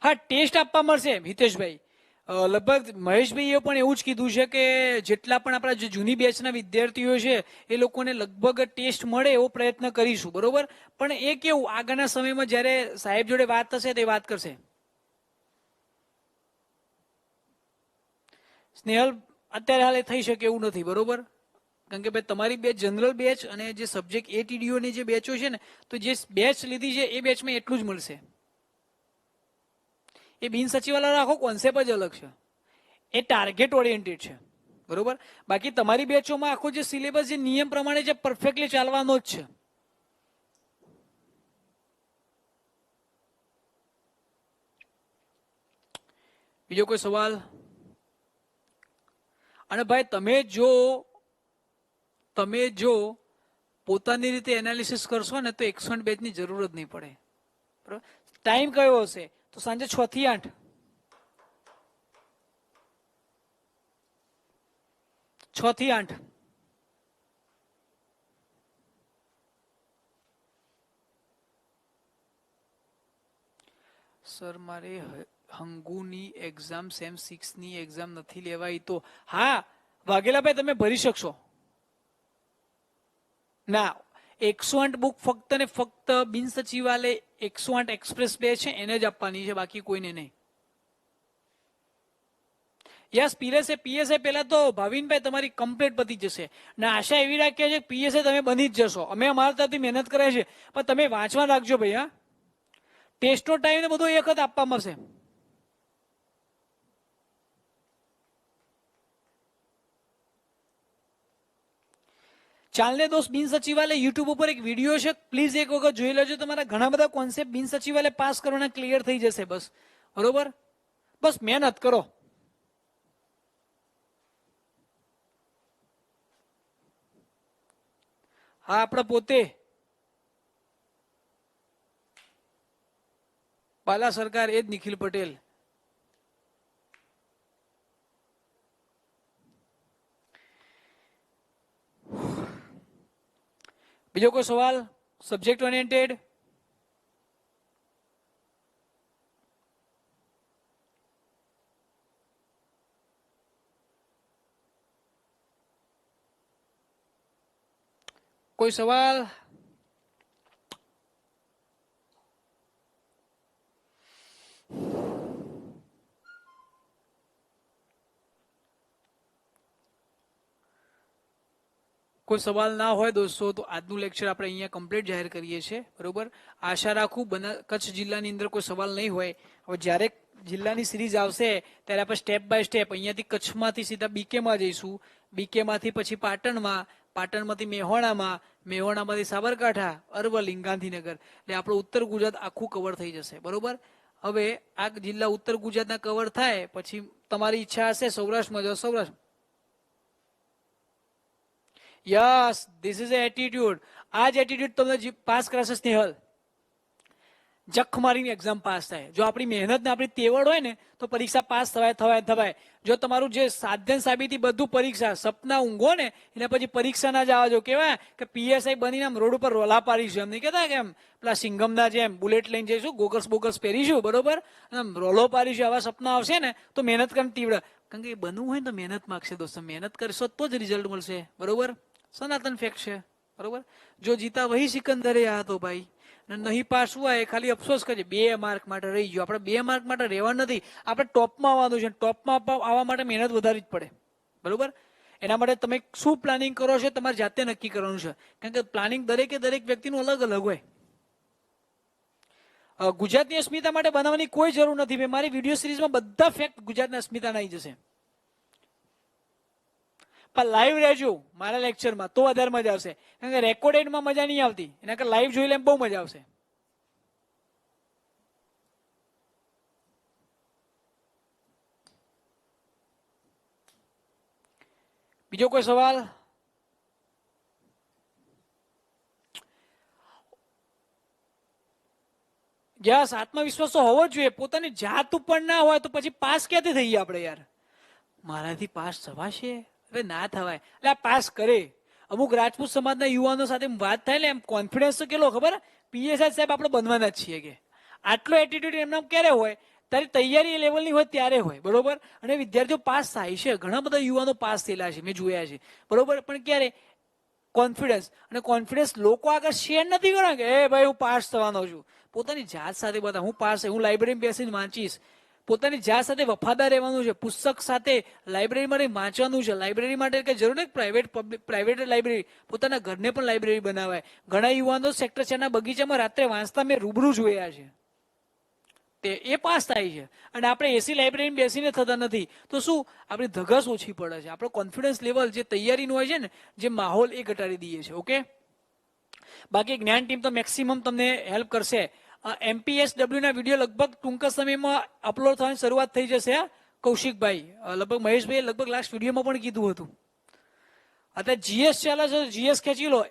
હા, ટેસ્ટ આપવા મળશે હિતેશભાઈ. લગભગ મહેશભાઈએ પણ એવું જ કીધું છે કે જેટલા પણ આપણા જે જૂની બેચના વિદ્યાર્થીઓ છે એ લોકોને લગભગ ટેસ્ટ મળે એવો પ્રયત્ન કરીશું. બરોબર, પણ એ કેવું આગળના સમયમાં જ્યારે સાહેબ જોડે વાત થશે તે વાત કરશે. સ્નેહલ, અત્યારે હાલ એ થઈ શકે એવું નથી. બરોબર, કારણ કે ભાઈ તમારી બેચ જનરલ બેચ અને જે સબ્જેક્ટ એટીડીઓની જે બેચો છે ને, તો જે બેચ લીધી છે એ બેચમાં એટલું જ મળશે. એ બિન સચિવાલયનો આખો કોન્સેપ્ટ જ અલગ છે, એ ટાર્ગેટ ઓરિએન્ટેડ છે. બરોબર, બાકી તમારી બેચોમાં આખો જે સિલેબસ જે નિયમ પ્રમાણે જે પરફેક્ટલી ચાલવાનો જ છે. બીજો કોઈ સવાલ? અને ભાઈ તમે જો પોતાની રીતે એનાલિસિસ કરશો ને તો 108 બેચની જરૂર જ નહીં પડે. બરોબર, ટાઈમ કયો હશે? તો સાંજે 6 થી 8. 6 થી 8. સર, મારે હંગુની એક્ઝામ સેમ 6 ની એક્ઝામ નથી લેવાઈ તો? હા વાઘેલાભાઈ, તમે ભરી શકશો. ના, 108 બુક ફક્ત ને ફક્ત બિન સચિવાલય 108 એક્સપ્રેસ બે છે એને જ આપવાની છે, બાકી કોઈને નહીં. યસ, પીએસઆઈ પહેલા તો ભાવિનભાઈ તમારી કમ્પ્લીટ પતી જશે ને આશા એવી રાખીએ છે કે પીએસઆઈ તમે બની જ જશો. અમે અમારા તરફથી મહેનત કરે છે, પણ તમે વાંચવા રાખજો ભાઈ. હા, ટેસ્ટનો ટાઈમ ને બધું એક વખત આપવા મળશે. ચાલને દોસ્ત, બિન સચિવાલય યુટ્યુબ ઉપર એક વિડીયો છે, પ્લીઝ એક વખત જોઈ લેજો. તમારા ઘણા બધા કોન્સેપ્ટ બિન સચિવાલય પાસ કરવાના ક્લિયર થઈ જશે. બસ, બરોબર, બસ મહેનત કરો. હા, આપણે પોતે પાલા સરકાર, એ જ નિખિલ પટેલ. બીજો કોઈ સવાલ? Subject oriented? કોઈ સવાલ? કોઈ સવાલ ના હોય દોસ્તો તો આજનું લેક્ચર આપણે અહીંયા કમ્પ્લીટ જાહેર કરીએ છીએ. બરોબર, આશા રાખું કચ્છ જિલ્લાની અંદર કોઈ સવાલ નહીં હોય. હવે જ્યારે જિલ્લાની સિરીઝ આવશે ત્યારે આપણે સ્ટેપ બાય સ્ટેપ અહીંયાથી કચ્છમાંથી સીધા બીકેમાં જઈશું, બીકેમાંથી પછી પાટણમાં, પાટણમાંથી મેહોણામાં, મેહોણામાંથી સાબરકાંઠા, અરવલ્લી, ગાંધીનગર, એટલે આપણું ઉત્તર ગુજરાત આખું કવર થઈ જશે. બરોબર, હવે આ જિલ્લા ઉત્તર ગુજરાતના કવર થાય પછી તમારી ઈચ્છા હશે સૌરાષ્ટ્રમાં જાઓ, Saurashtra. Yes, this is attitude. આ જ એટીટ્યુડ તમને પાસ કરાશે સ્નેહલ. જખ મારીને એક્ઝામ પાસ થાય. જો આપણી મહેનત ને આપણી તેવડ હોય ને તો પરીક્ષા પાસ થવાય. જો તમારું જે સાધન સાબિતી બધું પરીક્ષા સપના ઊંઘો ને એના પછી પરીક્ષા ના જવા જો. કેવાય કે પીએસઆઈ બનીને આમ રોડ ઉપર રોલા પાડીશું એમ નહીં કહેતા કે એમ પેલા સિંગમના જેમ બુલેટ લઈને જઈશું, બોગલ્સ પહેરીશું, બરોબર, આમ રોલો પાડીશું, આવા સપના આવશે ને તો મહેનત કરીને તીવડ. કારણ કે એ બનવું હોય ને તો મહેનત માગશે દોસ્તો. મહેનત કરશો તો જ રિઝલ્ટ મળશે. બરોબર, સનાતન ફેક્ટ છે. બરોબર, જો જીતા વહી સિકંદરે આ તો ભાઈ, નહીં પાસ હુઆ એ ખાલી અફસોસ કરજે. 2 માર્ક માટે રહી ગયો. આપણે 2 માર્ક માટે રહેવાનું નથી, આપણે ટોપમાં આવવાનું છે. ટોપમાં આવવા માટે મહેનત વધારવી જ પડે. બરોબર, એના માટે તમે શું પ્લાનિંગ કરો છો તમારે જાતે નક્કી કરવાનું છે. કારણ કે પ્લાનિંગ દરેક વ્યક્તિનું અલગ અલગ હોય. ગુજરાતની અસ્મિતા માટે બનાવવાની કોઈ જરૂર નથી. મારી વિડીયો સિરીઝમાં બધા ફેક્ટ ગુજરાતની અસ્મિતાના આવી જશે. પણ લાઈવ રહેજો મારા લેક્ચરમાં તો વધારે મજા આવશે. કારણ કે રેકોર્ડેડમાં મજા નહીં આવતી, એના કરતા લાઈવ જોઈ લે બહુ મજા આવશે. બીજો કોઈ સવાલ? યસ, આત્મવિશ્વાસ તો હોવો જ જોઈએ. પોતાની જાત ઉપર ના હોય તો પછી પાસ ક્યાંથી થઈએ આપણે યાર? મારાથી પાસ થવાશે? અરે ના થવાય. એટલે આ પાસ કરે. અમુક રાજપૂત સમાજના યુવાનો સાથે વાત થાય ને એમ કોન્ફિડન્સ તો કેટલો ખબર, પીએસઆઈ સાહેબ આપણે બનવાના જ છીએ કે આટલો એટીટ્યુડ એમના ક્યારે હોય? તારી તૈયારી એ લેવલની હોય ત્યારે હોય. બરોબર, અને વિદ્યાર્થીઓ પાસ થાય છે. ઘણા બધા યુવાનો પાસ થયેલા છે, મેં જોયા છે. બરોબર, પણ ક્યારે? કોન્ફિડન્સ. અને કોન્ફિડન્સ લોકો આગળ શેર નથી કરો કે એ ભાઈ હું પાસ થવાનો છું. પોતાની જાત સાથે બધા હું પાસ, હું લાઇબ્રેરીમાં બેસીને વાંચીશ. પોતાની જાત સાથે વફાદાર રહેવાનું છે. પુસ્તક સાથે લાઇબ્રેરીમાં વાંચવાનું છે. લાઇબ્રેરી માટે કઈ જરૂર નહીં પ્રાઇવેટ લાઇબ્રેરી, પોતાના ઘરને પણ લાઇબ્રેરી બનાવાય. ઘણા યુવાનો સેક્ટર 4 ના બગીચામાં રાત્રે વાંચતા મેં રૂબરૂ જોયા છે. તે એ પાસ થાય છે. અને આપણે એસી લાઇબ્રેરીમાં બેસીને થતા નથી તો શું આપણી ધગસ ઓછી પડે છે. આપણો કોન્ફિડન્સ લેવલ જે તૈયારીનું હોય છે ને, જે માહોલ, એ ઘટાડી દઈએ છે. ઓકે, બાકી જ્ઞાન ટીમ તો મેક્સિમમ તમને હેલ્પ કરશે. MPSW ના વિડીયો લગભગ ટૂંક સમયમાં અપલોડ થવાની શરૂઆત થઈ જશે. કૌશિકભાઈ, લગભગ મહેશભાઈ લગભગ લાસ્ટ વિડીયોમાં પણ કીધું હતું. અત્યારે જીએસ ચાલે છે, જીએસ ખેંચી લો.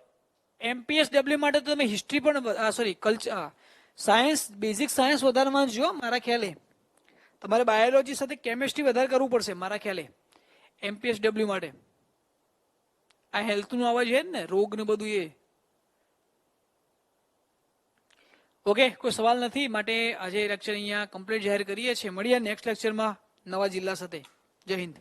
MPSW માટે તો તમે હિસ્ટ્રી પણ કલ્ચર સાયન્સ, બેઝિક સાયન્સ વધારે વાંચજો મારા ખ્યાલે. તમારે બાયોલોજી સાથે કેમિસ્ટ્રી વધારે કરવું પડશે મારા ખ્યાલે MPSW માટે. આ હેલ્થનું આવે છે ને, રોગ ને બધું એ. ઓકે, કોઈ સવાલ નથી. માટે આજે લેક્ચર અહીંયા કમ્પ્લીટ જાહેર કરીએ છીએ. મળીએ નેક્સ્ટ લેક્ચરમાં નવા જિલ્લા સાથે. જય હિન્દ.